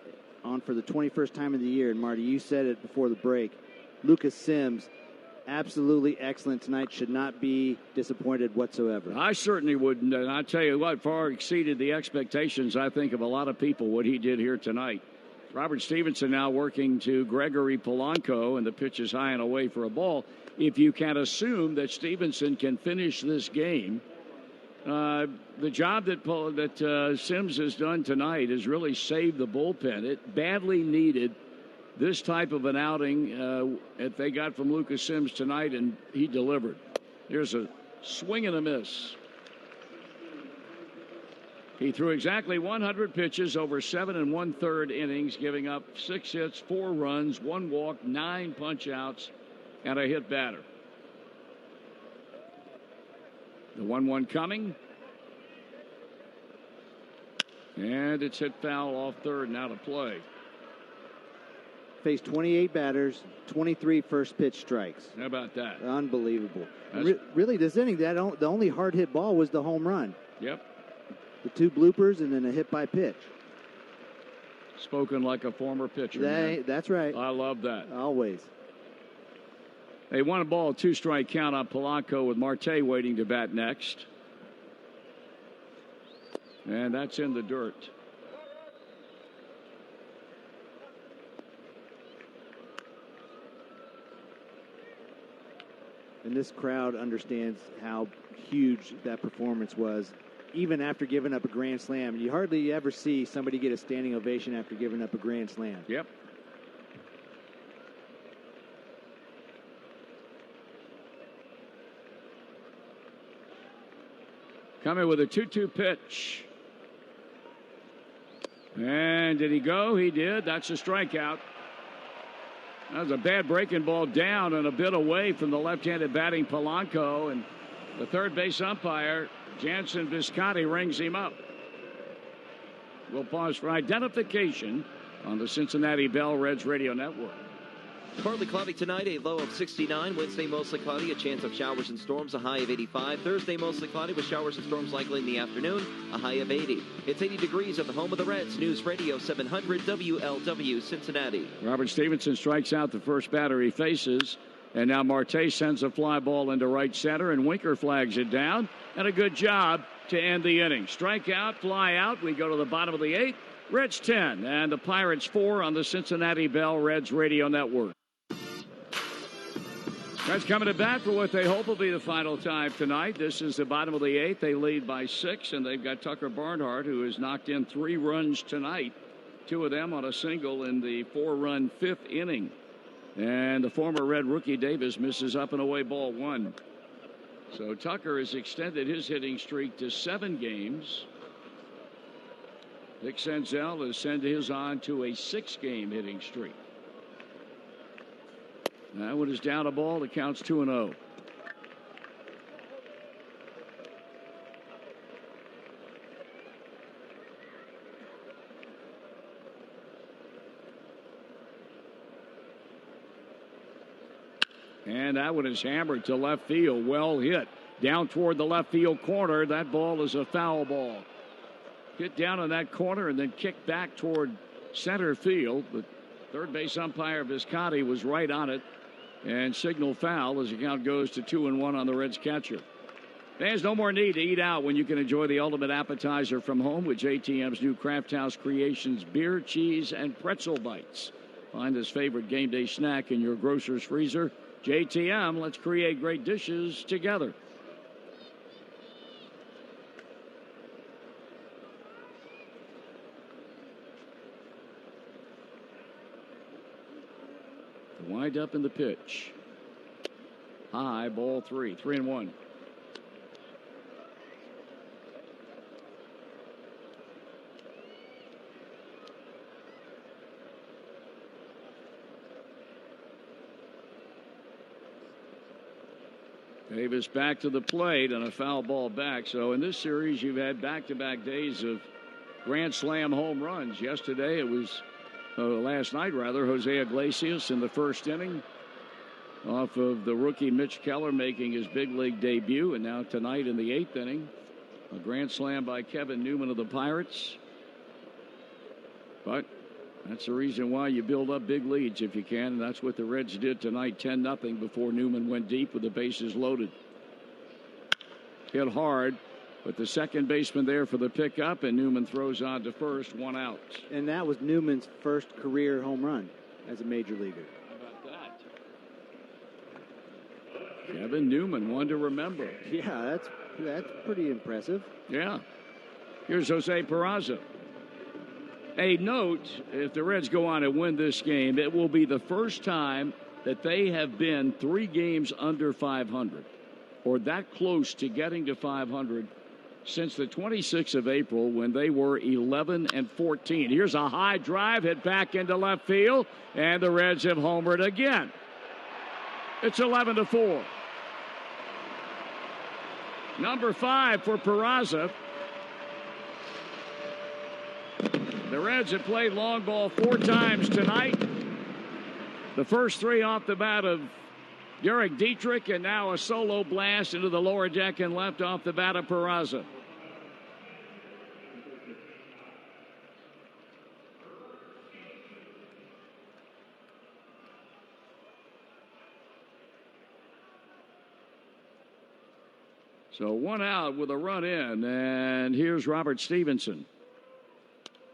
on for the 21st time of the year. And Marty, you said it before the break. Lucas Sims, absolutely excellent tonight. Should not be disappointed whatsoever. I certainly wouldn't. And I tell you what, far exceeded the expectations, I think, of a lot of people, what he did here tonight. Robert Stevenson now working to Gregory Polanco, and the pitch is high and away for a ball. If you can assume that Stevenson can finish this game, the job that Sims has done tonight has really saved the bullpen. It badly needed this type of an outing that they got from Lucas Sims tonight, and he delivered. Here's a Swing and a miss. He threw exactly 100 pitches over 7 1/3 innings, giving up 6 hits, 4 runs, 1 walk, 9 punch-outs, and a hit batter. The 1-1 coming. And it's hit foul off third, now to play. Faced 28 batters, 23 first pitch strikes. How about that? Unbelievable. Really, this inning, the only hard hit ball was the home run. Yep. The 2 bloopers and then a hit by pitch. Spoken like a former pitcher. That's right. I love that. Always. They 1-ball, 2-strike count on Polanco with Marte waiting to bat next. And that's in the dirt. And this crowd understands how huge that performance was, even after giving up a grand slam. You hardly ever see somebody get a standing ovation after giving up a grand slam. Yep. Coming with a 2-2 pitch. And did he go? He did. That's a strikeout. That was a bad breaking ball down and a bit away from the left-handed batting Polanco. And the third base umpire, Jansen Viscotti, rings him up. We'll pause for identification on the Cincinnati Bell Reds Radio Network. Partly cloudy tonight, a low of 69. Wednesday, mostly cloudy, a chance of showers and storms, a high of 85. Thursday, mostly cloudy with showers and storms likely in the afternoon, a high of 80. It's 80 degrees at the home of the Reds. News Radio 700 WLW Cincinnati. Robert Stevenson strikes out the first batter he faces. And now Marte sends a fly ball into right center, and Winker flags it down. And a good job to end the inning. Strike out, fly out. We go to the bottom of the 8th. Reds 10 and the Pirates 4 on the Cincinnati Bell Reds Radio Network. Reds coming to bat for what they hope will be the final time tonight. This is the bottom of the 8th. They lead by 6, and they've got Tucker Barnhart, who has knocked in 3 runs tonight. 2 of them on a single in the 4-run 5th inning. And the former Red rookie Davis misses up and away ball 1. So Tucker has extended his hitting streak to 7 games. Vic Senzel has sent his on to a 6-game hitting streak. That one is down a ball. The count's 2-0. And that one is hammered to left field. Well hit. Down toward the left field corner. That ball is a foul ball. Hit down in that corner and then kicked back toward center field. But third base umpire Viscotti was right on it and signaled foul as the count goes to 2-1 on the Reds catcher. There's no more need to eat out when you can enjoy the ultimate appetizer from home with JTM's new Craft House Creations beer, cheese, and pretzel bites. Find this favorite game day snack in your grocer's freezer. JTM, let's create great dishes together. The wind up in the pitch. High, ball 3, 3-1. Davis back to the plate and a foul ball back. So in this series, you've had back-to-back days of grand slam home runs. Yesterday, it was last night, rather, Jose Iglesias in the first inning off of the rookie Mitch Keller making his big league debut. And now tonight in the 8th inning, a grand slam by Kevin Newman of the Pirates. But that's the reason why you build up big leads if you can, and that's what the Reds did tonight, 10-0 before Newman went deep with the bases loaded. Hit hard, but the second baseman there for the pickup, and Newman throws on to first, 1 out. And that was Newman's first career home run as a major leaguer. How about that? Kevin Newman, one to remember. Yeah, that's pretty impressive. Yeah. Here's Jose Peraza. A note, if the Reds go on and win this game, it will be the first time that they have been 3 games under 500. or that close to getting to 500 since the 26th of April when they were 11-14. Here's a high drive hit back into left field, and the Reds have homered again. It's 11-4. Number 5 for Peraza. The Reds have played long ball 4 times tonight. The first 3 off the bat of Dietrich, and now a solo blast into the lower deck and left off the bat of Peraza. So 1 out with a run in, and here's Robert Stevenson.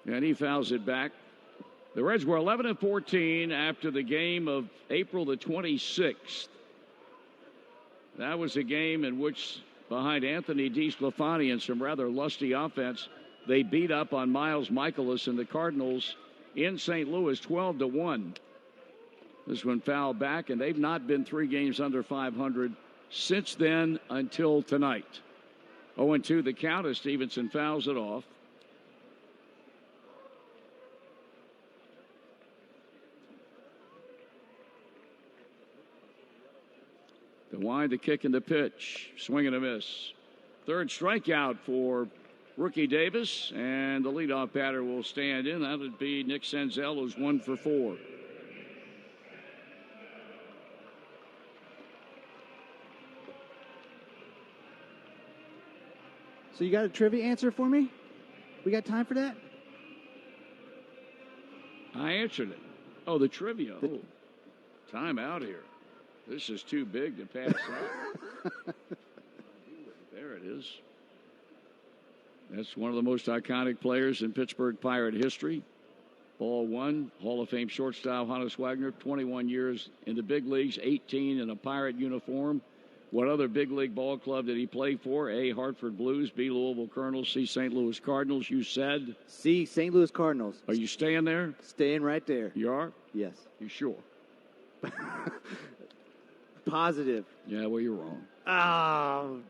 And he fouls it back. The Reds were 11-14 after the game of April the 26th. That was a game in which, behind Anthony DeSclafani and some rather lusty offense, they beat up on Miles Michaelis and the Cardinals in St. Louis 12-1. This one fouled back, and they've not been 3 games under 500 since then until tonight. 0-2 the count as Stevenson fouls it off. The wind, the kick, and the pitch. Swing and a miss. 3rd strikeout for rookie Davis, and the leadoff batter will stand in. That would be Nick Senzel, who's 1 for 4. So you got a trivia answer for me? We got time for that? I answered it. Oh, the trivia. Oh, time out here. This is too big to pass up. There it is. That's one of the most iconic players in Pittsburgh Pirate history. Ball 1, Hall of Fame shortstop Hannes Wagner, 21 years in the big leagues, 18 in a Pirate uniform. What other big league ball club did he play for? A, Hartford Blues, B, Louisville Colonels, C, St. Louis Cardinals. You said? C, St. Louis Cardinals. Are you staying there? Staying right there. You are? Yes. You sure? Positive. Yeah, well, you're wrong. Oh,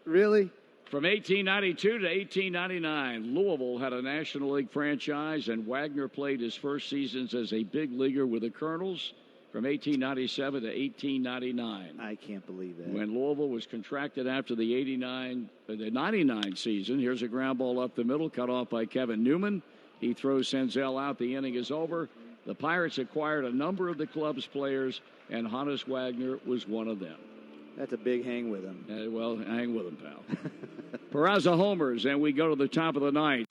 really? From 1892 to 1899, Louisville had a National League franchise, and Wagner played his first seasons as a big leaguer with the Colonels from 1897 to 1899. I can't believe that. When Louisville was contracted after the 99 season, here's a ground ball up the middle, cut off by Kevin Newman. He throws Senzel out. The inning is over. The Pirates acquired a number of the club's players, and Hannes Wagner was one of them. That's a big hang with him. Well, hang with him, pal. Peraza homers, and we go to the top of the ninth.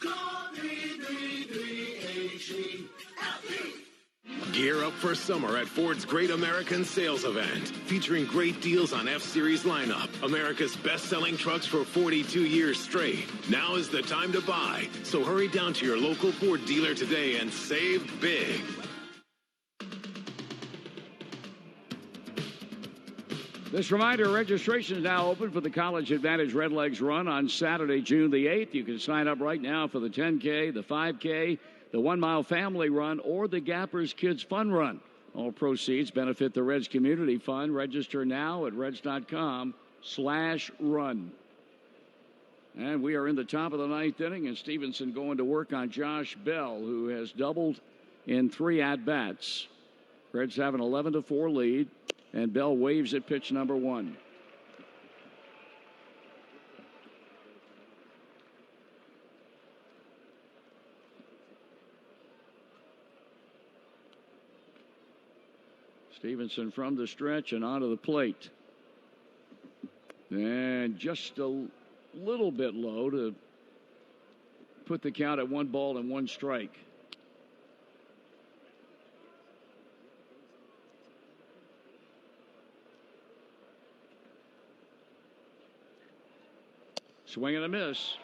Gear up for summer at Ford's Great American Sales Event, featuring great deals on F-Series lineup. America's best-selling trucks for 42 years straight. Now is the time to buy, so hurry down to your local Ford dealer today and save big. This reminder, registration is now open for the College Advantage Redlegs Run on Saturday, June the 8th. You can sign up right now for the 10K, the 5K, the 1 Mile Family Run, or the Gappers Kids Fun Run. All proceeds benefit the Reds Community Fund. Register now at reds.com/run. And we are in the top of the ninth inning, and Stevenson going to work on Josh Bell, who has doubled in 3 at-bats. Reds have an 11-4 lead, and Bell waves at pitch number 1. Stevenson from the stretch and onto the plate. And just a little bit low to put the count at 1 ball and 1 strike. Swing and a miss.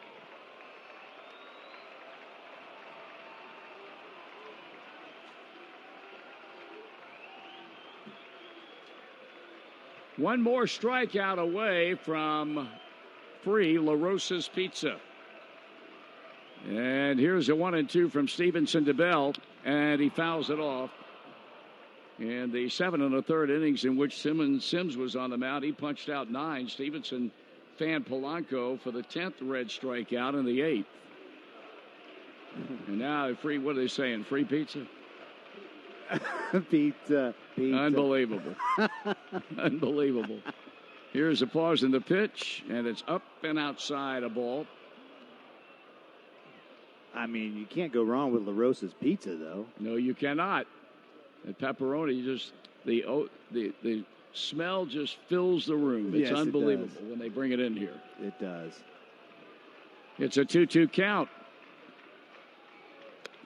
One more strikeout away from free La Rosa's Pizza. And here's a 1-2 from Stevenson to Bell, and he fouls it off. In the 7 1/3 innings in which Sims was on the mound, he punched out 9. Stevenson fanned Polanco for the 10th red strikeout in the 8th. And now what are they saying? Free pizza? Pizza. Unbelievable. Unbelievable. Here's a pause in the pitch, and it's up and outside a ball. I mean, you can't go wrong with LaRosa's pizza, though. No, you cannot. The pepperoni, the smell just fills the room. It's unbelievable when they bring it in here. It does. It's a 2-2 count.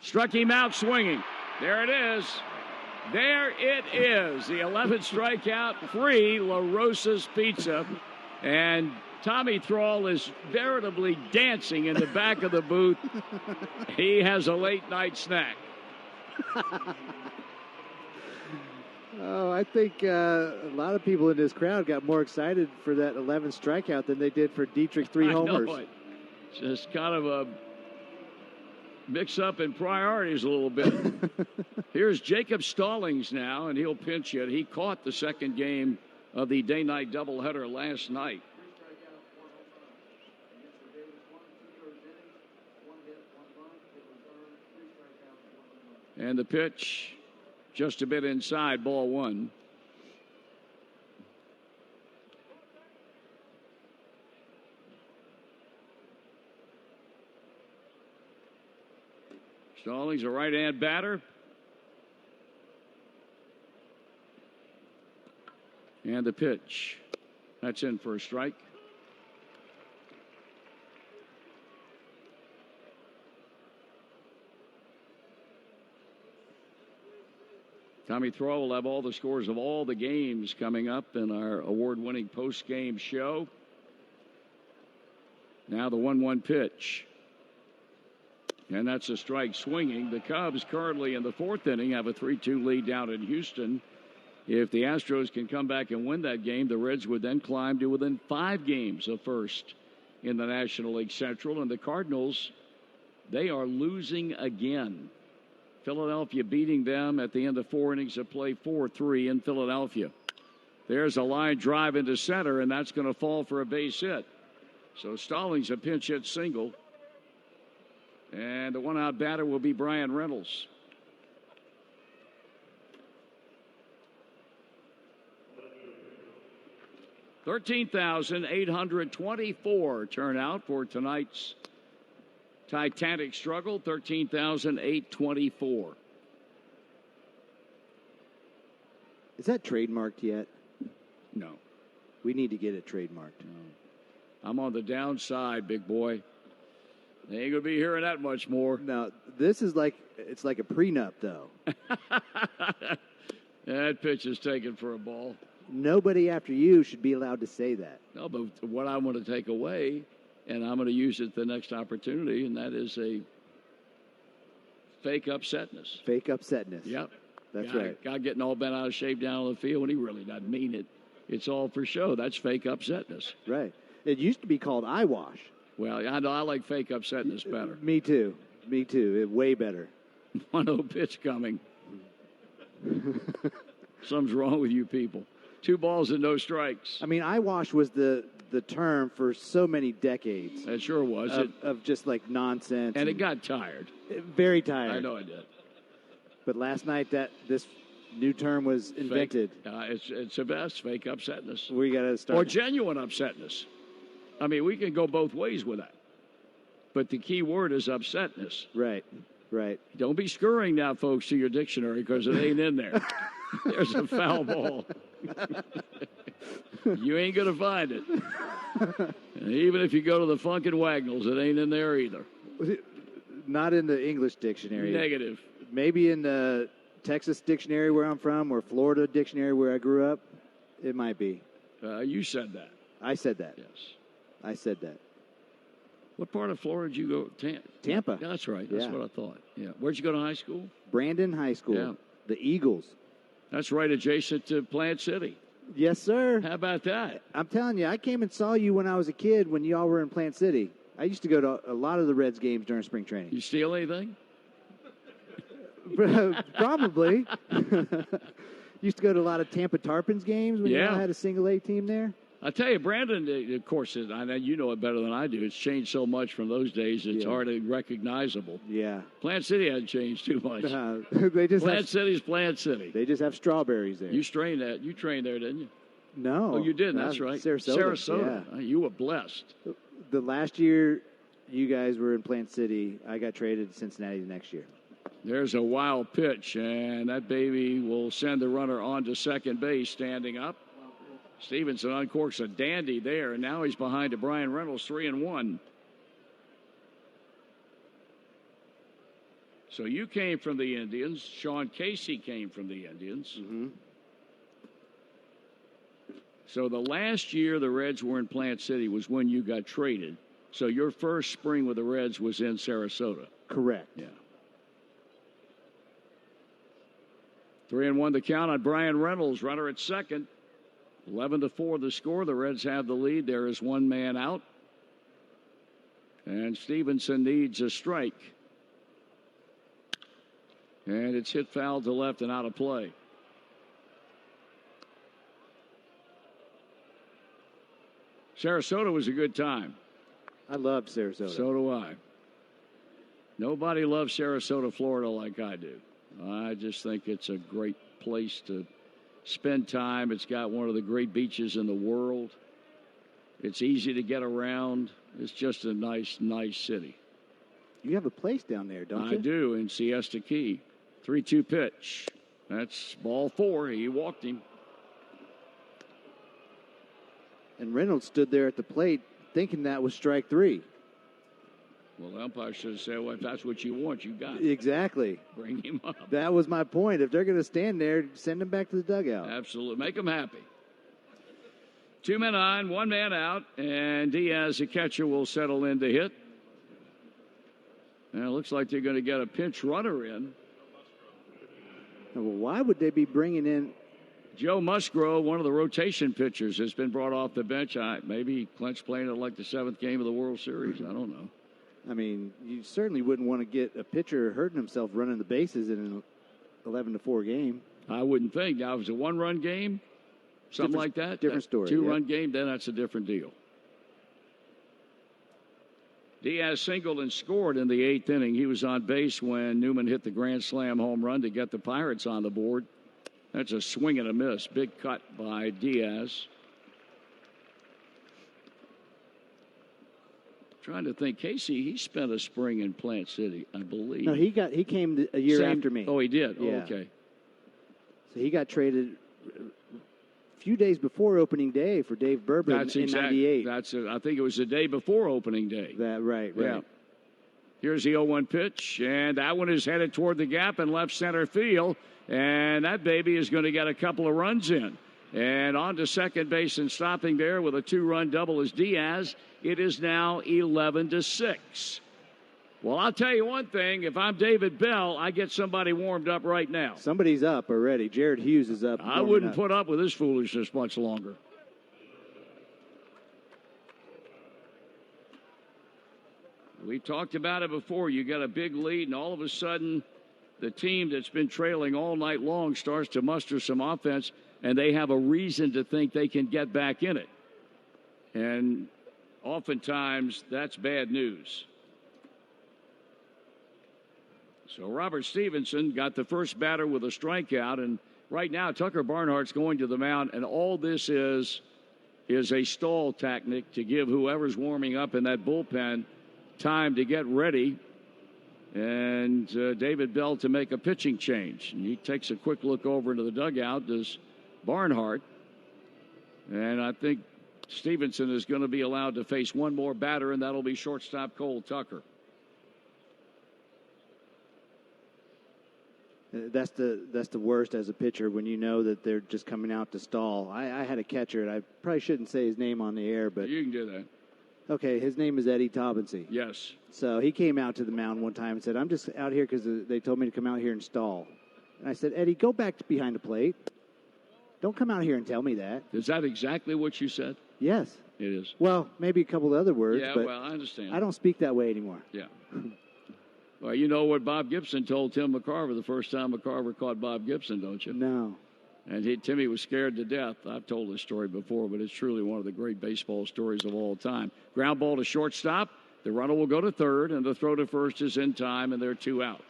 Struck him out swinging. There it is. There it is. The 11th strikeout, free LaRosa's Pizza. And Tommy Thrall is veritably dancing in the back of the booth. He has a late night snack. Oh, I think a lot of people in this crowd got more excited for that 11th strikeout than they did for Dietrich 3 homers. I know it. Just kind of a mix-up in priorities a little bit. Here's Jacob Stallings now, and he'll pinch hit. He caught the second game of the day-night doubleheader last night. And the pitch just a bit inside, ball 1. Stallings, a right-hand batter. And the pitch. That's in for a strike. Tommy Thrall will have all the scores of all the games coming up in our award-winning post-game show. Now the 1-1 pitch. And that's a strike swinging. The Cubs currently in the 4th inning have a 3-2 lead down in Houston. If the Astros can come back and win that game, the Reds would then climb to within 5 games of first in the National League Central. And the Cardinals, they are losing again. Philadelphia beating them at the end of 4 innings of play, 4-3 in Philadelphia. There's a line drive into center, and that's going to fall for a base hit. So Stallings a pinch hit single. And the one-out batter will be Brian Reynolds. $13,824 turnout for tonight's Titanic struggle. 13,824. Is that trademarked yet? No. We need to get it trademarked. No. I'm on the downside, big boy. They ain't going to be hearing that much more. No, this is it's like a prenup, though. That pitch is taken for a ball. Nobody after you should be allowed to say that. No, but what I want to take away, and I'm going to use it the next opportunity, and that is a fake upsetness. Fake upsetness. Yep. That's right. Guy getting all bent out of shape down on the field when he really doesn't mean it. It's all for show. That's fake upsetness. Right. It used to be called eyewash. Well, I know I like fake upsetness better. Me too. Way better. 1-0 pitch coming. Something's wrong with you people. 2 balls and no strikes. I mean, eyewash was the term for so many decades. It sure was. Of just like nonsense. And it got tired. Very tired. I know it did. But last night this new term was invented. It's the best, fake upsetness. We got to start. Or genuine upsetness. I mean, we can go both ways with that. But the key word is upsetness. Right. Don't be scurrying now, folks, to your dictionary because it ain't in there. There's a foul ball. You ain't going to find it. And even if you go to the Funkin' Wagnalls, it ain't in there either. Not in the English dictionary. Negative. Maybe in the Texas dictionary where I'm from or Florida dictionary where I grew up. It might be. You said that. I said that. Yes. I said that. What part of Florida did you go? Tampa. Yeah, that's right. That's what I thought. Yeah. Where'd you go to high school? Brandon High School. Yeah. The Eagles. That's right adjacent to Plant City. Yes, sir. How about that? I'm telling you, I came and saw you when I was a kid when y'all were in Plant City. I used to go to a lot of the Reds games during spring training. You steal anything? Probably. Used to go to a lot of Tampa Tarpons games when you all had a single A team there. I tell you, Brandon, of course, I know you know it better than I do. It's changed so much from those days, it's hardly recognizable. Yeah. Plant City hasn't changed too much. They just Plant City's Plant City. They just have strawberries there. You trained there, didn't you? No. Oh, you did. That's right. Sarasota. Yeah. You were blessed. The last year you guys were in Plant City, I got traded to Cincinnati the next year. There's a wild pitch, and that baby will send the runner on to second base, standing up. Stevenson uncorks a dandy there, and now he's behind to Brian Reynolds, 3-1. So you came from the Indians. Sean Casey came from the Indians. Mm-hmm. So the last year the Reds were in Plant City was when you got traded. So your first spring with the Reds was in Sarasota. Correct. Yeah. 3-1 the count on Brian Reynolds, runner at second. 11-4 the score. The Reds have the lead. There is one man out. And Stevenson needs a strike. And it's hit foul to left and out of play. Sarasota was a good time. I love Sarasota. So do I. Nobody loves Sarasota, Florida like I do. I just think it's a great place to spend time. It's got one of the great beaches in the world. It's easy to get around. It's just a nice, nice city. You have a place down there, don't you? I do, in Siesta Key. 3-2 pitch. That's ball 4. He walked him. And Reynolds stood there at the plate thinking that was strike 3. Well, the umpire should have said, well, if that's what you want, you got it. Exactly. Bring him up. That was my point. If they're going to stand there, send them back to the dugout. Absolutely. Make them happy. 2 men on, 1 man out, and Diaz, the catcher, will settle in to hit. And it looks like they're going to get a pinch runner in. Well, why would they be bringing in Joe Musgrove, one of the rotation pitchers, has been brought off the bench. Maybe Clint's playing it like the 7th game of the World Series. I don't know. I mean, you certainly wouldn't want to get a pitcher hurting himself running the bases in an 11-4 game. I wouldn't think. Now, if it was a 1-run game, something like that, different story. 2-run game, then that's a different deal. Diaz singled and scored in the 8th inning. He was on base when Newman hit the grand slam home run to get the Pirates on the board. That's a swing and a miss. Big cut by Diaz. Trying to think. Casey, he spent a spring in Plant City, I believe. No, he came a year after me. Oh, he did? Yeah. Oh, okay. So he got traded a few days before opening day for Dave Berber in 98. I think it was the day before opening day. Right. Yeah. Here's the 0-1 pitch, and that one is headed toward the gap in left center field, and that baby is going to get a couple of runs in. And on to second base and stopping there with a 2-run double is Diaz. It is now 11-6. Well, I'll tell you one thing. If I'm David Bell, I get somebody warmed up right now. Somebody's up already. Jared Hughes is up. I wouldn't put up with this foolishness much longer. We've talked about it before. You got a big lead, and all of a sudden, the team that's been trailing all night long starts to muster some offense, and they have a reason to think they can get back in it. And oftentimes, that's bad news. So Robert Stevenson got the first batter with a strikeout, and right now Tucker Barnhart's going to the mound, and all this is a stall tactic to give whoever's warming up in that bullpen time to get ready, and David Bell to make a pitching change. And he takes a quick look over into the dugout, does Barnhart, and I think Stevenson is going to be allowed to face one more batter, and that'll be shortstop Cole Tucker. That's the worst as a pitcher when you know that they're just coming out to stall. I had a catcher, and I probably shouldn't say his name on the air, but you can do that. Okay, his name is Eddie Taubensee. Yes. So he came out to the mound one time and said, I'm just out here because they told me to come out here and stall. And I said, Eddie, go back behind the plate. Don't come out here and tell me that. Is that exactly what you said? Yes. It is. Well, maybe a couple of other words. Yeah, but well, I understand. I don't speak that way anymore. Yeah. Well, you know what Bob Gibson told Tim McCarver the first time McCarver caught Bob Gibson, don't you? No. And Timmy was scared to death. I've told this story before, but it's truly one of the great baseball stories of all time. Ground ball to shortstop. The runner will go to third, and the throw to first is in time, and they're 2 out.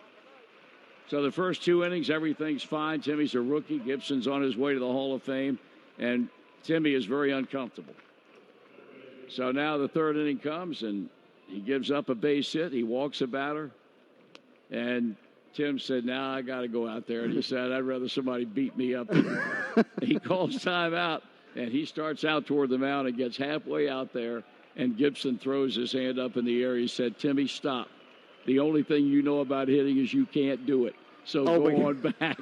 So the first 2 innings, everything's fine. Timmy's a rookie. Gibson's on his way to the Hall of Fame, and Timmy is very uncomfortable. So now the third inning comes, and he gives up a base hit. He walks a batter, and Tim said, "Now I got to go out there." And he said, "I'd rather somebody beat me up." He calls timeout, and he starts out toward the mound and gets halfway out there, and Gibson throws his hand up in the air. He said, "Timmy, stop. The only thing you know about hitting is you can't do it. So go on back."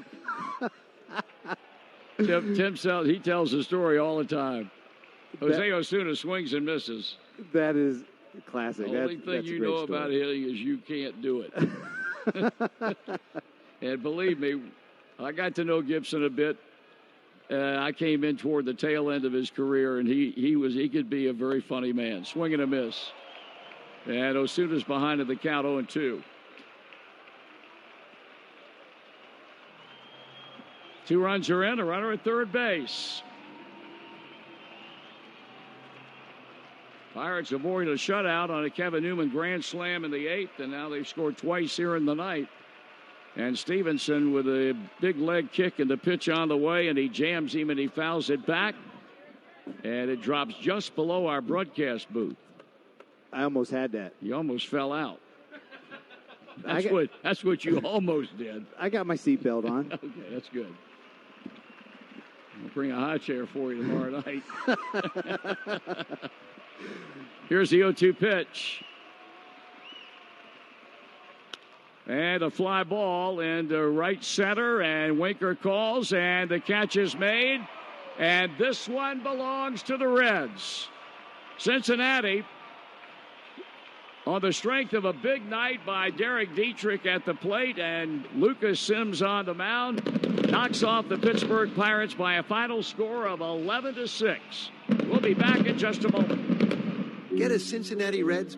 Tim he tells the story all the time. Jose Osuna swings and misses. That is classic. The only thing you know about hitting is you can't do it. And believe me, I got to know Gibson a bit. I came in toward the tail end of his career, and he could be a very funny man. Swing and a miss. And Osuna's behind at the count 0-2. 2 runs are in, a runner at third base. Pirates avoid a shutout on a Kevin Newman grand slam in the 8th, and now they've scored twice here in the ninth. And Stevenson with a big leg kick and the pitch on the way, and he jams him and he fouls it back. And it drops just below our broadcast booth. I almost had that. You almost fell out. That's what you almost did. I got my seatbelt on. Okay, that's good. I'll bring a high chair for you tomorrow night. Here's the 0-2 pitch. And a fly ball into right center, and Winker calls, and the catch is made. And this one belongs to the Reds. Cincinnati, on the strength of a big night by Derek Dietrich at the plate and Lucas Sims on the mound, knocks off the Pittsburgh Pirates by a final score of 11-6. We'll be back in just a moment. Get a Cincinnati Reds